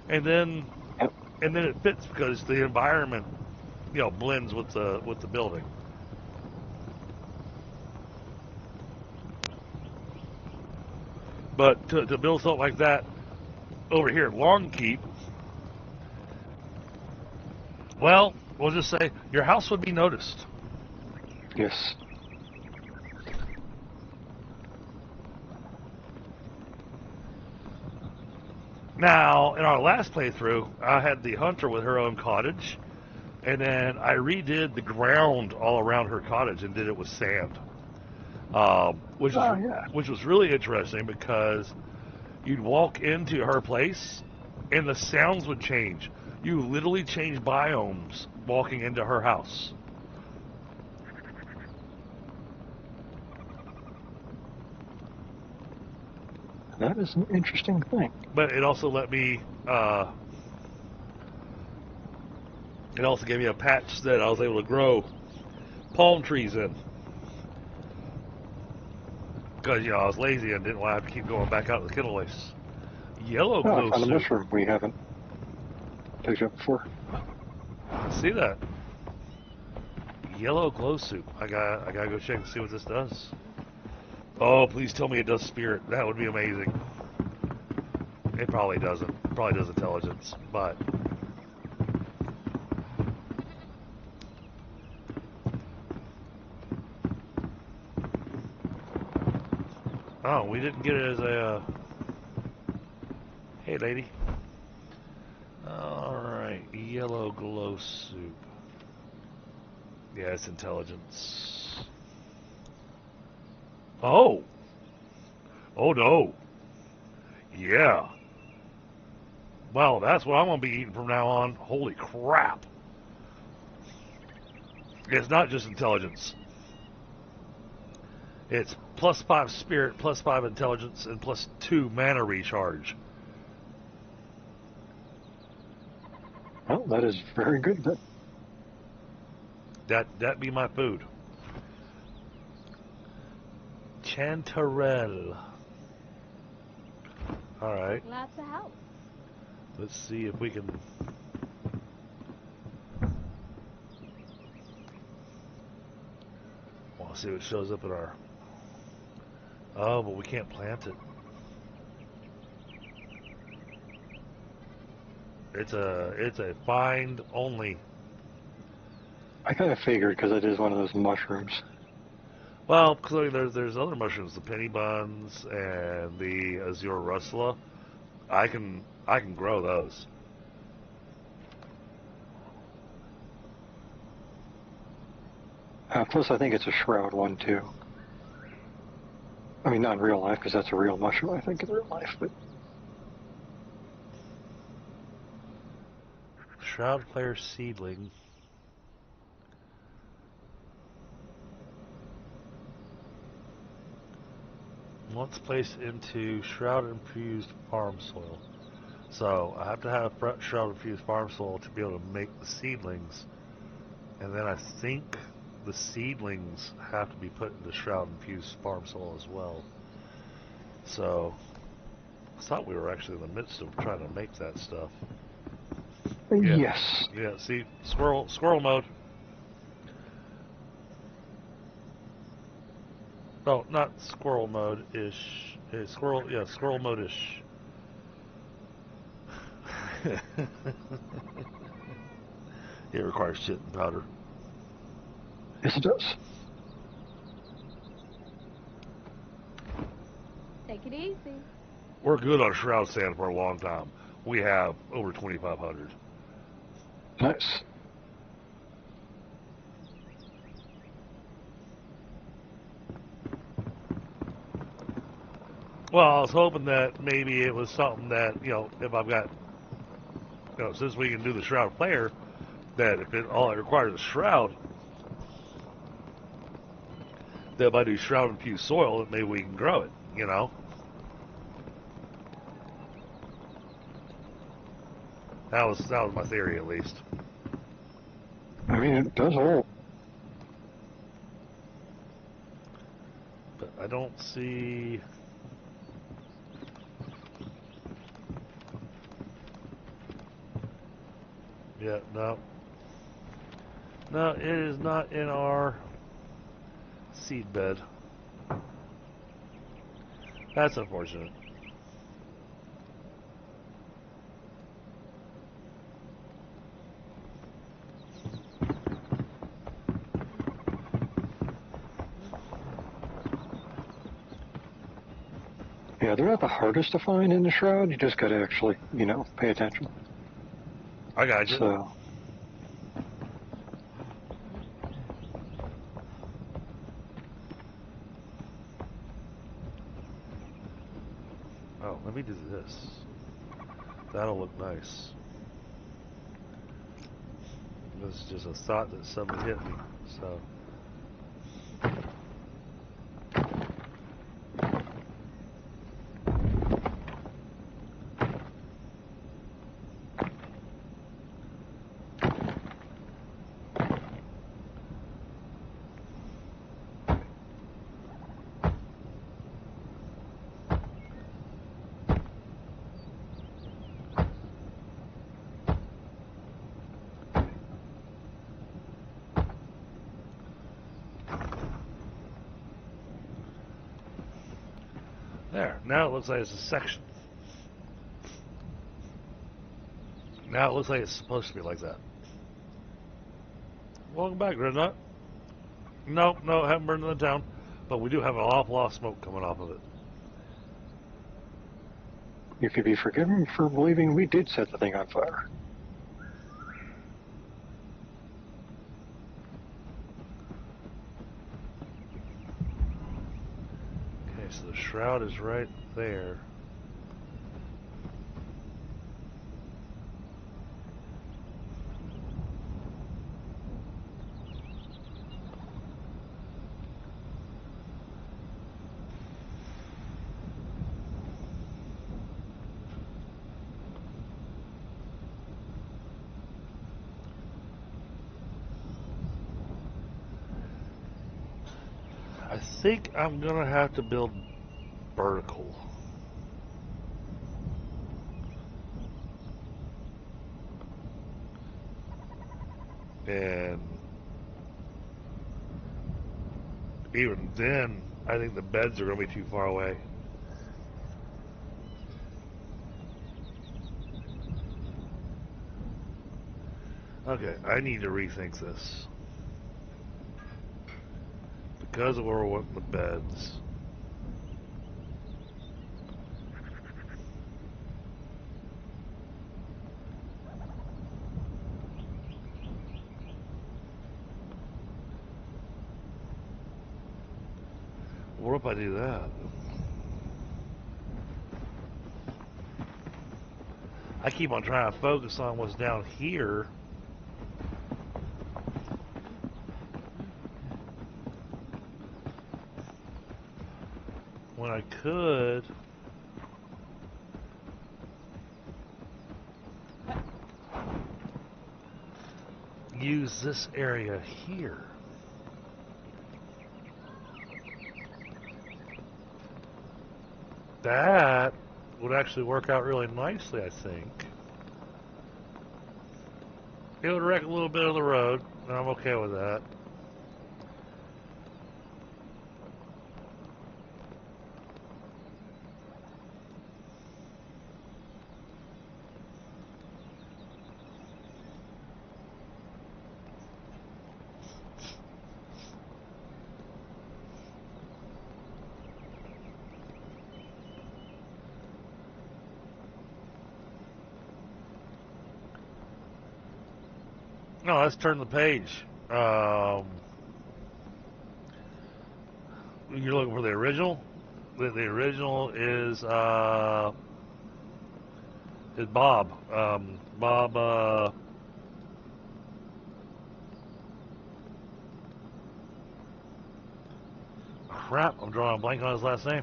And then Yep. it fits because the environment, you know, blends with the building. But to build something like that over here at Longkeep, well, we'll just say your house would be noticed. Yes. Now, in our last playthrough, I had the hunter with her own cottage, and then I redid the ground all around her cottage and did it with sand, which was really interesting because you'd walk into her place and the sounds would change. You literally change biomes walking into her house. That is an interesting thing. But it also let me, it also gave me a patch that I was able to grow palm trees in. Because, you know, I was lazy and didn't want to have to keep going back out to the Kittle Lace. Yellow I glow found a soup. mushroom we haven't picked up before. See that? Yellow glow soup. I gotta go check and see what this does. Oh, please tell me it does spirit. That would be amazing. It probably doesn't. It probably does intelligence, but oh, we didn't get it as a hey lady. Alright, yellow glow soup. Yeah, it's intelligence. Oh! Oh no! Yeah. Well, that's what I'm going to be eating from now on. Holy crap. It's not just intelligence. It's +5 spirit, +5 intelligence, and +2 mana recharge. Well, that is very good. That be my food. Chanterelle. Alright. Lots of help. Let's see if we can... Well, see what shows up in our... Oh, but we can't plant it. It's a find only. I kind of figured because it is one of those mushrooms. Well, because there's other mushrooms, the penny buns and the azure russula. I can grow those. Plus, I think it's a shroud one too. I mean, not in real life, because that's a real mushroom, I think, in real life, but... Shroud player seedling. Once placed into shroud-infused farm soil. So, I have to have shroud-infused farm soil to be able to make the seedlings. And then I think the seedlings have to be put into shroud-infused farm soil as well. So, I thought we were actually in the midst of trying to make that stuff. Yeah. Yes. Yeah, see, squirrel mode. No, not squirrel mode-ish. Squirrel mode-ish. It requires shit and powder. Yes, it does. Take it easy. We're good on shroud sand for a long time. We have over 2,500. Nice. Well, I was hoping that maybe it was something that, if I've got, since we can do the shroud player, that if all it requires is shroud, that if I do shroud infused soil, that maybe we can grow it, That was my theory, at least. I mean, it does hold. But I don't see... Yeah, no. No, it is not in our seed bed. That's unfortunate. Yeah, they're not the hardest to find in the shroud. You just got to actually, pay attention. I got you. So, oh, let me do this. That'll look nice. This is just a thought that somebody hit me, so... There. Now it looks like it's a section. Now it looks like it's supposed to be like that. Welcome back, Red Nut. No, haven't burned it down. But we do have an awful lot of smoke coming off of it. you could be forgiven for believing we did set the thing on fire. Okay, so the shroud is right there. I think I'm gonna have to build vertical. And even then, I think the beds are gonna be too far away. Okay, I need to rethink this. Because of where we're wanting the beds. What if I do that? I keep on trying to focus on what's down here. When I could use this area here. That would actually work out really nicely, I think. It would wreck a little bit of the road, and I'm okay with that. No, let's turn the page. You're looking for the original? The original is Bob. Bob, crap, I'm drawing a blank on his last name.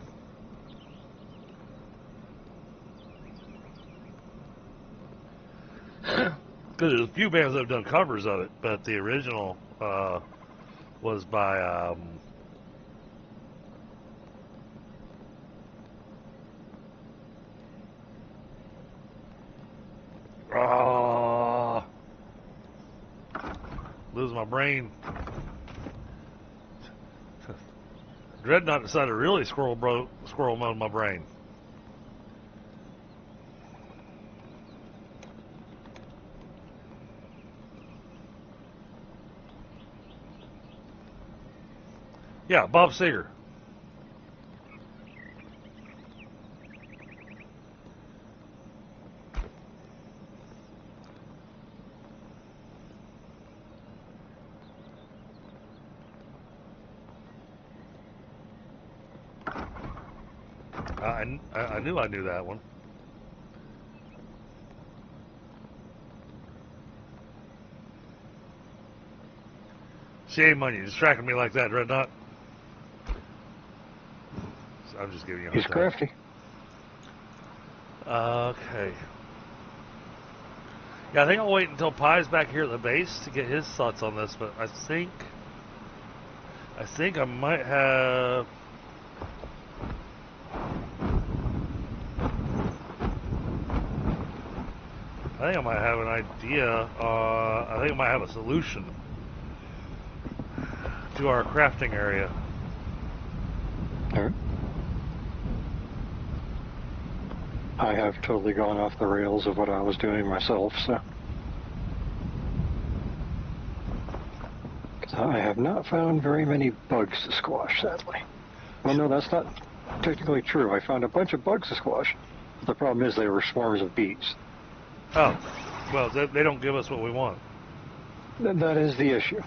Because there's a few bands that have done covers of it, but the original was by losing my brain. Dreadnought decided to really squirrel mode my brain. Yeah, Bob Seger. I knew I knew that one. Shame on you distracting me like that, Dreadnought. I'm just giving you a hard He's time. crafty. Okay. Yeah, I think I'll wait until Pie's back here at the base to get his thoughts on this, but I think I might have. I think I might have an idea. I think I might have a solution to our crafting area. All right. I have totally gone off the rails of what I was doing myself, so. 'Cause I have not found very many bugs to squash, sadly. Well, no, that's not technically true. I found a bunch of bugs to squash. But the problem is they were swarms of bees. Oh, well, they don't give us what we want. That is the issue.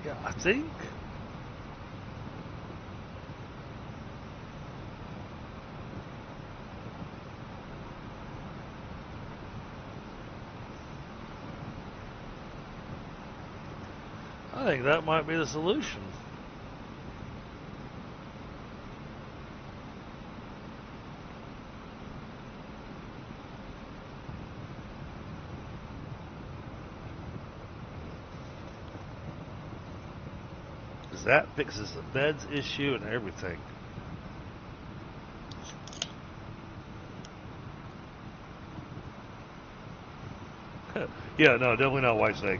Yeah, I think. I think that might be the solution. Because that fixes the beds issue and everything. Yeah, no, definitely not white snake.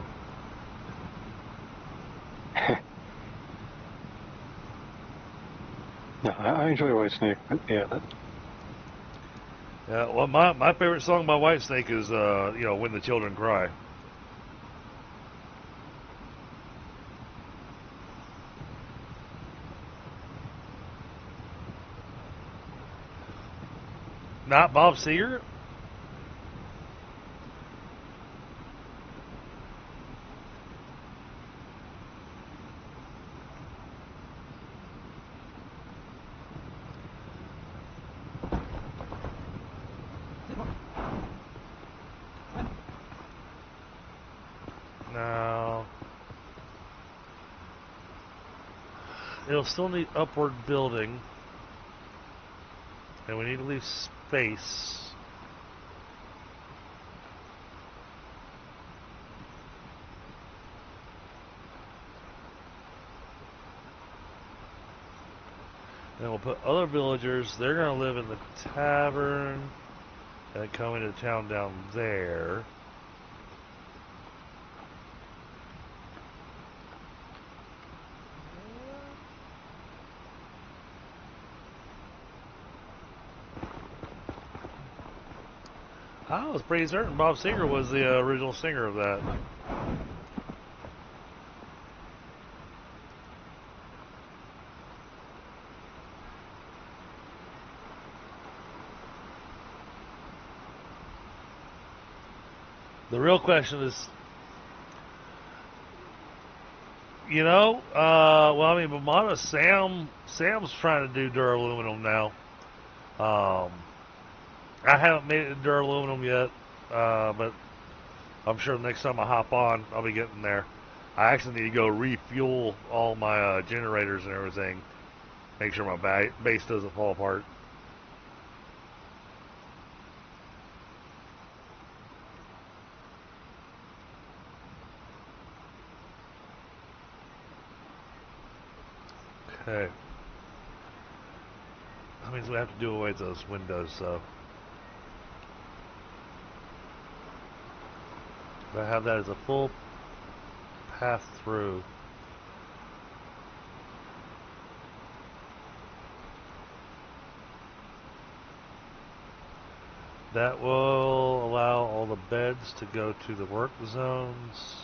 No, I enjoy Whitesnake, but yeah, Yeah, well, my favorite song by Whitesnake is, When the Children Cry. Not Bob Seger? it'll still need upward building. And we need to leave space. Then we'll put other villagers. They're going to live in the tavern and come into town down there. I was pretty certain Bob Seger was the original singer of that. The real question is, well, I mean, Bamada, Sam's trying to do duraluminum now. I haven't made it to duraluminum yet, but I'm sure the next time I hop on, I'll be getting there. I actually need to go refuel all my generators and everything. Make sure my base doesn't fall apart. Okay. That means we have to do away with those windows, so. I have that as a full path through. That will allow all the beds to go to the work zones.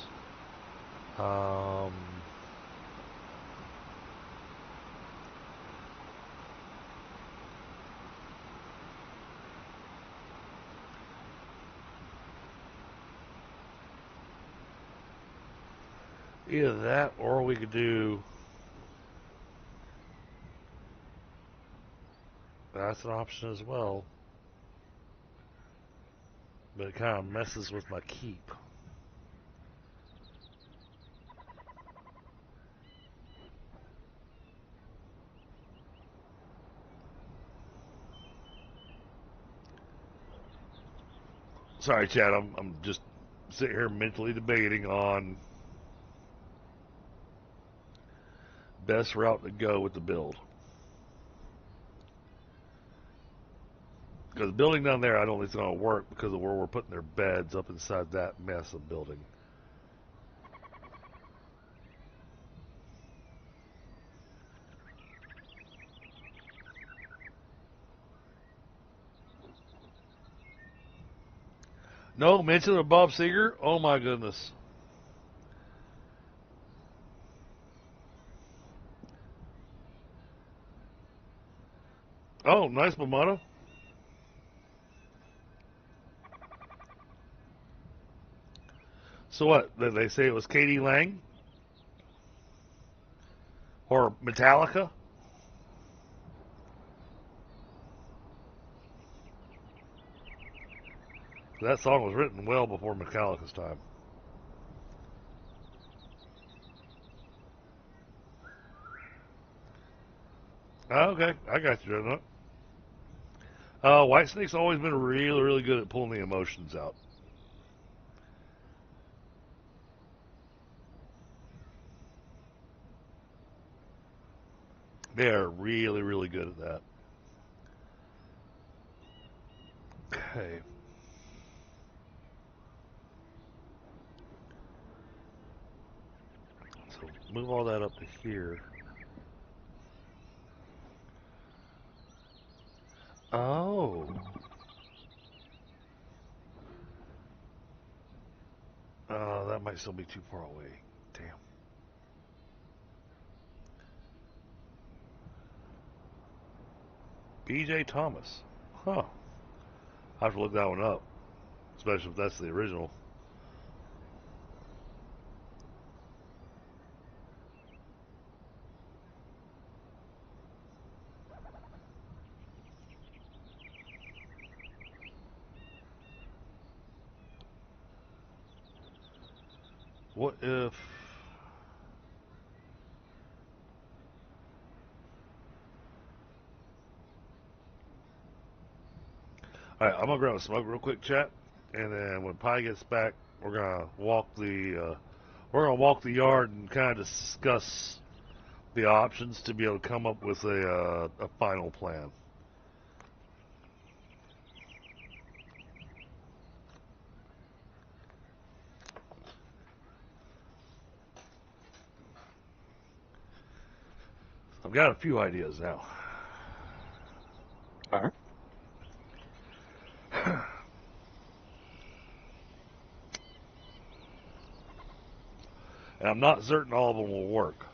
Either that, or we could do. That's an option as well. But it kind of messes with my keep. Sorry, Chad. I'm just sitting here mentally debating on best route to go with the build. Because the building down there, I don't think it's going to work because of where we're putting their beds up inside that mess of building. No mention of Bob Seger? Oh my goodness. Oh, nice Bamada. So what? Did they say it was Katie Lang? Or Metallica? That song was written well before Metallica's time. Oh, okay, I got you, Dreadnought. Whitesnake's always been really, really good at pulling the emotions out. They are really, really good at that. Okay. So move all that up to here. Oh. That might still be too far away. Damn. B.J. Thomas. Huh. I have to look that one up. Especially if that's the original. What if... Alright, I'm gonna grab a smoke real quick, chat, and then when Pi gets back, we're gonna walk the yard and kind of discuss the options to be able to come up with a final plan. I've got a few ideas now. All right. And I'm not certain all of them will work.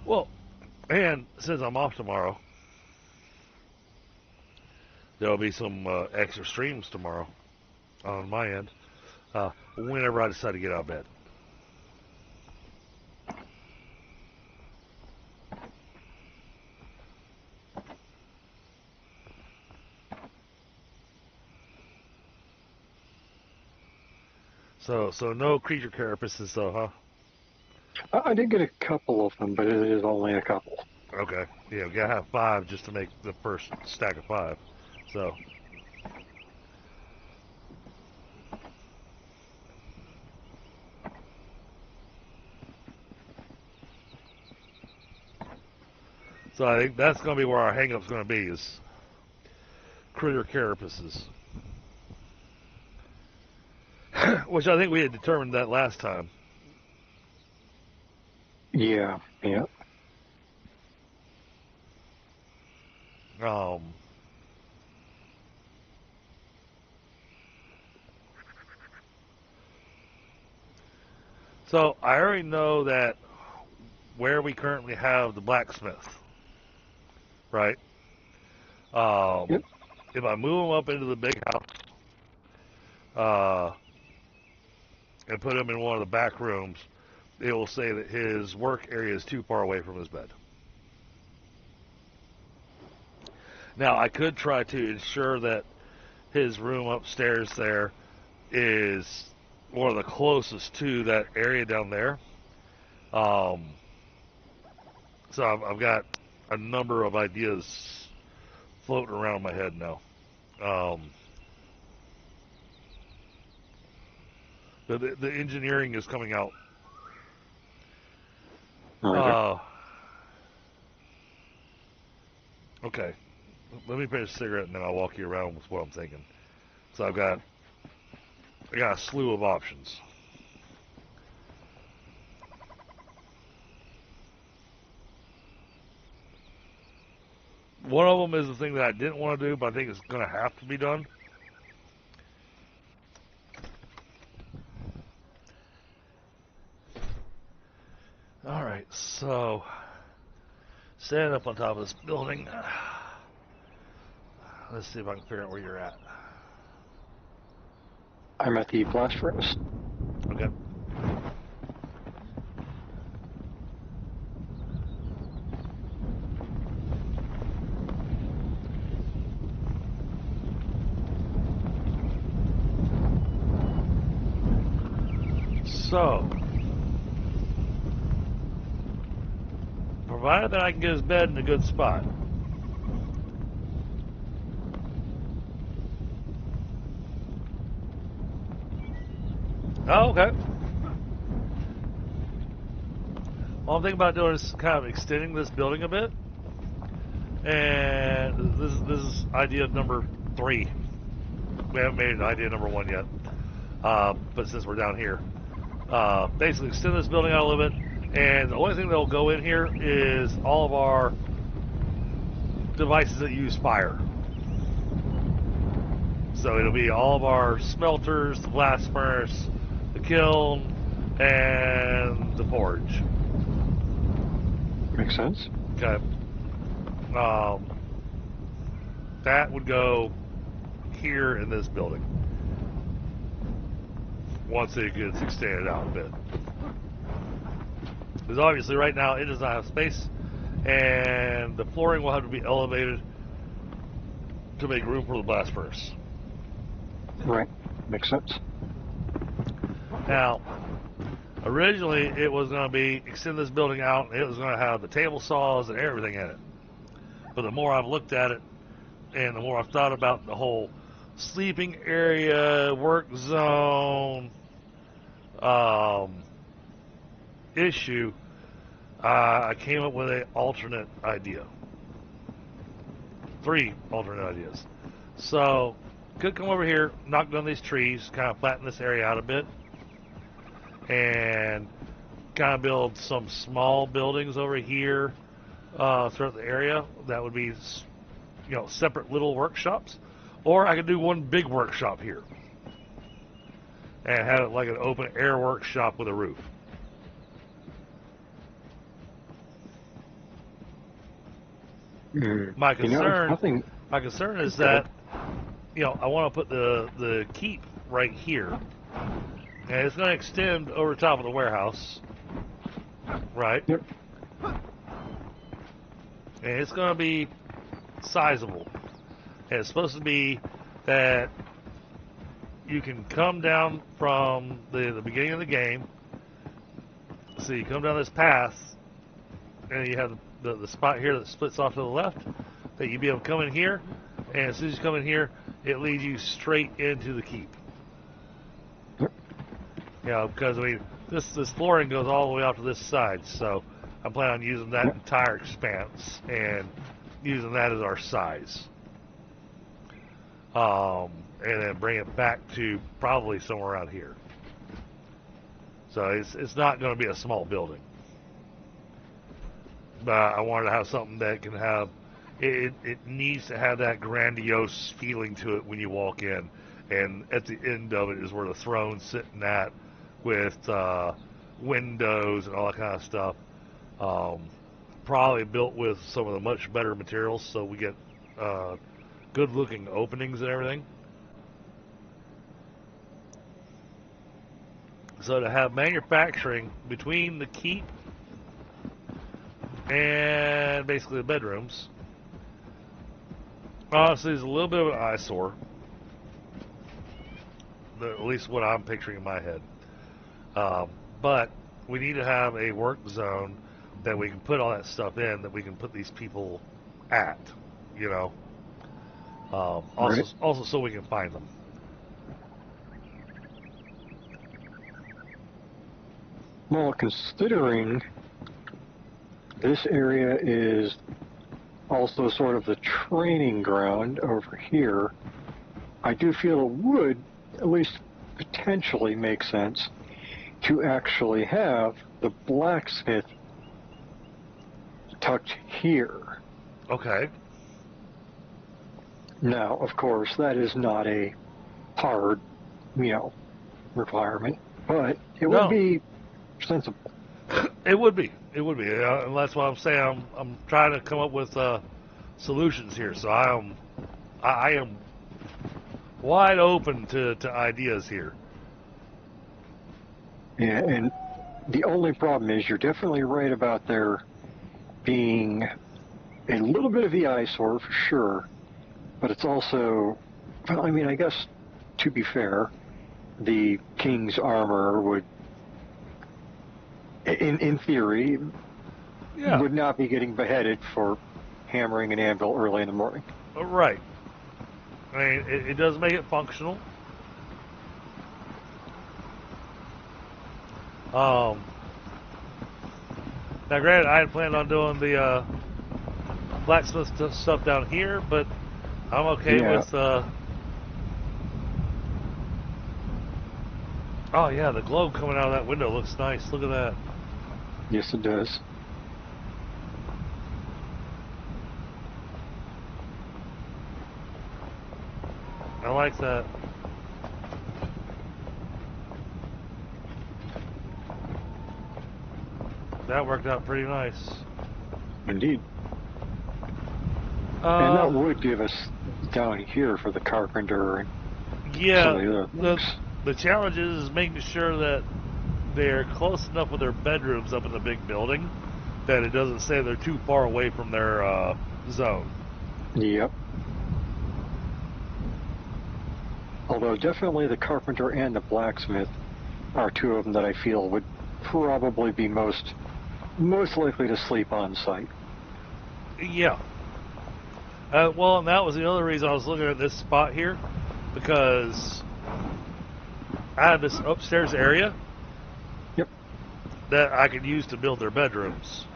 Well, and since I'm off tomorrow, there'll be some extra streams tomorrow on my end, whenever I decide to get out of bed. So no creature carapaces though, huh? I did get a couple of them, but it is only a couple. Okay. Yeah, we gotta have 5 just to make the first stack of 5. So. So I think that's gonna be where our hang-up's gonna be, is critter carapaces. Which I think we had determined that last time. Yeah, yeah. So I already know that where we currently have the blacksmith, right? Yep. If I move him up into the big house, and put him in one of the back rooms, it will say that his work area is too far away from his bed. Now, I could try to ensure that his room upstairs there is one of the closest to that area down there. So I've got a number of ideas floating around my head now. The engineering is coming out. Okay. Let me finish a cigarette and then I'll walk you around with what I'm thinking. So I got a slew of options. One of them is the thing that I didn't want to do, but I think it's going to have to be done. Alright, so standing up on top of this building. Let's see if I can figure out where you're at. I'm at the blast furnace. Okay. So, provided that I can get his bed in a good spot. Oh, okay. All I'm thinking about doing is kind of extending this building a bit. And this is idea number 3. We haven't made idea number 1 yet. But since we're down here. Basically extend this building out a little bit. And the only thing that will go in here is all of our devices that use fire. So it'll be all of our smelters, the blast furnace, the kiln, and the forge. Makes sense. Okay. That would go here in this building. Once it gets extended out a bit. Because obviously right now it does not have space, and the flooring will have to be elevated to make room for the blast furnace. Right. Makes sense. Now, originally it was going to be extend this building out, and it was going to have the table saws and everything in it. But the more I've looked at it, and the more I've thought about the whole sleeping area, work zone issue, I came up with an alternate idea. 3 alternate ideas. So, could come over here, knock down these trees, kind of flatten this area out a bit, and kind of build some small buildings over here throughout the area. That would be, separate little workshops. Or I could do one big workshop here and have it like an open air workshop with a roof. My concern is that, I want to put the keep right here, and it's going to extend over top of the warehouse, right? Yep. And it's going to be sizable. And it's supposed to be that you can come down from the beginning of the game. So you come down this path, and you have the spot here that splits off to the left, that you'd be able to come in here, and as soon as you come in here, it leads you straight into the keep. Because this flooring goes all the way out to this side, so I'm planning on using that entire expanse and using that as our size. And then bring it back to probably somewhere around here. So it's not going to be a small building. But I wanted to have something that can have, it needs to have that grandiose feeling to it when you walk in. And at the end of it is where the throne's sitting at, with windows and all that kind of stuff. Probably built with some of the much better materials, so we get good looking openings and everything. So to have manufacturing between the keep and basically the bedrooms, honestly, is a little bit of an eyesore. At least what I'm picturing in my head. But we need to have a work zone that we can put all that stuff in, that we can put these people at, also so we can find them. Well, considering this area is also sort of the training ground over here, I do feel it would at least potentially make sense to actually have the blacksmith tucked here. Okay. Now, of course, that is not a hard, requirement, but it would be sensible. It would be. And that's why I'm saying I'm trying to come up with solutions here. So I am wide open to ideas here. Yeah, and the only problem is you're definitely right about there being a little bit of the eyesore for sure, but it's also, I guess to be fair, the king's armor would, in theory, would not be getting beheaded for hammering an anvil early in the morning. Right. I mean, it does make it functional. Now, granted, I had planned on doing the blacksmith stuff down here, but I'm okay with. Oh yeah, the globe coming out of that window looks nice. Look at that. Yes, it does. I like that. That worked out pretty nice. Indeed. And that would give us down here for the carpenter and some of the other things. The challenge is making sure that they're close enough with their bedrooms up in the big building that it doesn't say they're too far away from their zone. Yep. Although definitely the carpenter and the blacksmith are two of them that I feel would probably be most likely to sleep on site. Yeah. Well, and that was the other reason I was looking at this spot here, because I had this upstairs area Yep. that I could use to build their bedrooms.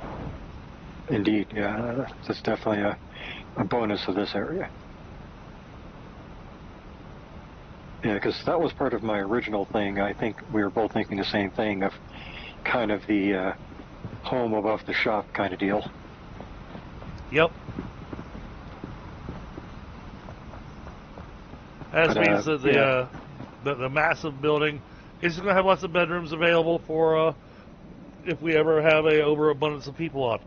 Indeed, yeah, that's definitely a bonus of this area. Yeah, because that was part of my original thing. I think we were both thinking the same thing, of kind of the home above the shop kind of deal. Yep. That means that the massive building is going to have lots of bedrooms available for if we ever have a overabundance of people on.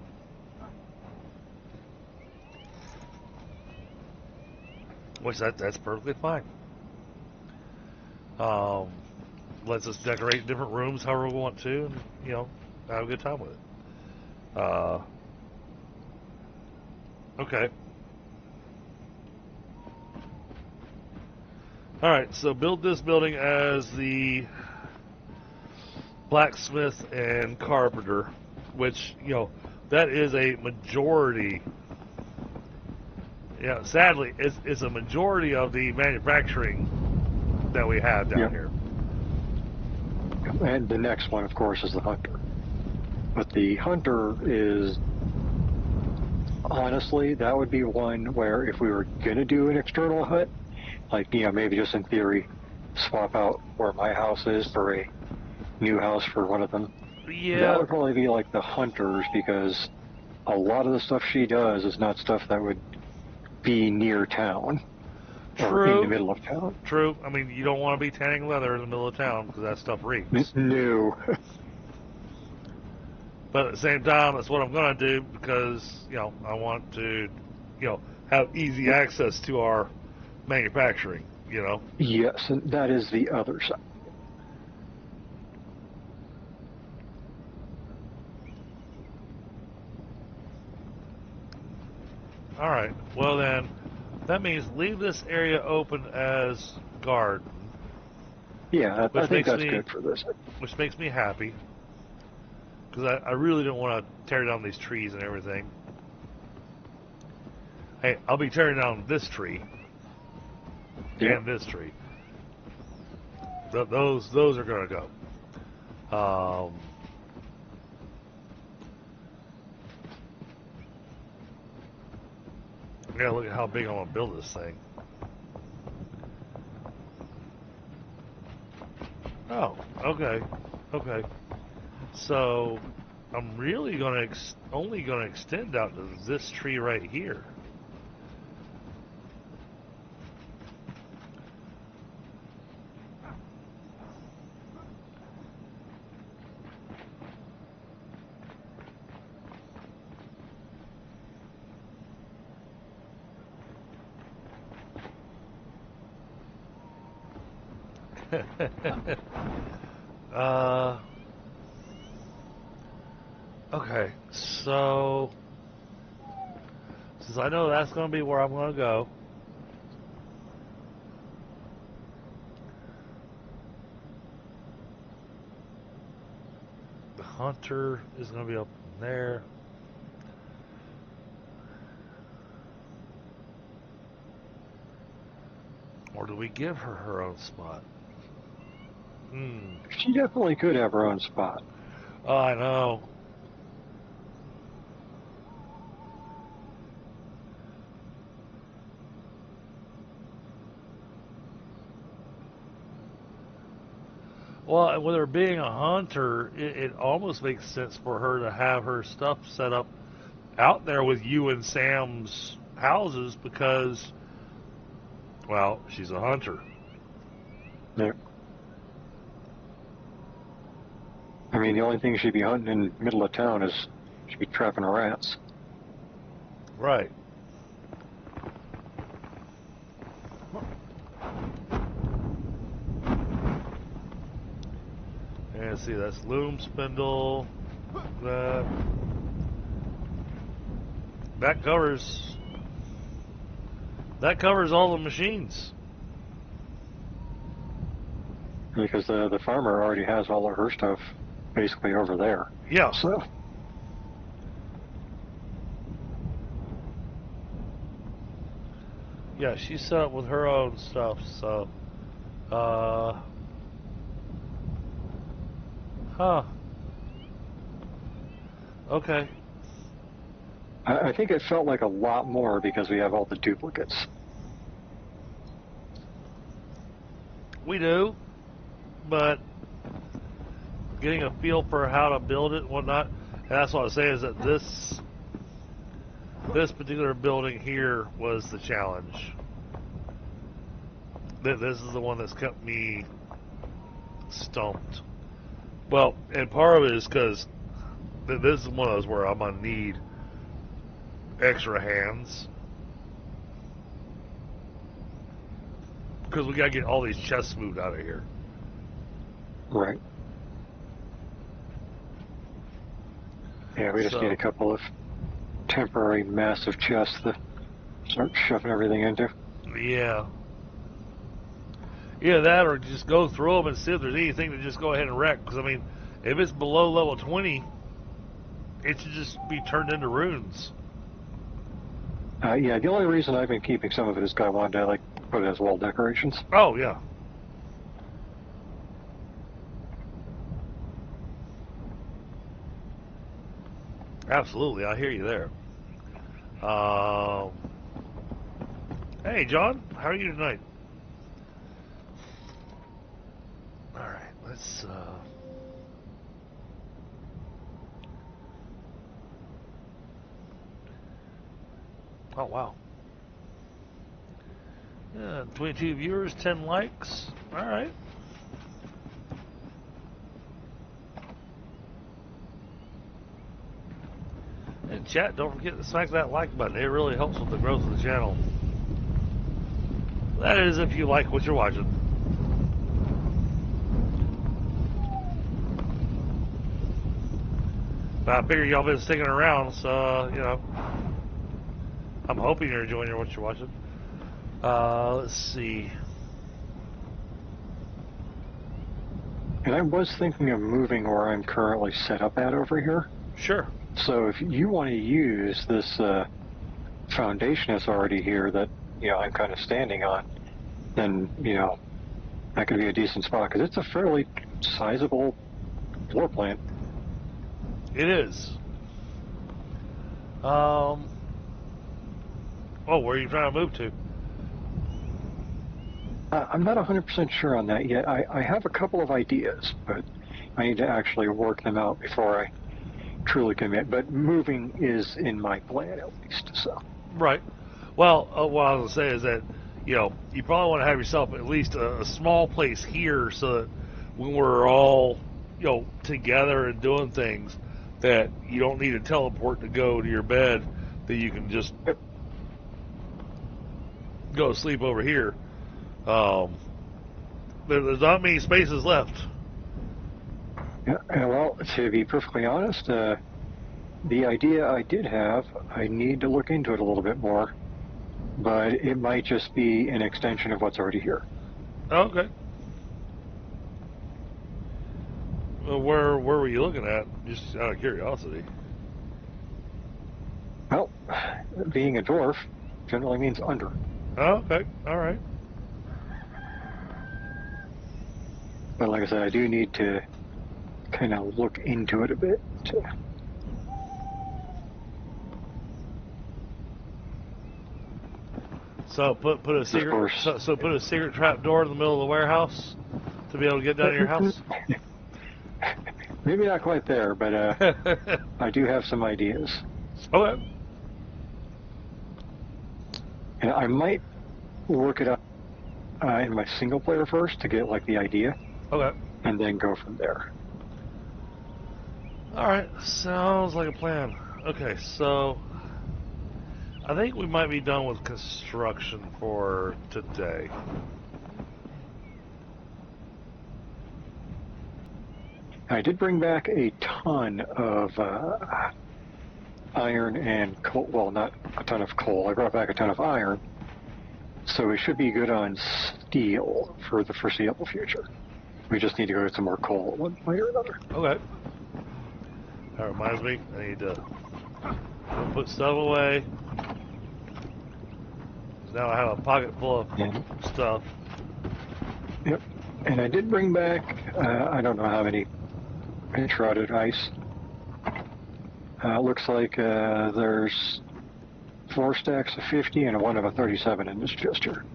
Which that's perfectly fine. Lets us decorate different rooms however we want to, and have a good time with it. Okay. All right, so build this building as the blacksmith and carpenter, which that is a majority. Yeah, sadly, it's a majority of the manufacturing that we have down here. And the next one, of course, is the hunter. But the hunter is, honestly, that would be one where if we were going to do an external hut, like, maybe just in theory, swap out where my house is for a new house for one of them. Yeah. That would probably be like the hunters, because a lot of the stuff she does is not stuff that would be near town. True. Or in the middle of town. True. I mean, you don't want to be tanning leather in the middle of town because that stuff reeks. No. But at the same time, that's what I'm going to do because, I want to, have easy access to our manufacturing, Yes, and that is the other side. All right. Well, then, that means leave this area open as garden. Yeah, I think that's good for this. Which makes me happy. Because I really don't want to tear down these trees and everything. Hey, I'll be tearing down this tree. Yeah. And this tree. Those are going to go. Yeah, look at how big I want to build this thing. Oh, okay. Okay. So, I'm really going to only going to extend out to this tree right here. Okay, so since I know that's going to be where I'm going to go, the hunter is going to be up in there. Or do we give her her own spot? She definitely could have her own spot. Oh, I know. Well, with her being a hunter, it almost makes sense for her to have her stuff set up out there with you and Sam's houses because, well, she's a hunter. Yeah. I mean, the only thing she'd be hunting in the middle of town is she'd be trapping rats. Right. And see, that's loom spindle. That covers all the machines. because the farmer already has all of her stuff basically over there. Yeah. So. Yeah, she's set up with her own stuff, so... Huh. Okay. I think it felt like a lot more because we have all the duplicates. We do, but getting a feel for how to build it and whatnot, and that's what I was saying is that this particular building here was the challenge. This is the one that's kept me stumped. Well, and part of it is because this is one of those where I'm going to need extra hands. Because we got to get all these chests moved out of here. Right. Yeah, we just need a couple of temporary massive chests to start shoving everything into. Yeah. Yeah, that or just go through them and see if there's anything to just go ahead and wreck. Because, I mean, if it's below level 20, it should just be turned into runes. Yeah, the only reason I've been keeping some of it is because I wanted to, like, put it as wall decorations. Oh, yeah. Absolutely, I hear you there. Hey, John, how are you tonight? All right, let's. Oh wow. Yeah, 22 viewers, 10 likes. All right. And chat, don't forget to smack that like button. It really helps with the growth of the channel. That is if you like what you're watching. But I figure y'all been sticking around, so, you know, I'm hoping you're enjoying what you're watching. Let's see. And I was thinking of moving where I'm currently set up at over here. Sure. So if you want to use this foundation that's already here that, you know, I'm kind of standing on, then, you know, that could be a decent spot because it's a fairly sizable floor plan. It is. Oh, where are you trying to move to? I'm not 100% sure on that yet. I have a couple of ideas, but I need to actually work them out before I truly commit. But moving is in my plan at least. So. Right. Well, what I was going to say is that, you know, you probably want to have yourself at least a small place here so that when we're all, you know, together and doing things, that you don't need to teleport to go to your bed, that you can just go sleep over here. There's not many spaces left. Yeah, well, to be perfectly honest, the idea I did have, I need to look into it a little bit more, but it might just be an extension of what's already here. Okay. Well, where were you looking at? Just out of curiosity. Well, being a dwarf generally means under. Oh, okay. All right. But like I said, I do need to kind of look into it a bit. So put a secret put a secret trap door in the middle of the warehouse to be able to get down to your house. Maybe not quite there, but I do have some ideas. Okay. And I might work it up in my single player first to get like the idea. Okay. And then go from there. All right. Sounds like a plan. Okay, so I think we might be done with construction for today. I did bring back a ton of iron and coal. Well, not a ton of coal. I brought back a ton of iron. So we should be good on steel for the foreseeable future. We just need to go get some more coal at one point or another. Okay. That reminds me, I need to go put stuff away. 'Cause now I have a pocket full of Yeah. stuff. Yep. And I did bring back, I don't know how many Enshrouded ice. Looks like there's 4 stacks of 50 and one of a 37 in this chest here.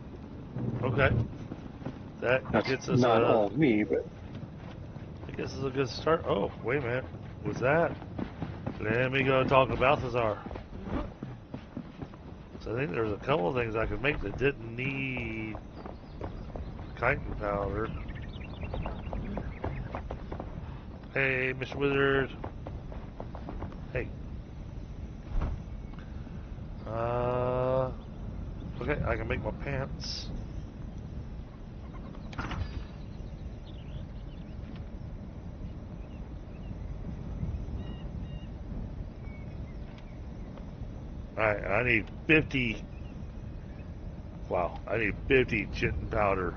Okay. That That's gets us not all me, but I guess it's a good start. Oh, wait a minute. What's that? Let me go talk to Balthazar. So I think there's a couple of things I could make that didn't need chitin powder. Hey, Mr. Wizard. Hey. Okay, I can make my pants. Alright, I need 50. Wow, I need 50 chitin powder.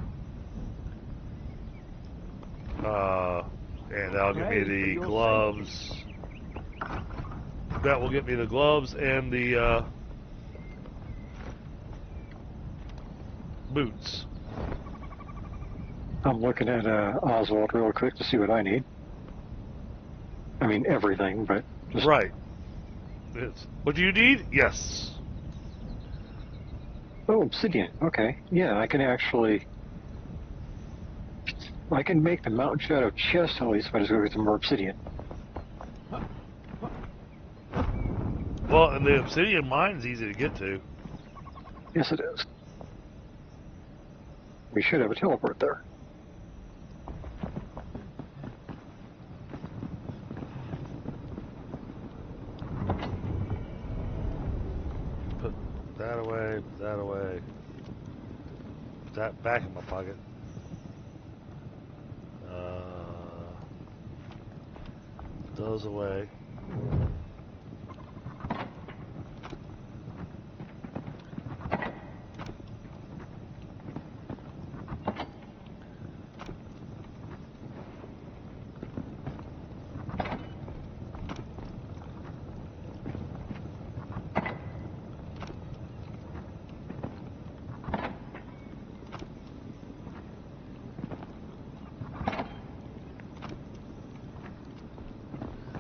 And that'll get me the gloves. That will get me the gloves and the boots. I'm looking at Oswald real quick to see what I need. I mean, everything, but just... Right. What do you need? Yes. Oh, obsidian. Okay. Yeah, I can actually... I can make the Mountain Shadow chest at least if I just go get some more obsidian. Well, and the obsidian mine's easy to get to. Yes, it is. We should have a teleport there. Put that away, put that away. Put that back in my pocket. Put those away.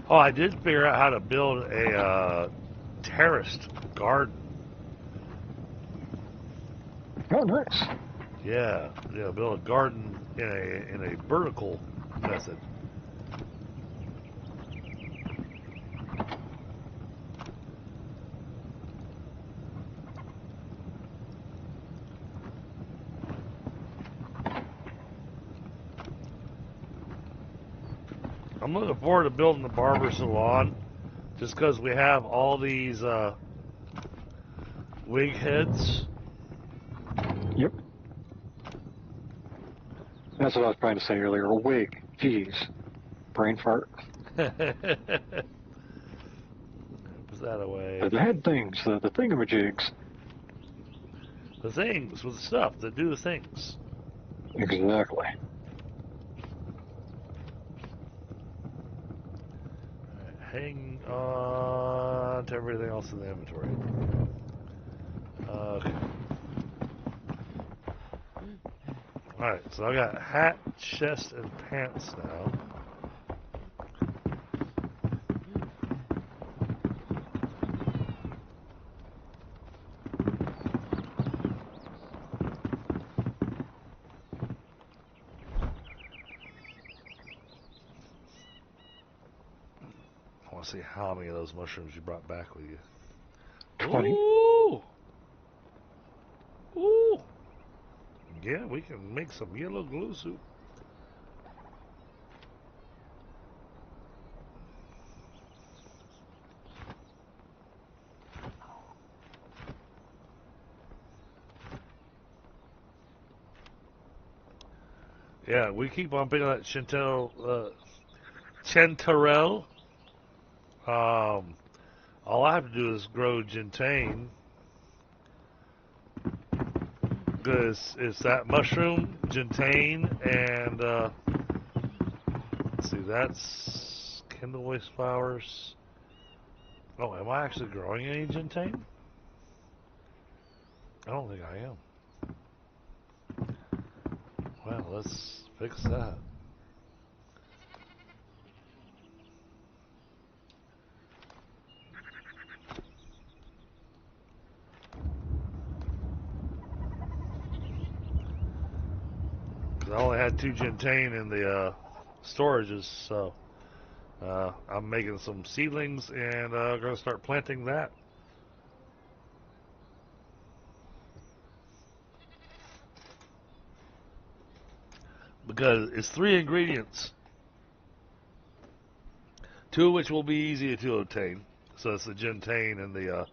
Oh, I did figure out how to build a terraced garden. Oh, nice. Yeah, build a garden in a vertical method. I'm looking forward to building the barber salon, just because we have all these wig heads. Yep. That's what I was trying to say earlier. A wig. Jeez. Brain fart. Put that away. The head things, the thingamajigs. The things with the stuff that do the things. Exactly. Hang on to everything else in the inventory. Okay. Alright, so I got hat, chest, and pants now. I want to see how many of those mushrooms you brought back with you. 20. Ooh! Ooh! Yeah, we can make some yellow glue soup. Yeah, we keep on picking that chanterelle. All I have to do is grow gentiane. Because it's that mushroom, gentiane, and see, that's kindle waste flowers. Oh, am I actually growing any gentian? I don't think I am. Well, let's fix that. Because I only had 2 gentian in the storages, so I'm making some seedlings and going to start planting that. Because it's 3 ingredients, 2 of which will be easy to obtain. So it's the gentian and the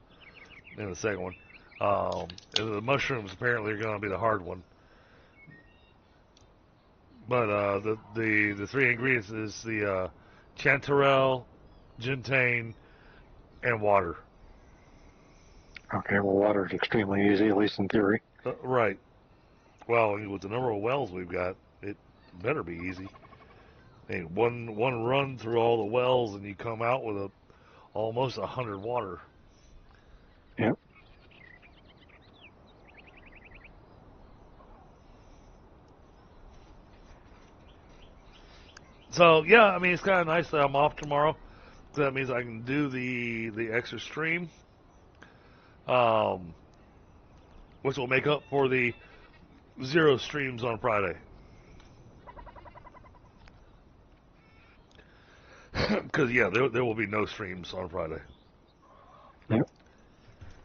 second one. And the mushrooms apparently are going to be the hard one. But the 3 ingredients is the chanterelle, gentian, and water. Okay, well, water is extremely easy, at least in theory. Right. Well, with the number of wells we've got, it better be easy. I mean, one run through all the wells, and you come out with almost 100 water. Yep. So yeah, I mean, it's kind of nice that I'm off tomorrow. So that means I can do the extra stream, which will make up for the 0 streams on Friday. Because yeah, there will be no streams on Friday. Yep.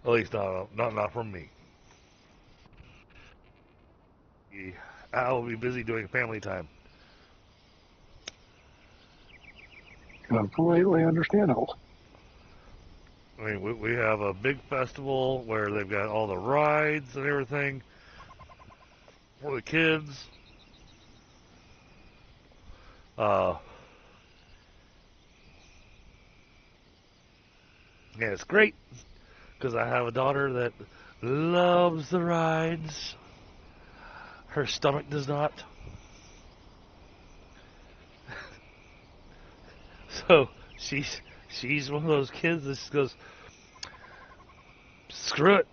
At least not from me. I will be busy doing family time. Completely understandable. I mean, we have a big festival where they've got all the rides and everything for the kids. Yeah, it's great because I have a daughter that loves the rides. Her stomach does not. So she's one of those kids that just goes, screw it.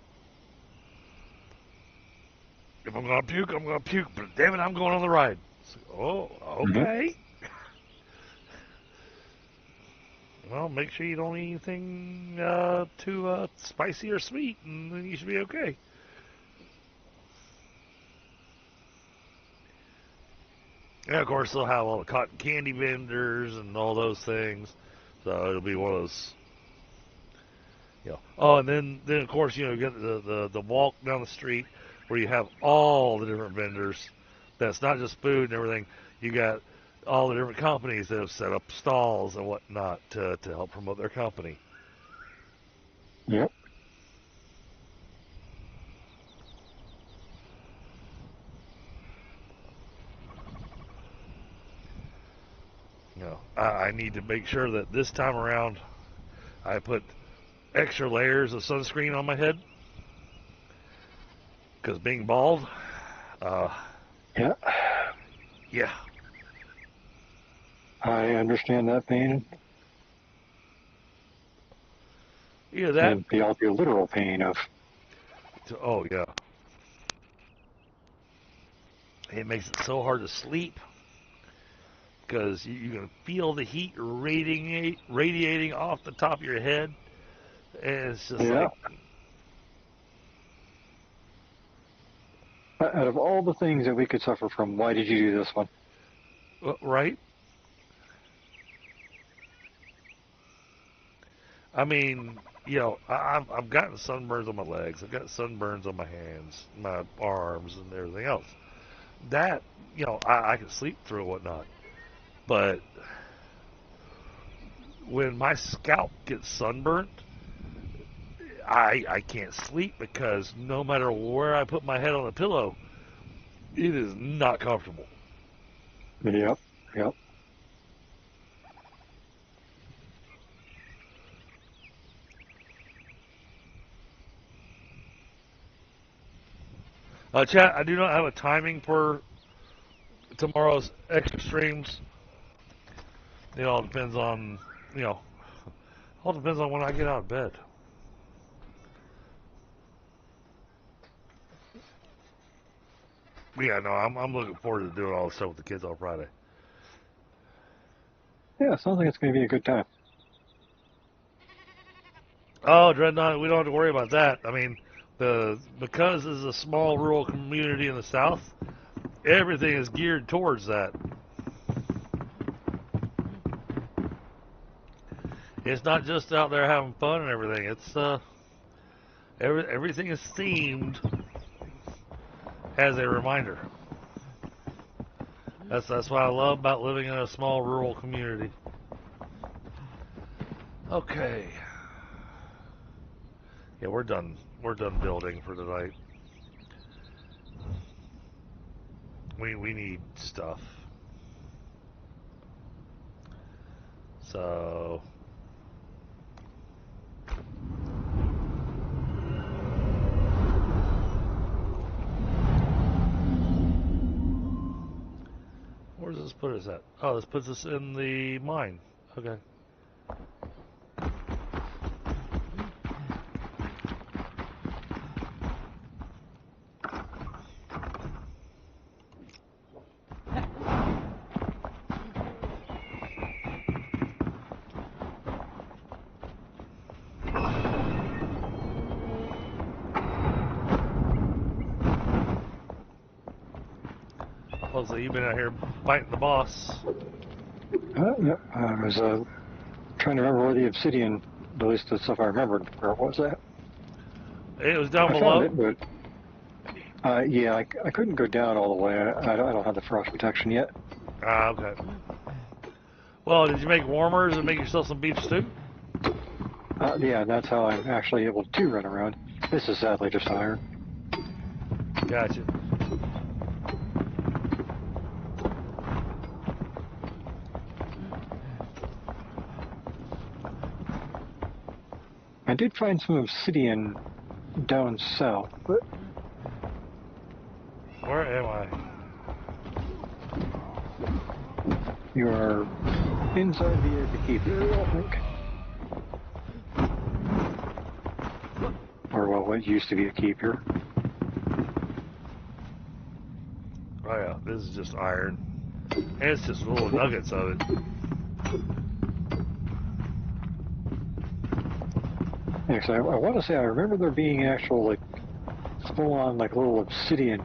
If I'm gonna puke, I'm gonna puke. But damn it, I'm going on the ride. Oh, okay. Well, make sure you don't eat anything too spicy or sweet, and then you should be okay. And of course, they'll have all the cotton candy vendors and all those things. So it'll be one of those. Oh, and then of course, you get the walk down the street where you have all the different vendors. That's not just food and everything. You got all the different companies that have set up stalls and whatnot to help promote their company. Yep. I need to make sure that this time around I put extra layers of sunscreen on my head because being bald, Yeah. yeah. I understand that pain. Either that. And the literal pain of. Oh yeah. It makes it so hard to sleep because you can feel the heat radiating off the top of your head, and it's just like. Out of all the things that we could suffer from, why did you do this one? Right? I mean, I've gotten sunburns on my legs. I've got sunburns on my hands, my arms, and everything else. That, I can sleep through and whatnot. But when my scalp gets sunburnt, I can't sleep because no matter where I put my head on the pillow, it is not comfortable. Yep. Chat, I do not have a timing for tomorrow's extra streams. It all depends on, all depends on when I get out of bed. But yeah, no, I'm looking forward to doing all this stuff with the kids on Friday. Yeah, sounds like it's going to be a good time. Oh, Dreadnought, we don't have to worry about that. I mean, because it's a small rural community in the south, everything is geared towards that. It's not just out there having fun and everything. It's everything is themed as a reminder. That's what I love about living in a small rural community. Okay. Yeah, we're done. We're done building for tonight. We need stuff. So where does this put us at? Oh, this puts us in the mine. Okay. Well, so you've been out here fighting the boss. Yeah, I was trying to remember where the obsidian, at least the stuff I remembered, where it was at. It was down I below. found it, but yeah, I couldn't go down all the way. I don't have the frost protection yet. Ah, okay. Well, did you make warmers and make yourself some beef stew? Yeah, that's how I'm actually able to run around. This is sadly just iron. Gotcha. I did find some obsidian down south, but Where am I? you are inside the keep area, I think. Or, well, what used to be a keep here. Oh yeah, this is just iron. And it's just little nuggets of it. Yeah, so I want to say I remember there being an actual, like, full-on, like, little obsidian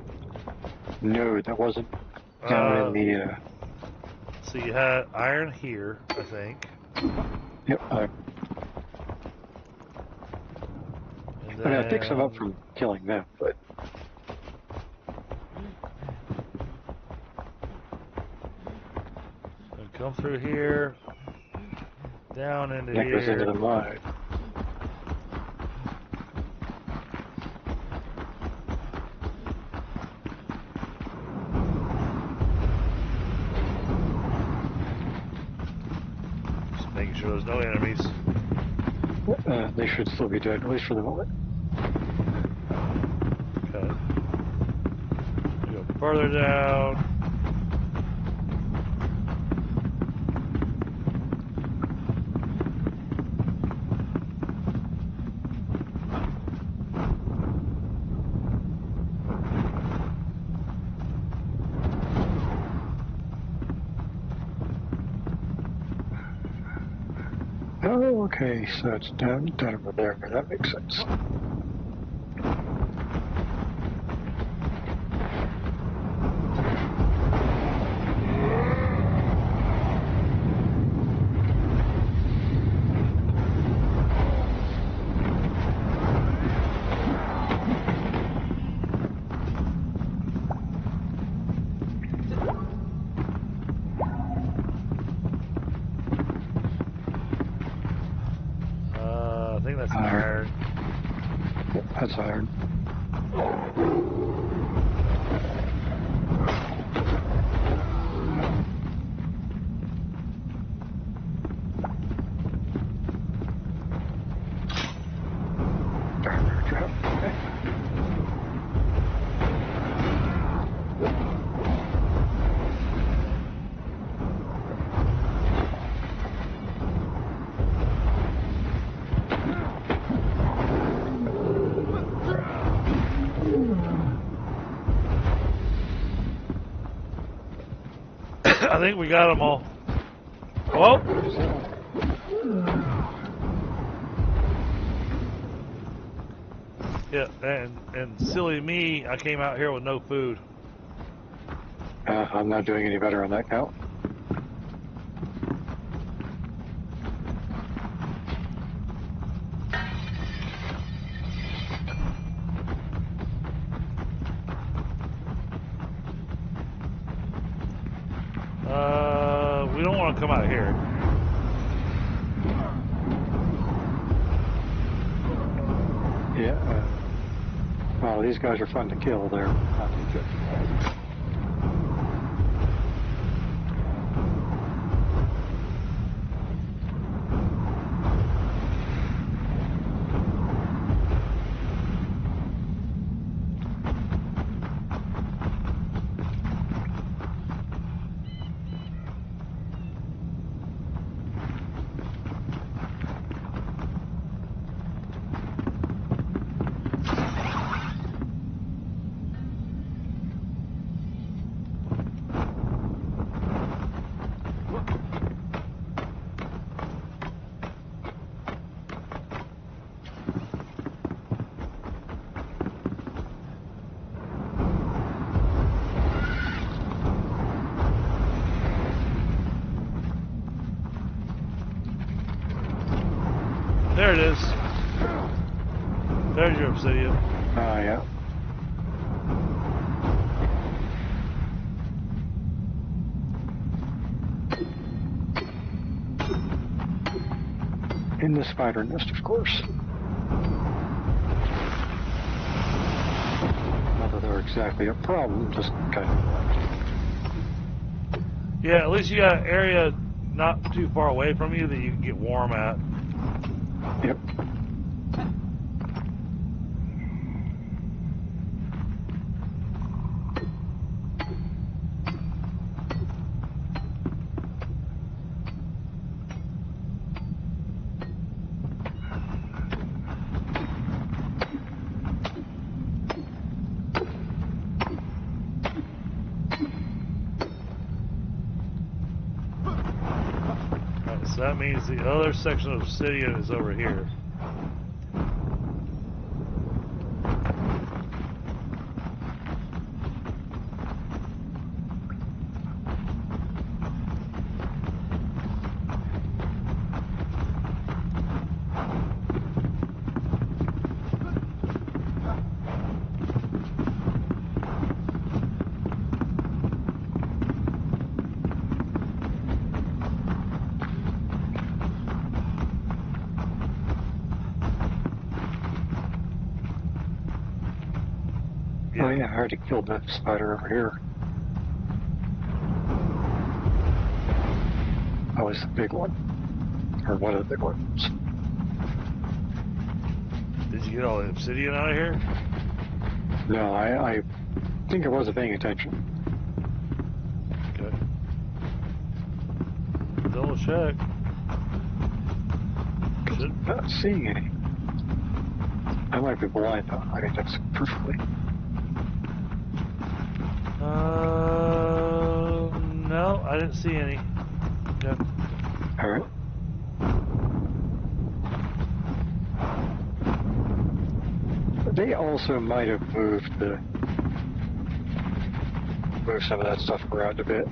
node that wasn't down in the, So you had iron here, I think. Yep, And I mean, I picked some up then- from killing them, but and come through here, down into that goes into here. the mine. Just making sure there's no enemies. They should still be dead, at least for the moment. Okay. We go further down. Oh, okay, so it's down over there. That makes sense. I think that's iron. Yep, that's iron. I think we got them all. Well, yeah, and silly me, I came out here with no food. I'm not doing any better on that count. We don't want to come out here. Yeah. Well, these guys are fun to kill. They're not to judge. There it is. There's your obsidian. Yeah. In the spider nest, of course. Not that they're exactly a problem, just kind of. Yeah, at least you got an area not too far away from you that you can get warm at. Yep. Alright, so that means the other section of obsidian is over here. Oh yeah, I already killed that spider over here. That was the big one. Or one of the big ones. Did you get all the obsidian out of here? No, I think I wasn't paying attention. Okay. Double check. Should. Not seeing any. I might be blind though. I think that's perfectly. No, I didn't see any. Okay. Alright. They also might have moved some of that stuff around a bit.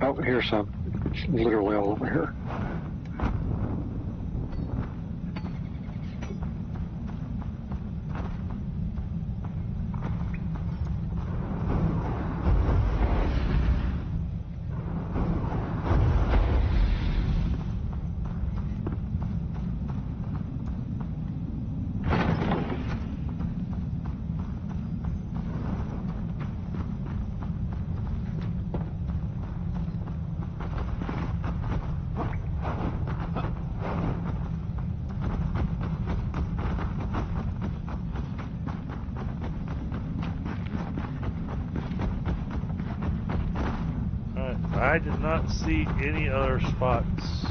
Oh, here's some. It's literally all over here. I did not see any other spots.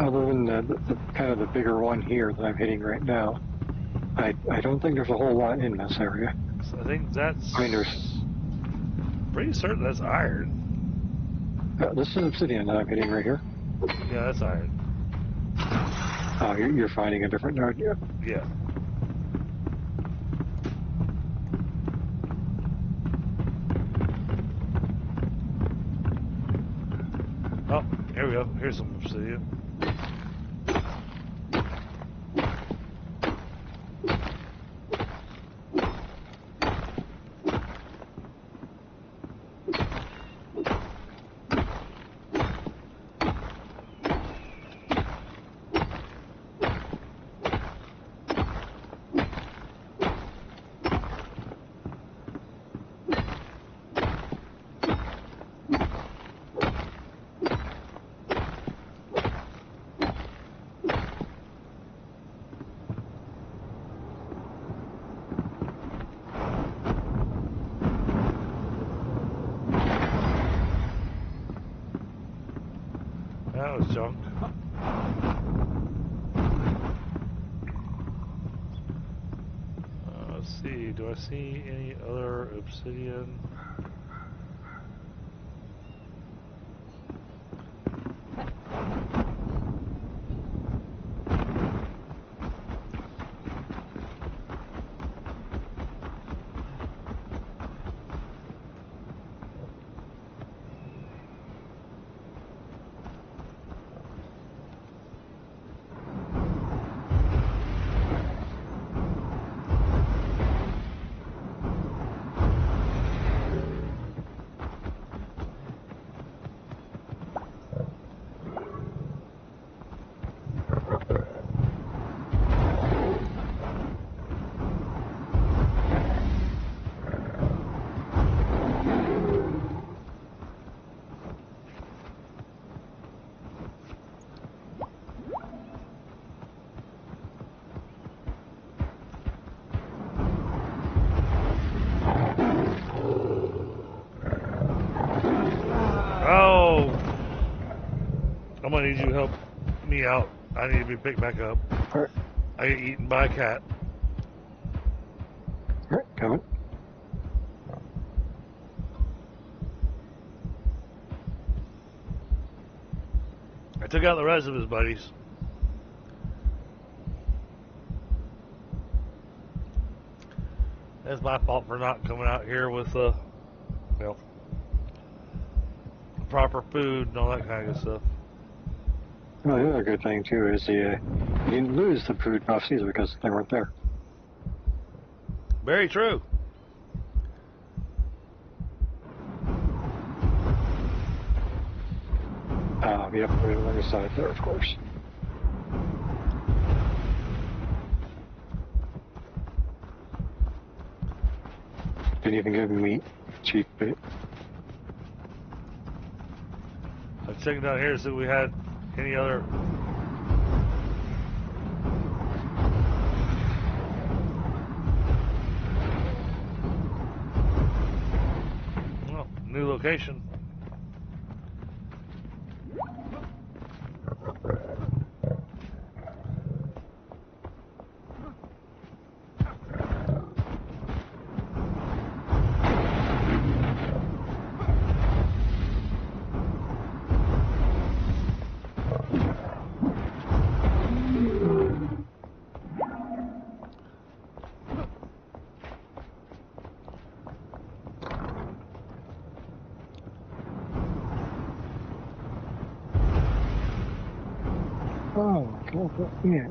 other than the kind of the bigger one here that I'm hitting right now, I don't think there's a whole lot in this area. So I think that's... I mean, there's... Pretty certain that's iron. This is obsidian that I'm hitting right here. Yeah, that's iron. Oh, you're finding a different node, yeah. Yeah. Oh, here we go. Here's some obsidian. That was junk. Let's see, do I see any other obsidian? Oh! I'm gonna need you to help me out. I need to be picked back up. Alright, I get eaten by a cat. alright, coming. I took out the rest of his buddies. That's my fault for not coming out here with, well, proper food and all that kind of stuff. Well, the other good thing, too, is you didn't lose the food buffs either because they weren't there. Very true. Yep, right on the side there, of course. Didn't even give me meat. Cheap bait. I'm checking down here to see if we had any other. Well, new location. Oh, God, yeah.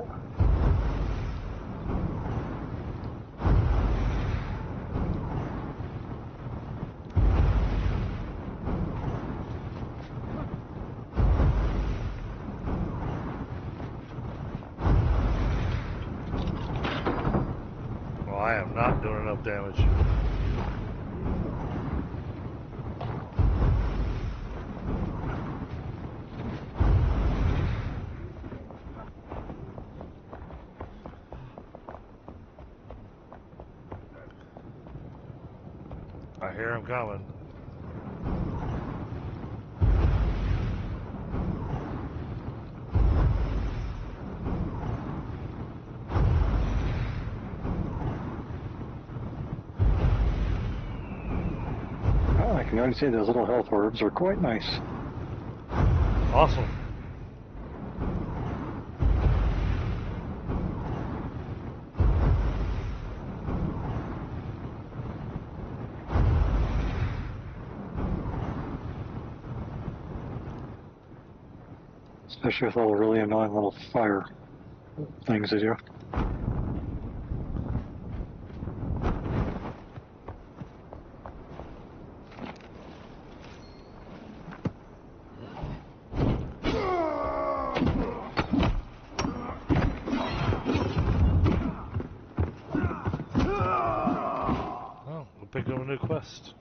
Well, I am not doing enough damage. I hear him coming. gotta say those little health orbs are quite nice. Awesome. Especially with all the really annoying little fire things they do. Oh, we'll pick up a new quest.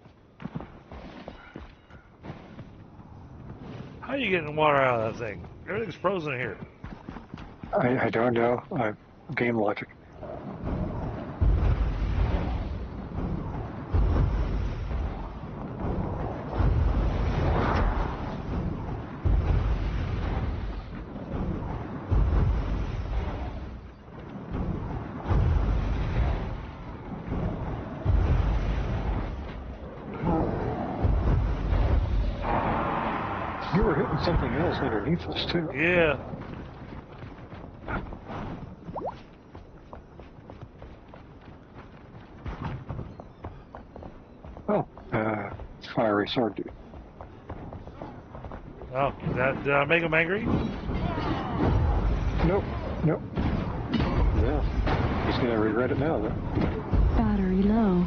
How are you getting water out of that thing? Everything's frozen here. I don't know. Game logic. You were hitting something else underneath us too. Yeah. Oh, fiery sword dude. Oh, did I make him angry? Nope, nope. Yeah, he's gonna regret it now, though. Battery low.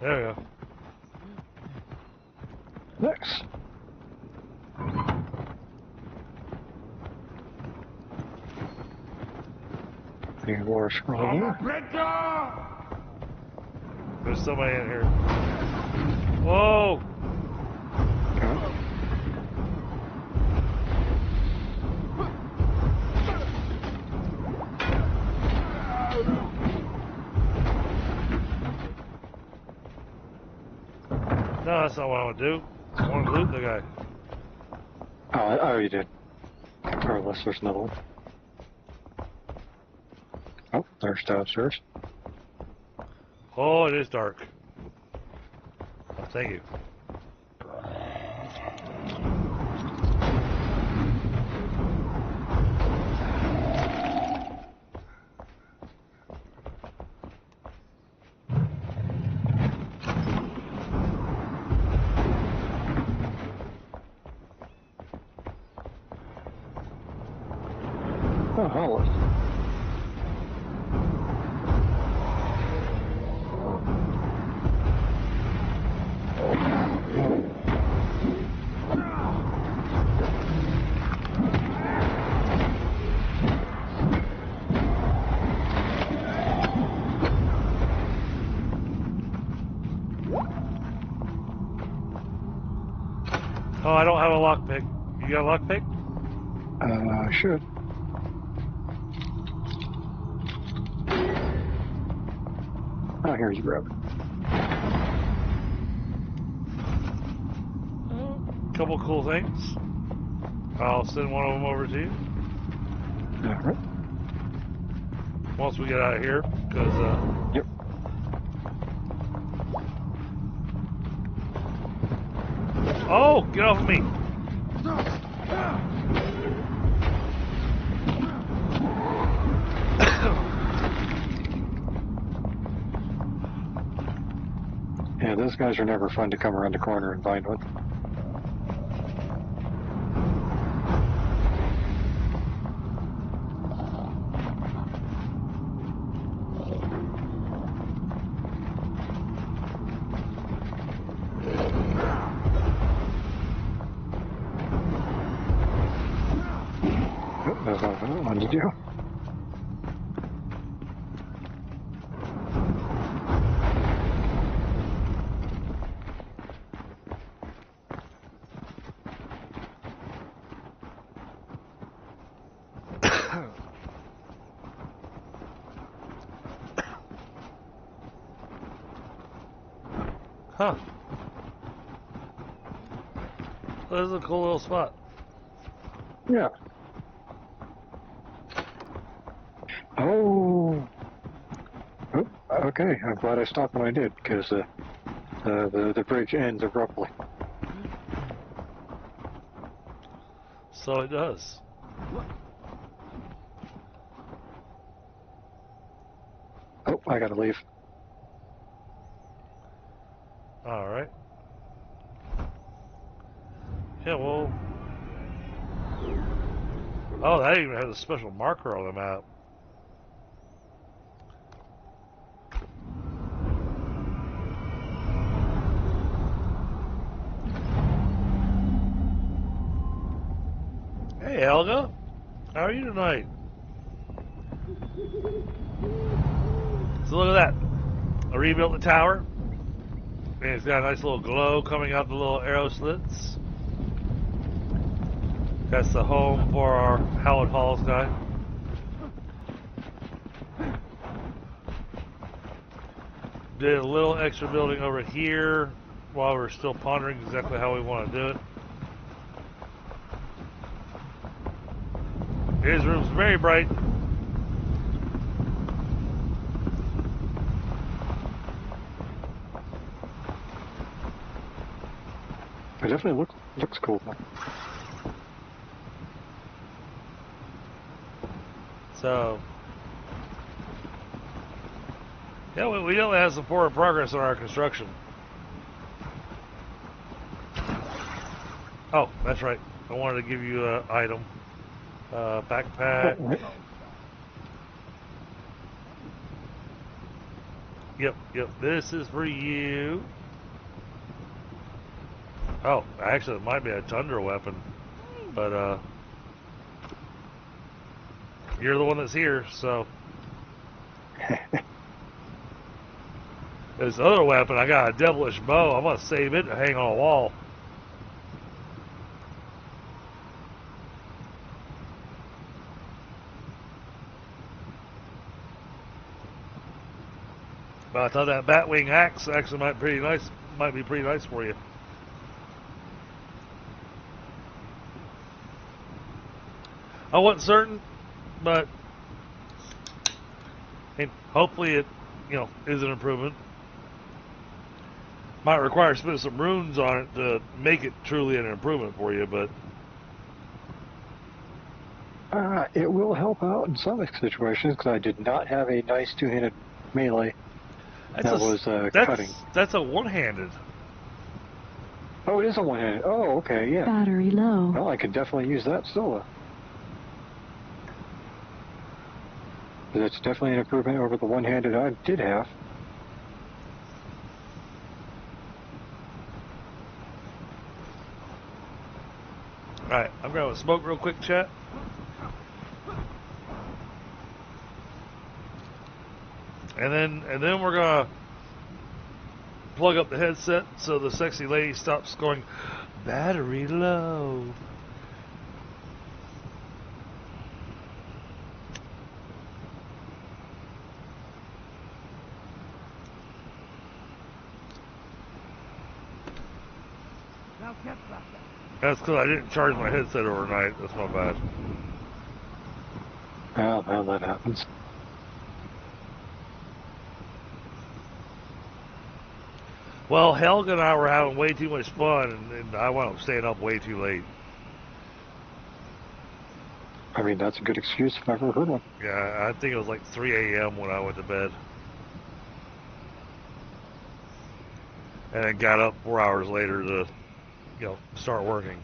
There we go. Nice. Any more scroll there? There's somebody in here. Whoa! Okay. No, that's not what I want to do. I want to loot the guy. Oh, I already did. Or unless there's another one. Oh, there's downstairs. Oh, it is dark. Oh, thank you. Oh, Hollis. Oh, I don't have a lockpick. You got a lockpick? Should. Oh, here's your grab. Couple cool things. I'll send one of them over to you All right. once we get out of here, because Yep. oh, get off of me! Yeah, those guys are never fun to come around the corner and find one. Oh, that's not what I wanted to do. Huh. This is a cool little spot. Yeah. Okay, I'm glad I stopped when I did, because the bridge ends abruptly. So it does. Oh, I gotta leave. All right. Yeah, well. Oh, that even has a special marker on the map. Hey, Helga. How are you tonight? So look at that. I rebuilt the tower. And it's got a nice little glow coming out the little arrow slits. That's the home for our Howard Halls guy. Did a little extra building over here while we're still pondering exactly how we want to do it. His room's very bright. It definitely looks cool. So, yeah, we definitely have some forward progress on our construction. Oh, that's right. I wanted to give you an item. Backpack. Yep. This is for you. Oh, actually, it might be a tundra weapon, but you're the one that's here, so. This other weapon, I got a devilish bow. I'm gonna save it to hang on a wall. But I thought that batwing axe actually might be pretty nice for you. I wasn't certain, but hopefully it, is an improvement. Might require spending some runes on it to make it truly an improvement for you, but it will help out in some situations because I did not have a nice two-handed melee that was cutting. That's a one-handed. Oh, it is a one-handed. Oh, okay, yeah. Battery low. Well, I could definitely use that still. That's definitely an improvement over the one-handed I did have. Alright, I'm grabbing a smoke real quick, chat. And then we're gonna plug up the headset so the sexy lady stops going battery low. That's because I didn't charge my headset overnight. That's my bad. Well, that happens. Well, Helga and I were having way too much fun, and I wound up staying up way too late. I mean, that's a good excuse if I've ever heard one. Yeah, I think it was like 3 a.m. when I went to bed. And then got up 4 hours later to, start working.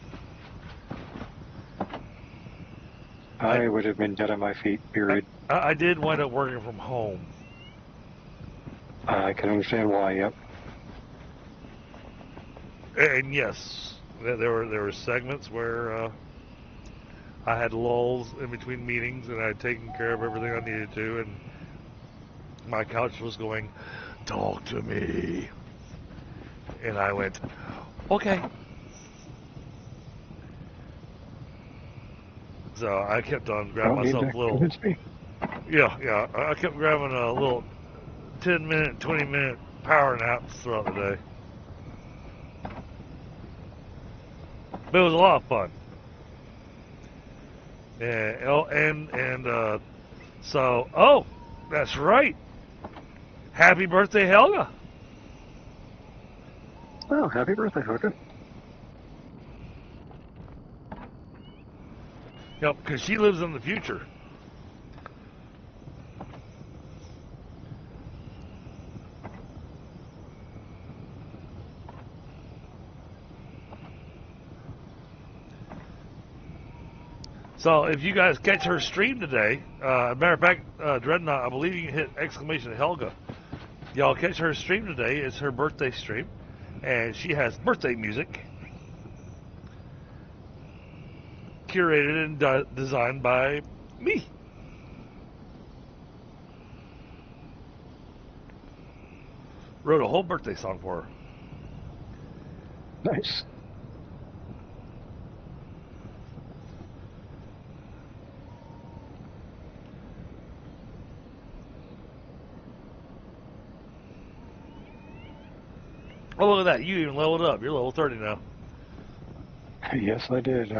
I would have been dead on my feet, period. I did wind up working from home. I can understand why, yep. And yes, there were segments where I had lulls in between meetings, and I had taken care of everything I needed to, and my couch was going, "Talk to me," and I went, "Okay." So I kept on grabbing myself a little. Yeah. I kept grabbing a little 10-minute, 20-minute power naps throughout the day. But it was a lot of fun. So, that's right. Happy birthday, Helga. Oh, happy birthday, Hooker. Yep, because she lives in the future. So if you guys catch her stream today, matter of fact, Dreadnought, I believe you can hit exclamation Helga. Y'all catch her stream today. It's her birthday stream, and she has birthday music curated and designed by me. Wrote a whole birthday song for her. Nice. Oh, look at that. You even leveled up. You're level 30 now. Yes, I did.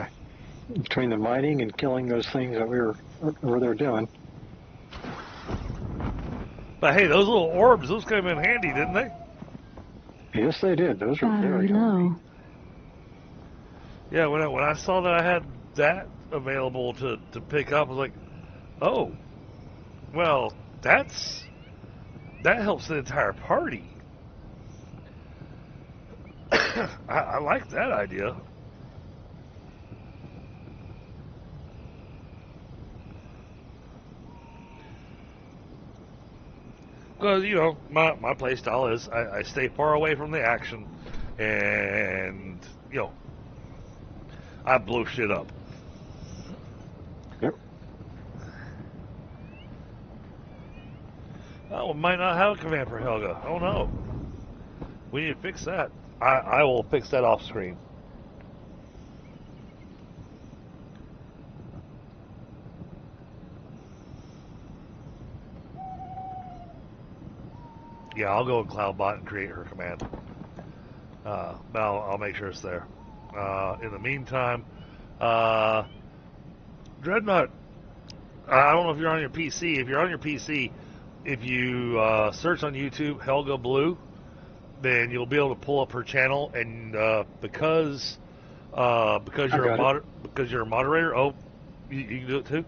Between the mining and killing those things that we were doing. But hey, those little orbs, those came in handy, didn't they? Yes, they did. Those were Battery very handy. low. Yeah, when I saw that I had that available to pick up, I was like, oh, well, that helps the entire party. I like that idea. Because, you know, my play style is I stay far away from the action and, you know, I blow shit up. Yep. Oh, we might not have a command for Helga. Oh no. We need to fix that. I will fix that off screen. Yeah, I'll go in CloudBot and create her command. But I'll make sure it's there. In the meantime, Dreadnought, I don't know if you're on your PC. If you're on your PC, if you search on YouTube Helga Blue, then you'll be able to pull up her channel. And because you're a moderator, oh, you can do it too.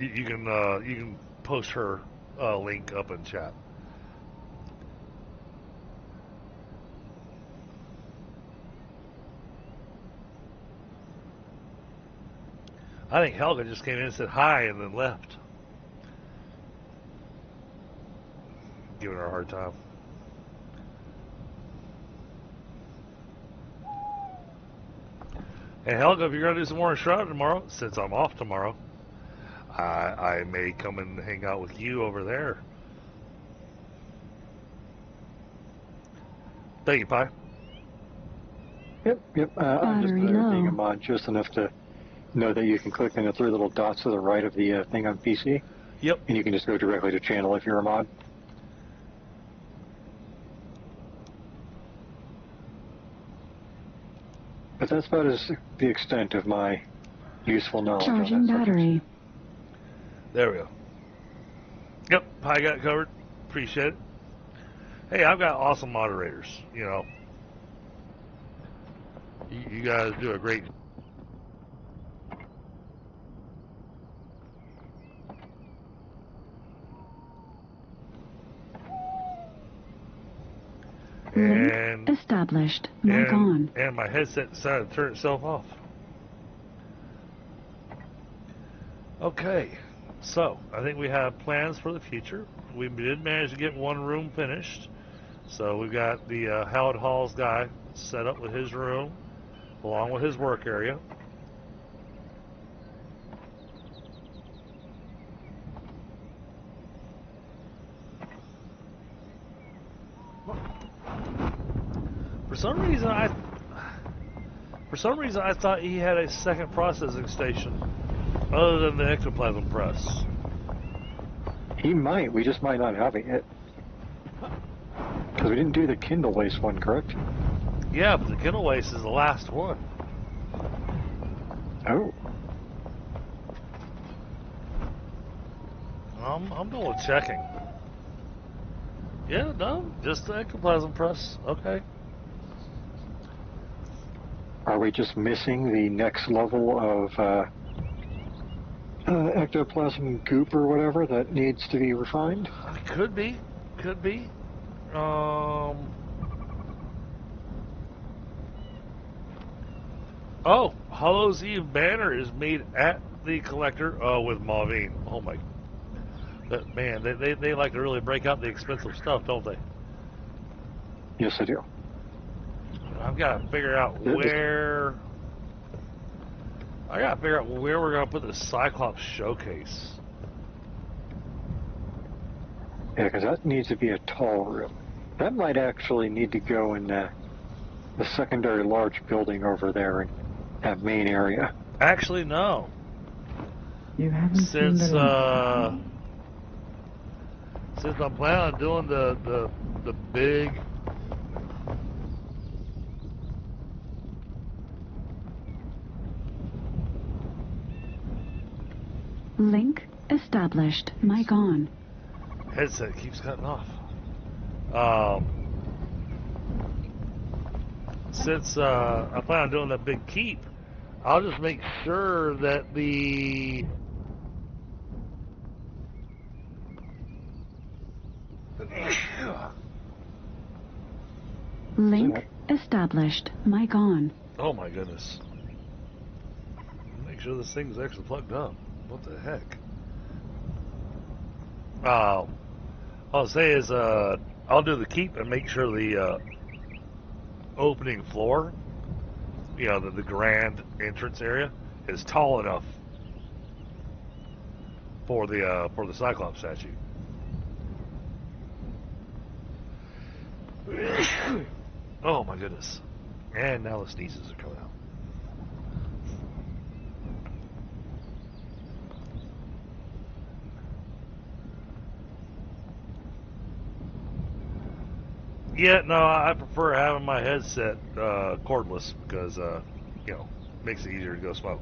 You can post her link up in chat. I think Helga just came in and said hi and then left. Giving her a hard time. And Helga, if you're going to do some more Enshrouded tomorrow, since I'm off tomorrow, I may come and hang out with you over there. Thank you, Pi. Yep. I'm just Battery being low. a mod just enough to know that you can click on the three little dots to the right of the thing on PC. Yep. And you can just go directly to channel if you're a mod. But that's about the extent of my useful knowledge on Charging that subject. battery. There we go. Yep, Pi got it covered. Appreciate it. Hey, I've got awesome moderators, you know. You guys do a great Link established. Mic on. And my headset decided to turn itself off. Okay, so I think we have plans for the future. We did manage to get one room finished. So we've got the Howard Halls guy set up with his room, along with his work area. For some reason I thought he had a second processing station other than the ectoplasm press. He might. We just might not have it yet. Because we didn't do the Kindle Waste one, correct? Yeah, but the Kindle Waste is the last one. Oh. I'm double checking. Yeah, no, just the ectoplasm press. Okay. Are we just missing the next level of ectoplasm goop or whatever that needs to be refined? Could be. Could be. Oh, Hollow's Eve banner is made at the collector with Mauvine. Oh my. Man, they like to really break out the expensive stuff, don't they? Yes, I do. I've got to figure out where. I got to figure out where we're going to put the Cyclops showcase. Yeah, because that needs to be a tall room. That might actually need to go in the secondary large building over there in that main area. Actually, no. You haven't seen Since the since I'm planning on doing the big. Link established. Mic on. Headset keeps cutting off. Since I plan on doing that big keep, I'll just make sure that the Link established. Mic on. oh my goodness, make sure this thing's actually plugged up. What the heck? I'll say is I'll do the keep and make sure the opening floor, you know, the grand entrance area is tall enough for the Cyclops statue. Oh my goodness. And now the sneezes are coming out. Yeah, no, I prefer having my headset cordless because, you know, makes it easier to go smoke.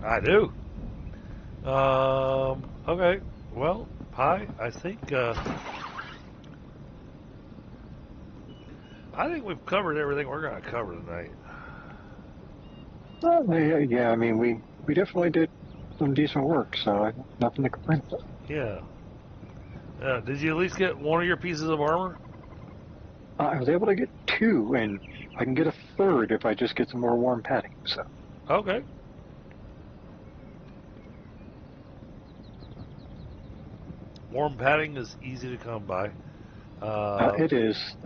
I do. Okay. Well, Pi, I think we've covered everything we're going to cover tonight. Yeah, I mean, we definitely did some decent work, so nothing to complain about. Yeah. Did you at least get one of your pieces of armor? I was able to get 2, and I can get a 3rd if I just get some more warm padding. So. Okay. Warm padding is easy to come by. It is.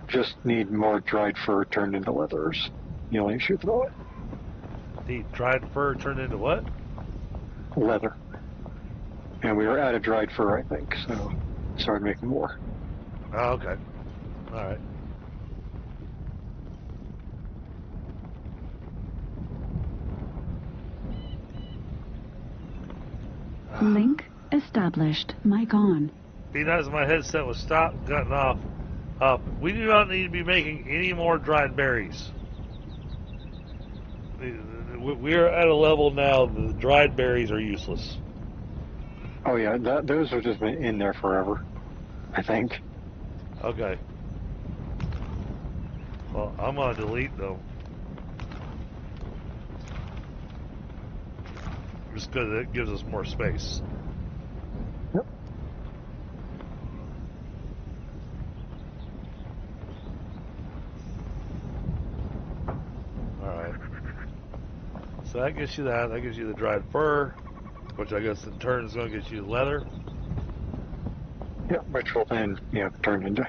Just need more dried fur turned into leathers. The only issue for that. The dried fur turned into what? Leather. And we were out of dried fur, I think, so started making more. Oh, okay. All right. Link established. Mic on. Be nice if my headset was stopped, cutting off. We do not need to be making any more dried berries. We are at a level now that the dried berries are useless. Oh yeah, those have just been in there forever, I think. Okay. Well, I'm going to delete them. Just because it gives us more space. Yep. Alright. So that gets you that. That gives you the dried fur, which I guess in turn is going to get you leather. Yep, which will then, turn into.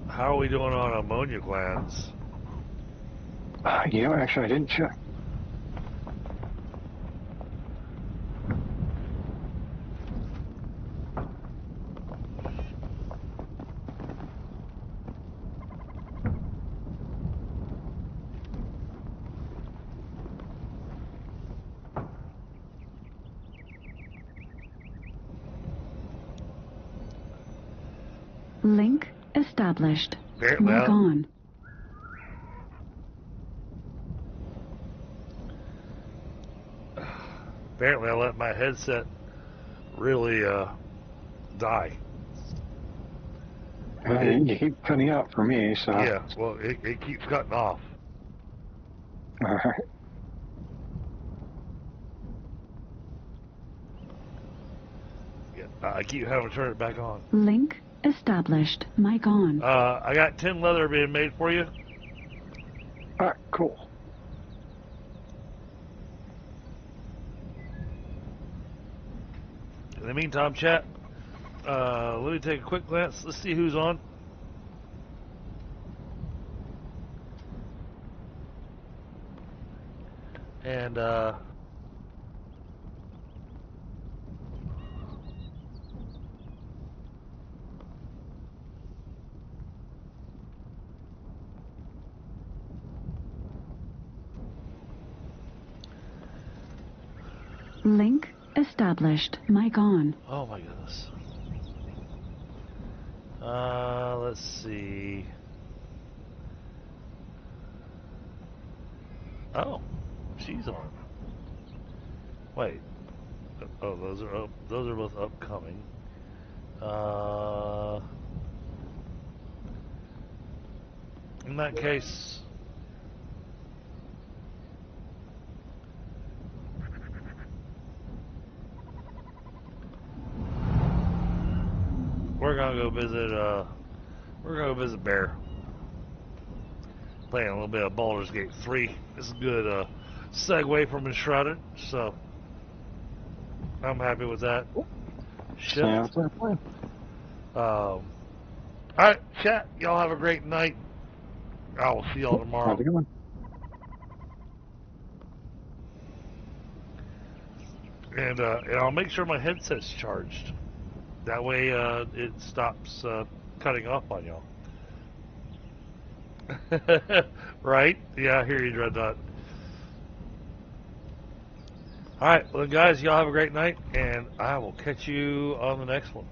How are we doing on ammonia glands? Actually, I didn't check. Link established. Apparently, Mic on. apparently I let my headset really die. You keep cutting out for me, so. Yeah, well, it keeps cutting off. All right. Yeah, I keep having to turn it back on. Link established. Mic on. I got 10 leather being made for you. All right, cool. In the meantime, chat, let me take a quick glance. Let's see who's on. And, Link established. Mic on. oh my goodness. Let's see. Oh, she's on. Wait. Oh, those are up. Those are both upcoming. In that case, we're gonna go visit. We're gonna go visit Bear. Playing a little bit of Baldur's Gate 3. This is a good segue from Enshrouded, so I'm happy with that. Shift. Sounds like a plan. Alright, chat. Y'all have a great night. I will see y'all tomorrow. Have a good one. And I'll make sure my headset's charged. That way it stops cutting off on y'all. Right? Yeah, I hear you, Dread Dot. Alright, well guys, y'all have a great night, and I will catch you on the next one.